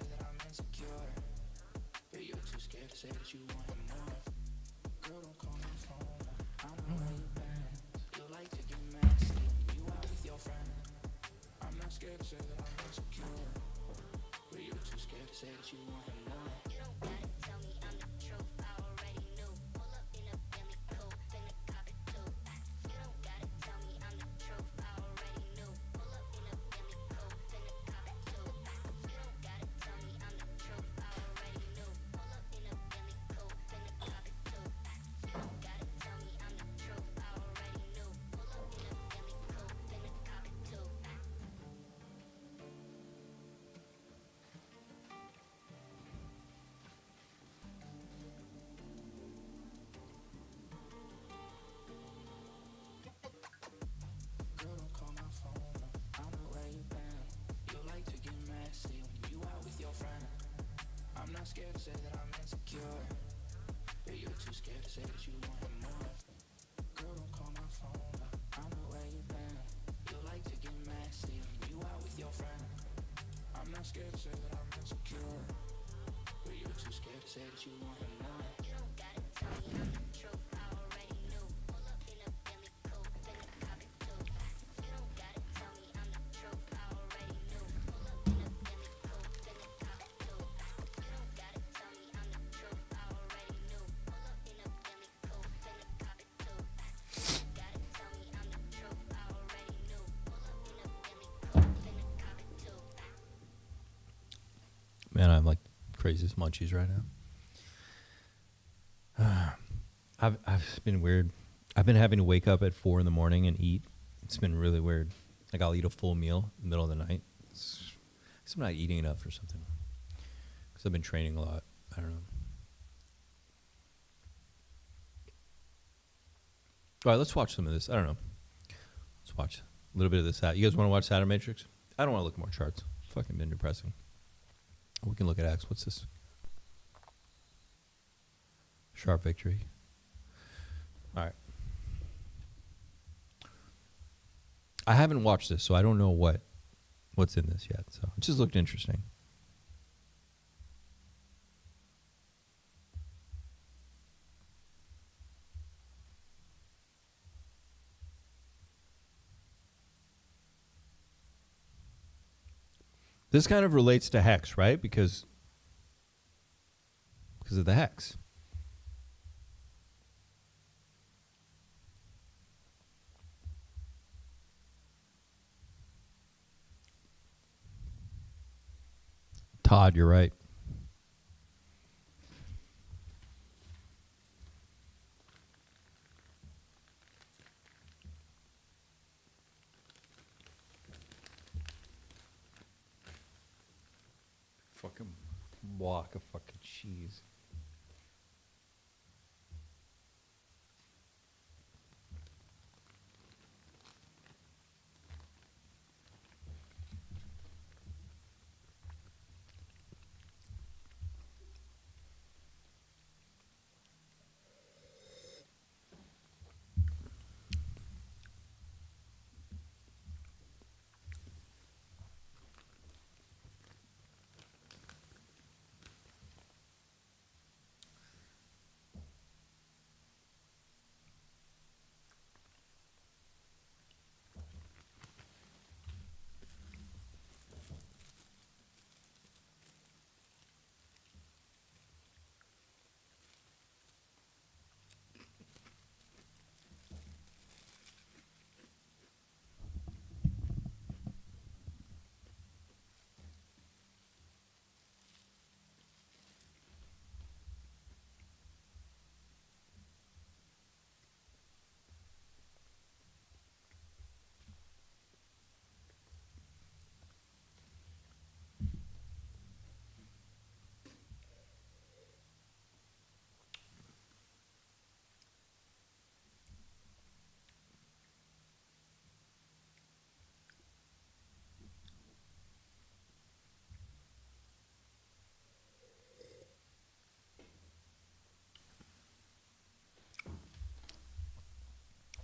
that I'm insecure, but you're too scared to say that you want more. Girl, don't call my phone, I know where you've been. You like to get messy when you out with your friend. I'm not scared to say that I'm insecure, but you're too scared to say that you want more. You don't gotta tell me I'm the truth, I already knew. Pull up in a Billy coupe, finna cop it too. You don't gotta tell me I'm the truth, I already knew. Pull up in a Billy coupe, finna cop it too. You don't gotta tell me I'm the truth, I already knew. Pull up in a Billy coupe, finna cop it too. You don't gotta tell me I'm the truth, I already knew. Pull up in a Billy coupe, finna cop it too. Man, I'm like craziest munchies right now. I've been weird. I've been having to wake up at 4 a.m. and eat. It's been really weird. Like I'll eat a full meal in the middle of the night. I'm not eating enough or something. Because I've been training a lot. I don't know. All right, let's watch some of this. I don't know. Let's watch a little bit of this. You guys want to watch Saturn Matrix? I don't want to look at more charts. It's fucking been depressing. We can look at X. What's this? Sharp victory. All right. I haven't watched this, so I don't know what's in this yet. So it just looked interesting. This kind of relates to Hex, right? Because of the Hex. Todd, you're right. fucking block of fucking cheese.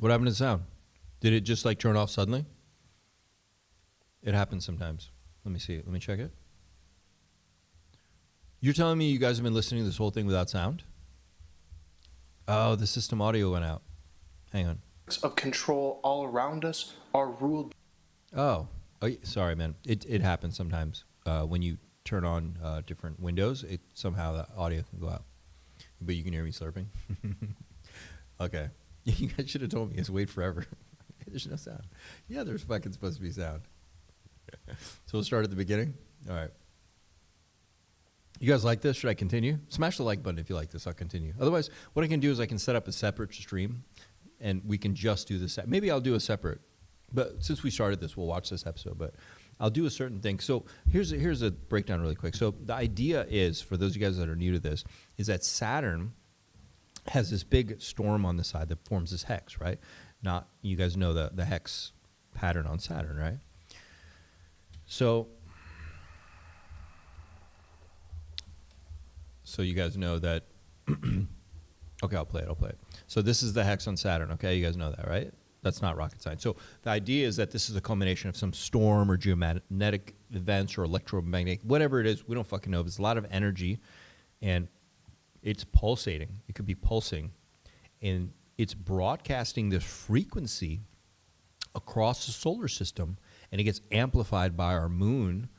What happened to the sound? Did it just like turn off suddenly? It happens sometimes. Let me see it. Let me check it. You're telling me you guys have been listening to this whole thing without sound? Oh, the system audio went out. Hang on. Of control all around us are ruled. Oh, sorry, man. It happens sometimes. When you turn on different windows, somehow the audio can go out. But you can hear me slurping. Okay. You guys should have told me. It's wait forever. There's no sound. Yeah, there's fucking supposed to be sound. So we'll start at the beginning. All right. You guys like this? Should I continue? Smash the like button if you like this. I'll continue. Otherwise, what I can do is I can set up a separate stream, and we can just do this. Maybe I'll do a separate. But since we started this, we'll watch this episode. But I'll do a certain thing. So here's a breakdown really quick. So the idea is, for those of you guys that are new to this, is that Saturn has this big storm on the side that forms this hex, right? Not, you guys know the hex pattern on Saturn, right? So you guys know that. Okay, I'll play it. So this is the hex on Saturn, okay? You guys know that, right? That's not rocket science. So the idea is that this is a culmination of some storm or geomagnetic events or electromagnetic, whatever it is, we don't fucking know. There's a lot of energy, and it's pulsating. It could be pulsing, and it's broadcasting this frequency across the solar system, and it gets amplified by our moon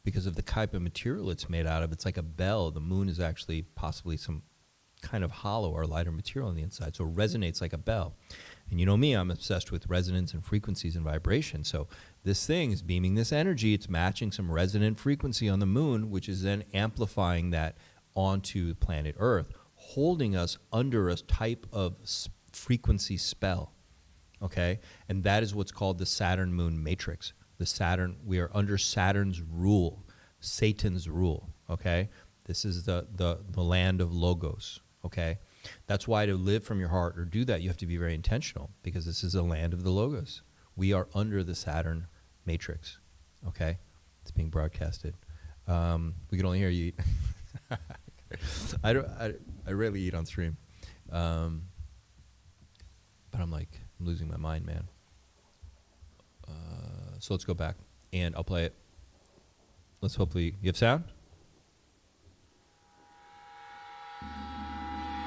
because of the type of material it's made out of. It's like a bell. The moon is actually possibly some kind of hollow or lighter material on the inside, so it resonates like a bell. And you know me, I'm obsessed with resonance and frequencies and vibration. So this thing is beaming this energy. It's matching some resonant frequency on the moon, which is then amplifying that onto planet Earth, holding us under a type of frequency spell, okay? And that is what's called the Saturn Moon Matrix. We are under Saturn's rule, Satan's rule, okay? This is the land of Logos, okay? That's why to live from your heart or do that, you have to be very intentional, because this is a land of the Logos. We are under the Saturn Matrix, okay? It's being broadcasted. We can only hear you eat. I rarely eat on stream, but I'm losing my mind, man. So let's go back, and I'll play it. Let's hopefully, you have sound?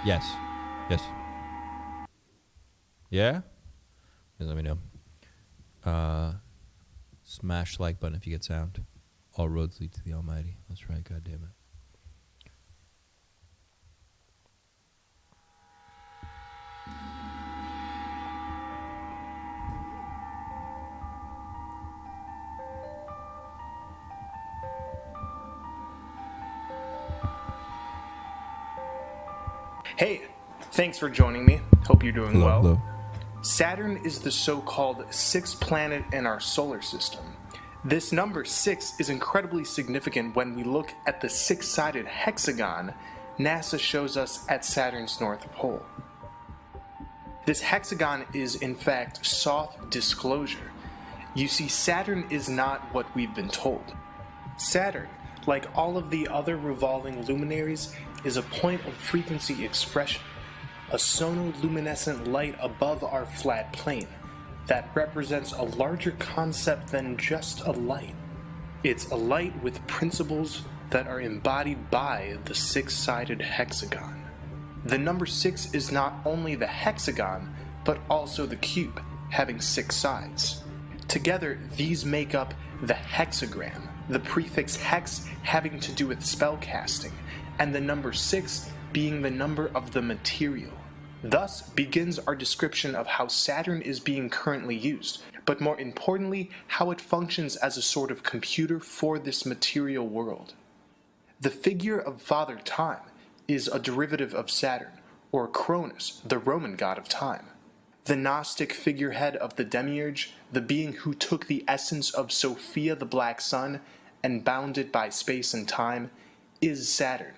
Yes. Yeah? Just let me know. Smash the like button if you get sound. All roads lead to the Almighty. That's right, God damn it. Hey, thanks for joining me. Hope you're doing well. Hello. Saturn is the so-called sixth planet in our solar system. This number 6 is incredibly significant when we look at the six-sided hexagon NASA shows us at Saturn's North Pole. This hexagon is in fact soft disclosure. You see, Saturn is not what we've been told. Saturn, like all of the other revolving luminaries, is a point of frequency expression, a sonoluminescent light above our flat plane that represents a larger concept than just a light. It's a light with principles that are embodied by the six-sided hexagon. The number 6 is not only the hexagon, but also the cube, having 6 sides. Together, these make up the hexagram, the prefix hex having to do with spellcasting, and the number 6 being the number of the material. Thus begins our description of how Saturn is being currently used, but more importantly, how it functions as a sort of computer for this material world. The figure of Father Time is a derivative of Saturn, or Cronus, the Roman god of time. The Gnostic figurehead of the Demiurge, the being who took the essence of Sophia the Black Sun and bound it by space and time, is Saturn.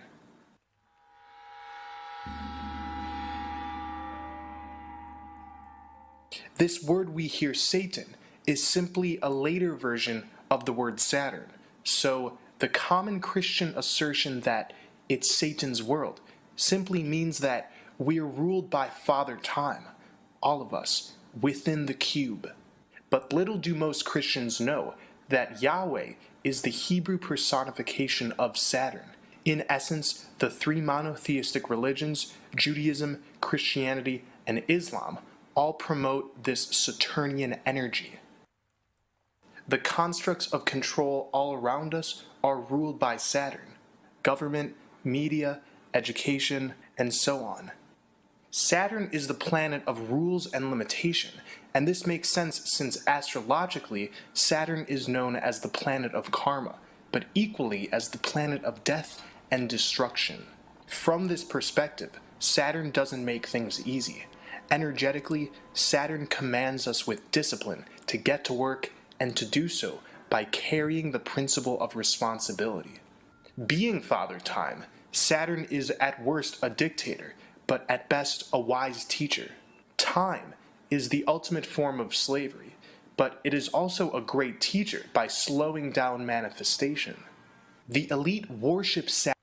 This word we hear, Satan, is simply a later version of the word Saturn. So the common Christian assertion that it's Satan's world simply means that we are ruled by Father Time, all of us, within the cube. But little do most Christians know that Yahweh is the Hebrew personification of Saturn. In essence, the 3 monotheistic religions, Judaism, Christianity, and Islam, all promote this Saturnian energy. The constructs of control all around us are ruled by Saturn: government, media, education, and so on. Saturn is the planet of rules and limitation, and this makes sense since astrologically, Saturn is known as the planet of karma, but equally as the planet of death and destruction. From this perspective, Saturn doesn't make things easy. Energetically, Saturn commands us with discipline to get to work and to do so by carrying the principle of responsibility. Being Father Time, Saturn is at worst a dictator, but at best a wise teacher. Time is the ultimate form of slavery, but it is also a great teacher by slowing down manifestation. The elite worship Saturn.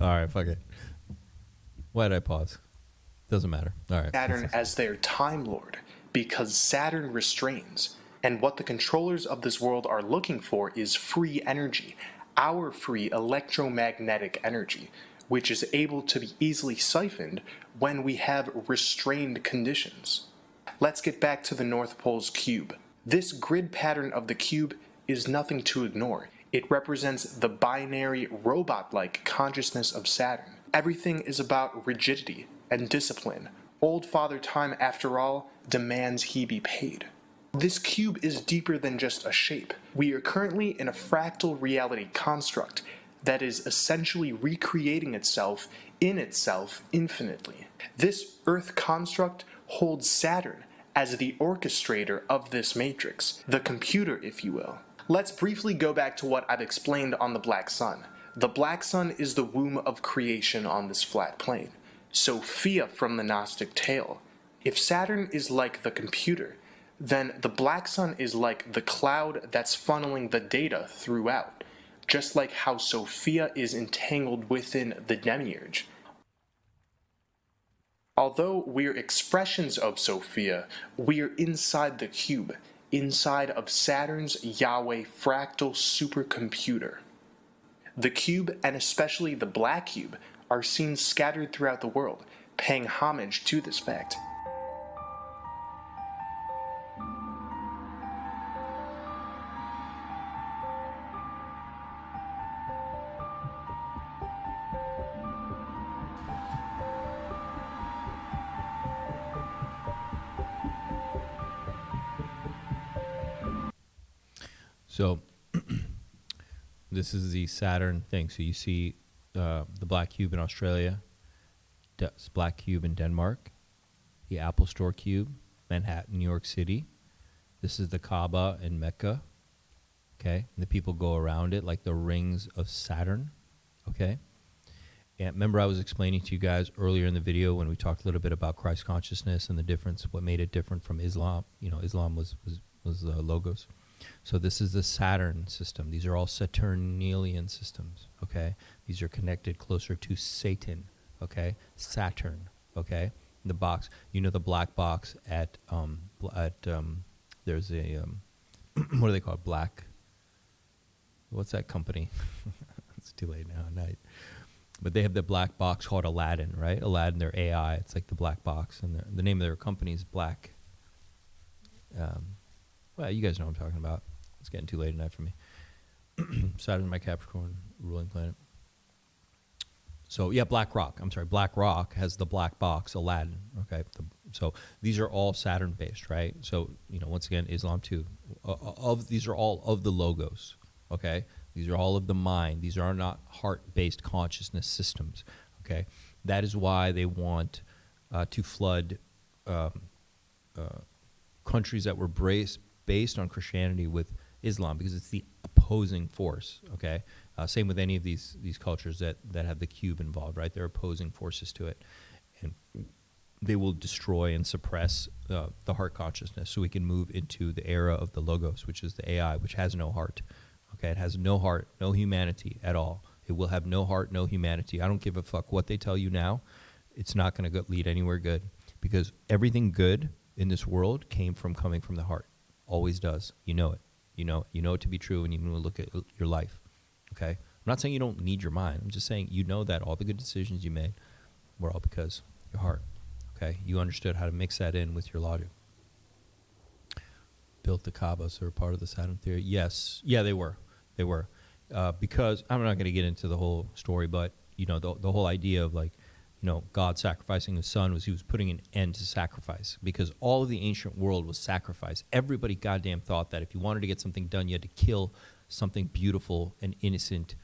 All right, fuck it. Why did I pause? Doesn't matter. All right. Saturn as their Time Lord, because Saturn restrains, and what the controllers of this world are looking for is free energy, our free electromagnetic energy, which is able to be easily siphoned when we have restrained conditions. Let's get back to the North Pole's cube. This grid pattern of the cube is nothing to ignore. It represents the binary, robot-like consciousness of Saturn. Everything is about rigidity and discipline. Old Father Time, after all, demands he be paid. This cube is deeper than just a shape. We are currently in a fractal reality construct that is essentially recreating itself in itself infinitely. This Earth construct holds Saturn as the orchestrator of this matrix, the computer, if you will. Let's briefly go back to what I've explained on the Black Sun. The Black Sun is the womb of creation on this flat plane. Sophia from the Gnostic tale. If Saturn is like the computer, then the Black Sun is like the cloud that's funneling the data throughout, just like how Sophia is entangled within the Demiurge. Although we're expressions of Sophia, we're inside the cube, inside of Saturn's Yahweh fractal supercomputer. The cube, and especially the black cube, are seen scattered throughout the world, paying homage to this fact. So this is the Saturn thing. So you see the black cube in Australia, black cube in Denmark, the Apple Store cube, Manhattan, New York City. This is the Kaaba in Mecca. Okay, and the people go around it like the rings of Saturn. Okay, and remember I was explaining to you guys earlier in the video when we talked a little bit about Christ consciousness and the difference, what made it different from Islam. You know, Islam was logos. So this is the Saturn system. These are all Saturnalian systems, okay? These are connected closer to Satan, okay? Saturn, okay? The box, you know the black box at there's a, what do they call it? Black, what's that company? It's too late now at night. But they have the black box called Aladdin, right? Aladdin, their AI, it's like the black box. And the name of their company is Black. Well, you guys know what I'm talking about. It's getting too late at night for me. Saturn, my Capricorn ruling planet. So, yeah, Black Rock. I'm sorry. Black Rock has the black box, Aladdin. Okay. So these are all Saturn-based, right? So, you know, once again, Islam too. These are all of the logos, okay? These are all of the mind. These are not heart-based consciousness systems, okay? That is why they want to flood countries that were based on Christianity with Islam, because it's the opposing force, okay? Same with any of these cultures that have the cube involved, right? They're opposing forces to it. And they will destroy and suppress the heart consciousness so we can move into the era of the logos, which is the AI, which has no heart, okay? It has no heart, no humanity at all. It will have no heart, no humanity. I don't give a fuck what they tell you now. It's not going to lead anywhere good, because everything good in this world coming from the heart. Always does. You know it. You know it to be true when you look at your life. Okay? I'm not saying you don't need your mind. I'm just saying you know that all the good decisions you made were all because your heart. Okay? You understood how to mix that in with your logic. Built the Kaaba, so they're part of the Saturn theory. Yes. Yeah, they were. They were. Because I'm not going to get into the whole story, but you know the whole idea of like, you know, God sacrificing his son was he was putting an end to sacrifice, because all of the ancient world was sacrifice. Everybody goddamn thought that if you wanted to get something done, you had to kill something beautiful and innocent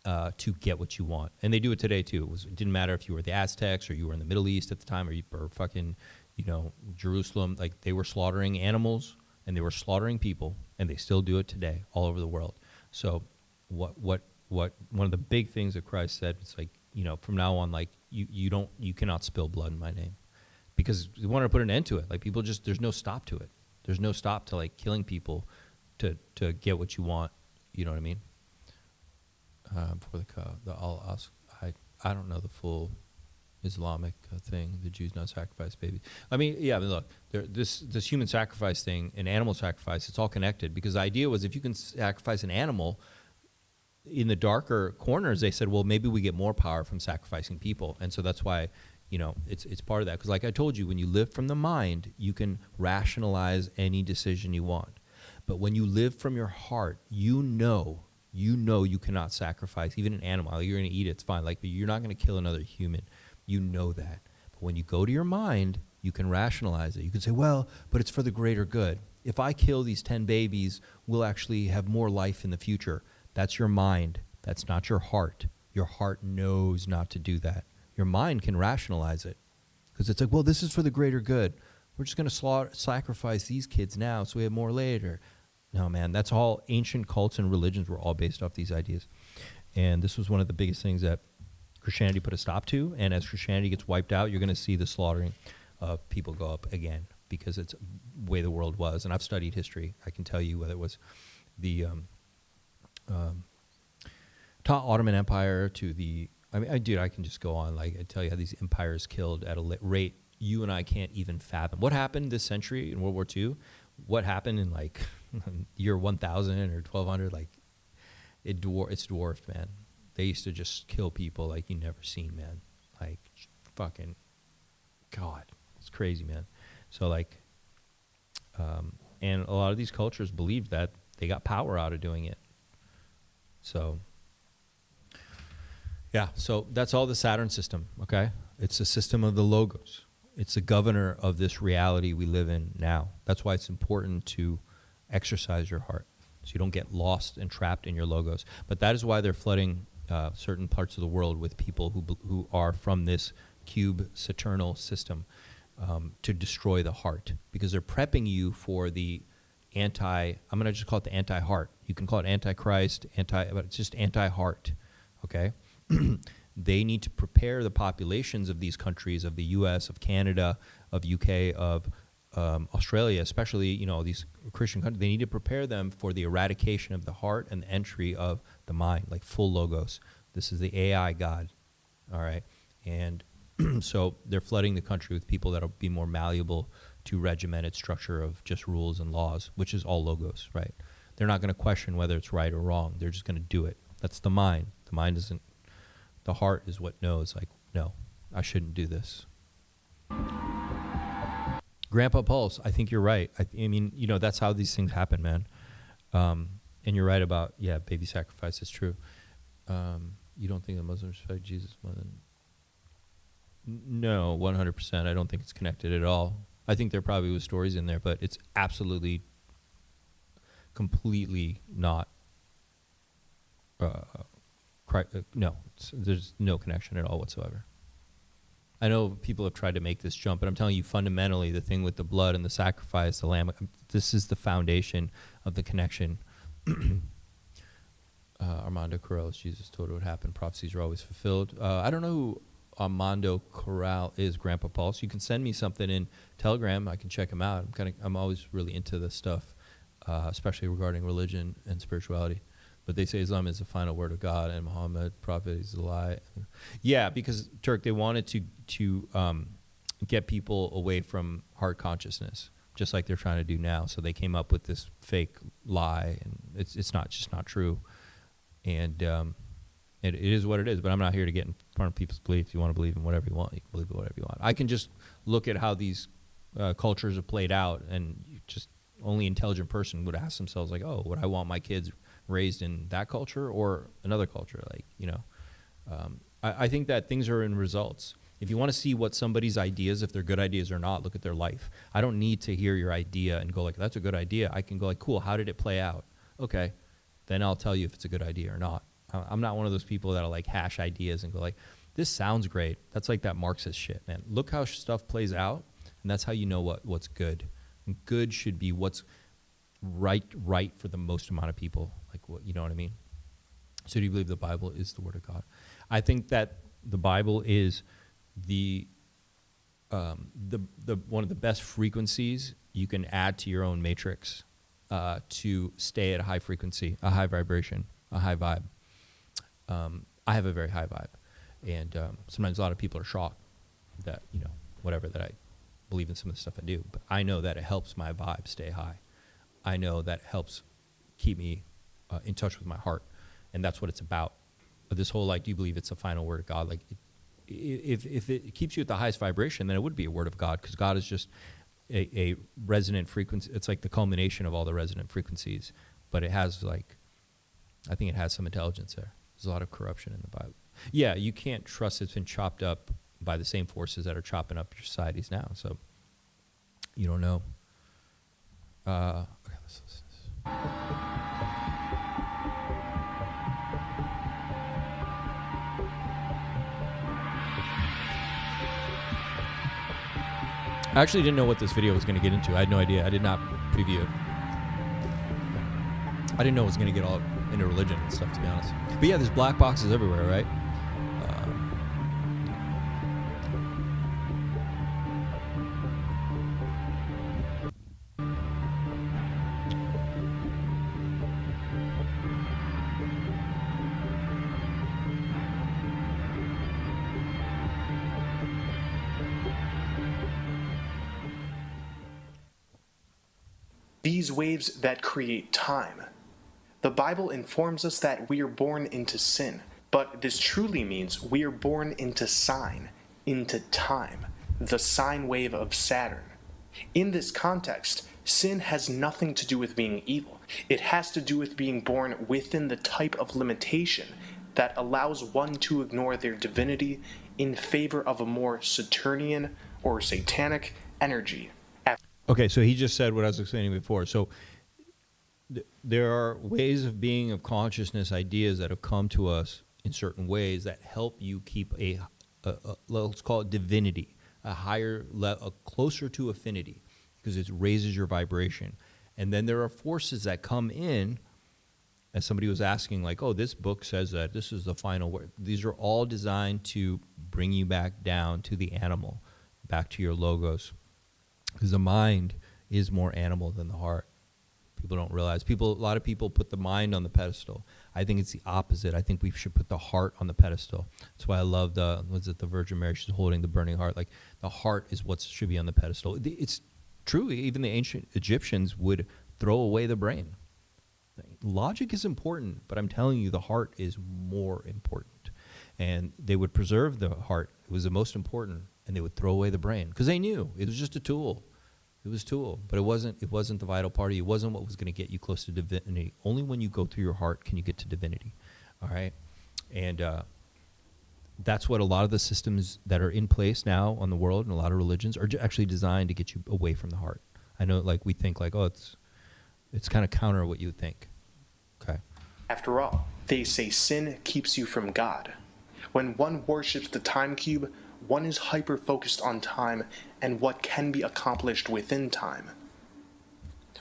to get what you want. And they do it today too. It didn't matter if you were the Aztecs or you were in the Middle East at the time, or you were fucking, you know, Jerusalem. Like, they were slaughtering animals and they were slaughtering people, and they still do it today all over the world. So what one of the big things that Christ said, it's like, you know, from now on, like, you cannot spill blood in my name, because we wanted to put an end to it. Like, people just, there's no stop to it. There's no stop to like killing people to get what you want. You know what I mean? For I don't know the full Islamic thing. The Jews not sacrifice babies. I mean, yeah. I mean, look, this human sacrifice thing and animal sacrifice, it's all connected, because the idea was if you can sacrifice an animal, in the darker corners, they said, well, maybe we get more power from sacrificing people. And so that's why, you know, it's part of that. Because like I told you, when you live from the mind, you can rationalize any decision you want. But when you live from your heart, you know you cannot sacrifice even an animal. You're going to eat it, it's fine. Like, but you're not going to kill another human. You know that. But when you go to your mind, you can rationalize it. You can say, well, but it's for the greater good. If I kill these 10 babies, we'll actually have more life in the future. That's your mind. That's not your heart. Your heart knows not to do that. Your mind can rationalize it, because it's like, well, this is for the greater good. We're just going to sacrifice these kids now so we have more later. No, man, that's all. Ancient cults and religions were all based off these ideas. And this was one of the biggest things that Christianity put a stop to. And as Christianity gets wiped out, you're going to see the slaughtering of people go up again, because it's the way the world was. And I've studied history. I can tell you whether it was the Ottoman Empire to the, I mean, dude, I can just go on. Like, I tell you how these empires killed at a rate you and I can't even fathom. What happened this century in World War II? What happened in like year 1000 or 1200? Like, it's dwarfed, man. They used to just kill people like you never seen, man. Like, fucking, God, it's crazy, man. So like, and a lot of these cultures believed that they got power out of doing it. So, yeah, so that's all the Saturn system, okay? It's a system of the logos. It's the governor of this reality we live in now. That's why it's important to exercise your heart, so you don't get lost and trapped in your logos. But that is why they're flooding certain parts of the world with people who are from this cube Saturnal system to destroy the heart, because they're prepping you for the I'm going to just call it the anti-heart. You can call it antichrist, but it's just anti-heart, okay? They need to prepare the populations of these countries, of the U.S., of Canada, of UK, of Australia, especially, you know, these Christian countries. They need to prepare them for the eradication of the heart and the entry of the mind, like full logos. This is the AI God, all right? And so they're flooding the country with people that will be more malleable to regimented structure of just rules and laws, which is all logos, right? They're not going to question whether it's right or wrong. They're just going to do it. That's the mind. The mind isn't. The heart is what knows, like, no, I shouldn't do this. Grandpa Pulse, I think you're right. I mean, you know, that's how these things happen, man. And you're right about, yeah, baby sacrifice is true. You don't think the Muslims respect Jesus more than... No, 100%. I don't think it's connected at all. I think there probably was stories in there, but it's absolutely, completely not... no, there's no connection at all whatsoever. I know people have tried to make this jump, but I'm telling you, fundamentally, the thing with the blood and the sacrifice, the lamb, this is the foundation of the connection. Armando Corrales, Jesus told it would happen. Prophecies are always fulfilled. I don't know who Armando Corral is, Grandpa Pulse. You can send me something in Telegram. I can check him out. I'm always really into this stuff, especially regarding religion and spirituality. But they say Islam is the final word of God, and Muhammad, prophet, is a lie. Yeah, because Turk, they wanted to get people away from heart consciousness, just like they're trying to do now. So they came up with this fake lie, and it's just not true. And it is what it is. But I'm not here to get in front of people's beliefs. You want to believe in whatever you want, you can believe in whatever you want. I can just look at how these cultures have played out, and just only intelligent person would ask themselves, like, oh, would I want my kids raised in that culture or another culture? Like, you know, I think that things are in results. If you want to see what somebody's ideas, if they're good ideas or not, look at their life. I don't need to hear your idea and go like, that's a good idea. I can go like, cool, how did it play out? Okay, then I'll tell you if it's a good idea or not. I'm not one of those people that'll like hash ideas and go like, this sounds great. That's like that Marxist shit, man. Look how stuff plays out, and that's how you know what's good. And good should be what's right for the most amount of people. Like, what, you know what I mean? So do you believe the Bible is the Word of God? I think that the Bible is the one of the best frequencies you can add to your own matrix to stay at a high frequency, a high vibration, a high vibe. I have a very high vibe, and sometimes a lot of people are shocked that, you know, whatever, that I believe in some of the stuff I do, but I know that it helps my vibe stay high. I know that helps keep me in touch with my heart, and that's what it's about. But this whole, like, do you believe it's the final word of God? Like, if it keeps you at the highest vibration, then it would be a word of God, because God is just a resonant frequency. It's like the culmination of all the resonant frequencies, but it has, like, I think it has some intelligence there. There's a lot of corruption in the Bible. Yeah, you can't trust it's been chopped up by the same forces that are chopping up your societies now, so you don't know. Okay, let's listen to this. I actually didn't know what this video was going to get into. I had no idea. I did not preview it. I didn't know it was going to get all into religion and stuff, to be honest. But yeah, there's black boxes everywhere, right? These waves that create time. The Bible informs us that we are born into sin, But this truly means we are born into sign, into time, the sine wave of Saturn. In this context, sin has nothing to do with being evil. It has to do with being born within the type of limitation that allows one to ignore their divinity in favor of a more Saturnian or satanic energy. Okay, so he just said what I was explaining before. So there are ways of being, of consciousness, ideas that have come to us in certain ways that help you keep a let's call it divinity, a higher level, closer to affinity, because it raises your vibration. And then there are forces that come in, as somebody was asking, like, oh, this book says that this is the final word. These are all designed to bring you back down to the animal, back to your logos. Because the mind is more animal than the heart. People don't realize. A lot of people put the mind on the pedestal. I think it's the opposite. I think we should put the heart on the pedestal. That's why I love the Virgin Mary? She's holding the burning heart. Like, the heart is what should be on the pedestal. It's true. Even the ancient Egyptians would throw away the brain. Logic is important, but I'm telling you, the heart is more important. And they would preserve the heart. It was the most important. And they would throw away the brain because they knew it was just a tool. It was a tool, but it wasn't the vital party. It wasn't what was going to get you close to divinity. Only when you go through your heart can you get to divinity. All right? And that's what a lot of the systems that are in place now on the world and a lot of religions are actually designed to get you away from the heart. I know, like, we think like, oh, it's kind of counter what you would think. Okay. After all, they say sin keeps you from God. When one worships the time cube, one is hyper-focused on time and what can be accomplished within time.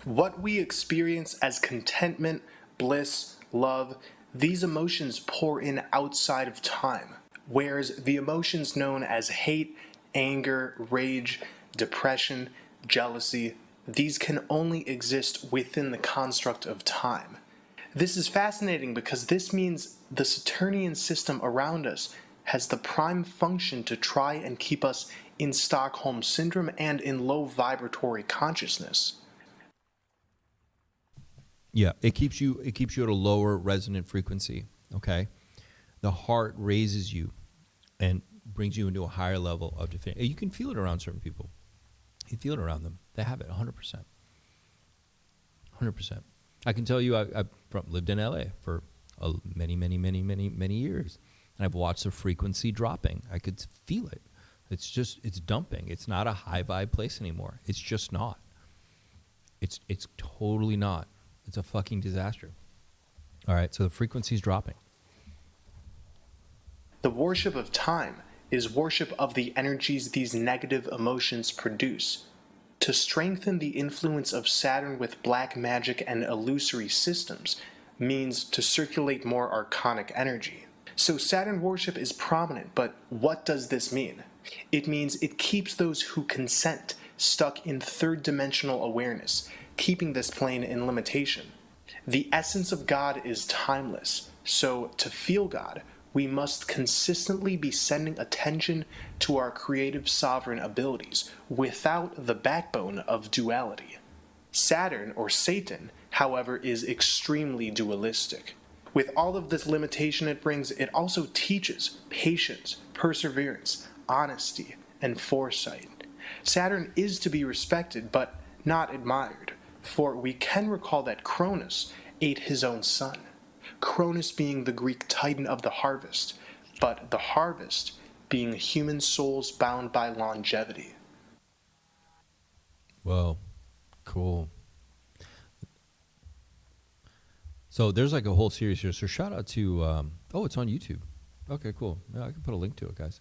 What we experience as contentment, bliss, love, these emotions pour in outside of time, whereas the emotions known as hate, anger, rage, depression, jealousy, these can only exist within the construct of time. This is fascinating because this means the Saturnian system around us has the prime function to try and keep us in Stockholm Syndrome and in low vibratory consciousness. Yeah, it keeps you at a lower resonant frequency, okay? The heart raises you and brings you into a higher level of divinity. You can feel it around certain people. You feel it around them. They have it 100%. 100%. I can tell you I lived in LA for many years. And I've watched the frequency dropping. I could feel it. It's dumping. It's not a high vibe place anymore. It's just not. It's totally not. It's a fucking disaster. All right, so the frequency's dropping. The worship of time is worship of the energies these negative emotions produce. To strengthen the influence of Saturn with black magic and illusory systems means to circulate more archonic energy. So Saturn worship is prominent, but what does this mean? It means it keeps those who consent stuck in third-dimensional awareness, keeping this plane in limitation. The essence of God is timeless, so to feel God, we must consistently be sending attention to our creative sovereign abilities without the backbone of duality. Saturn, or Satan, however, is extremely dualistic. With all of this limitation it brings, it also teaches patience, perseverance, honesty, and foresight. Saturn is to be respected, but not admired, for we can recall that Cronus ate his own son, Cronus being the Greek titan of the harvest, but the harvest being human souls bound by longevity. Whoa, cool. So there's like a whole series here. So shout out to, it's on YouTube. Okay, cool. Yeah, I can put a link to it, guys.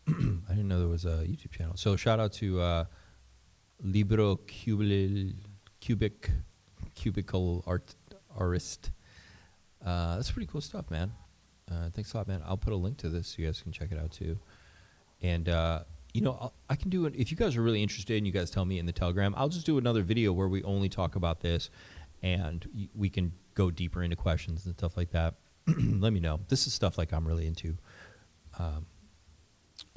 I didn't know there was a YouTube channel. So shout out to Libro Cubicle Artist. That's pretty cool stuff, man. Thanks a lot, man. I'll put a link to this so you guys can check it out too. And I can do it if you guys are really interested and you guys tell me in the Telegram. I'll just do another video where we only talk about this, and we can go deeper into questions and stuff like that. Let me know. This is stuff like I'm really into.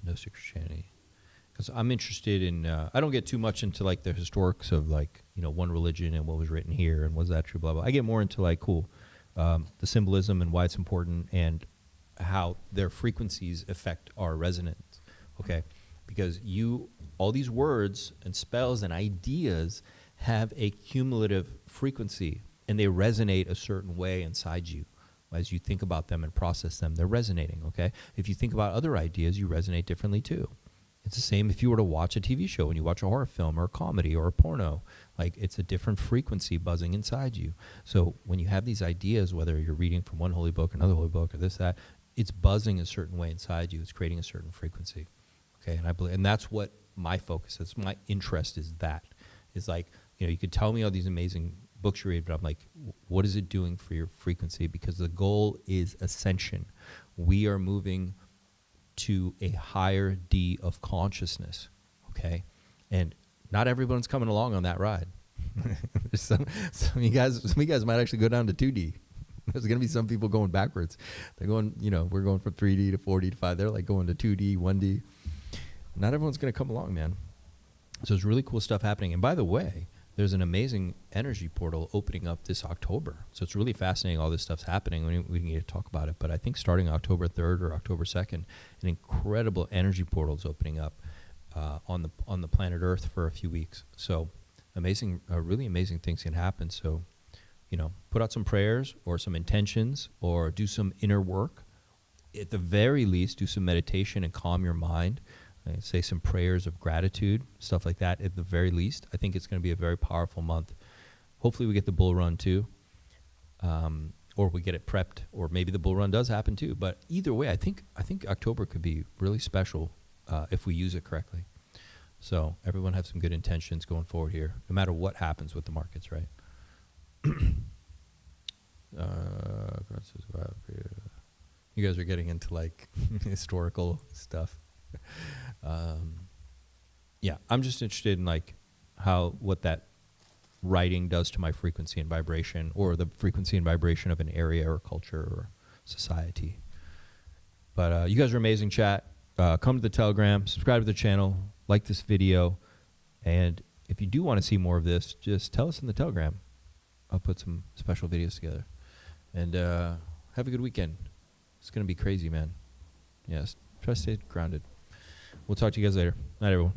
Gnostic Christianity, because I'm interested in. I don't get too much into like the historics of like one religion and what was written here and was that true, blah blah. I get more into like the symbolism and why it's important, and how their frequencies affect our resonance, okay? Because all these words and spells and ideas have a cumulative frequency, and they resonate a certain way inside you. As you think about them and process them, they're resonating, okay? If you think about other ideas, you resonate differently too. It's the same if you were to watch a TV show and you watch a horror film or a comedy or a porno. Like, it's a different frequency buzzing inside you. So when you have these ideas, whether you're reading from one holy book, another holy book, or this, that, it's buzzing a certain way inside you. It's creating a certain frequency, okay? And I believe, and that's what my focus is. My interest is that. It's like, you know, you could tell me all these amazing books you read, but I'm like, what is it doing for your frequency? Because the goal is ascension. We are moving to a higher D of consciousness, okay? And not everyone's coming along on that ride. some of you guys might actually go down to 2D. There's going to be some people going backwards. They're going, you know, we're going from 3D to 4D to 5. They're like going to 2D, 1D. Not everyone's going to come along, man. So there's really cool stuff happening. And by the way, there's an amazing energy portal opening up this October. So it's really fascinating all this stuff's happening. We need to talk about it. But I think starting October 3rd or October 2nd, an incredible energy portal is opening up on the planet Earth for a few weeks. So amazing, really amazing things can happen. So, you know, put out some prayers or some intentions or do some inner work. At the very least, do some meditation and calm your mind. Say some prayers of gratitude, stuff like that at the very least. I think it's going to be a very powerful month. Hopefully we get the bull run too, or we get it prepped, or maybe the bull run does happen too. But either way, I think October could be really special if we use it correctly. So everyone have some good intentions going forward here, no matter what happens with the markets, right? You guys are getting into like historical stuff. Yeah, I'm just interested in like what that writing does to my frequency and vibration, or the frequency and vibration of an area or culture or society. But you guys are amazing, chat. Come to the Telegram, subscribe to the channel, like this video, and if you do want to see more of this, just tell us in the Telegram. I'll put some special videos together. And have a good weekend. It's going to be crazy, man. Yes, try to stay grounded. We'll talk to you guys later. Night, everyone.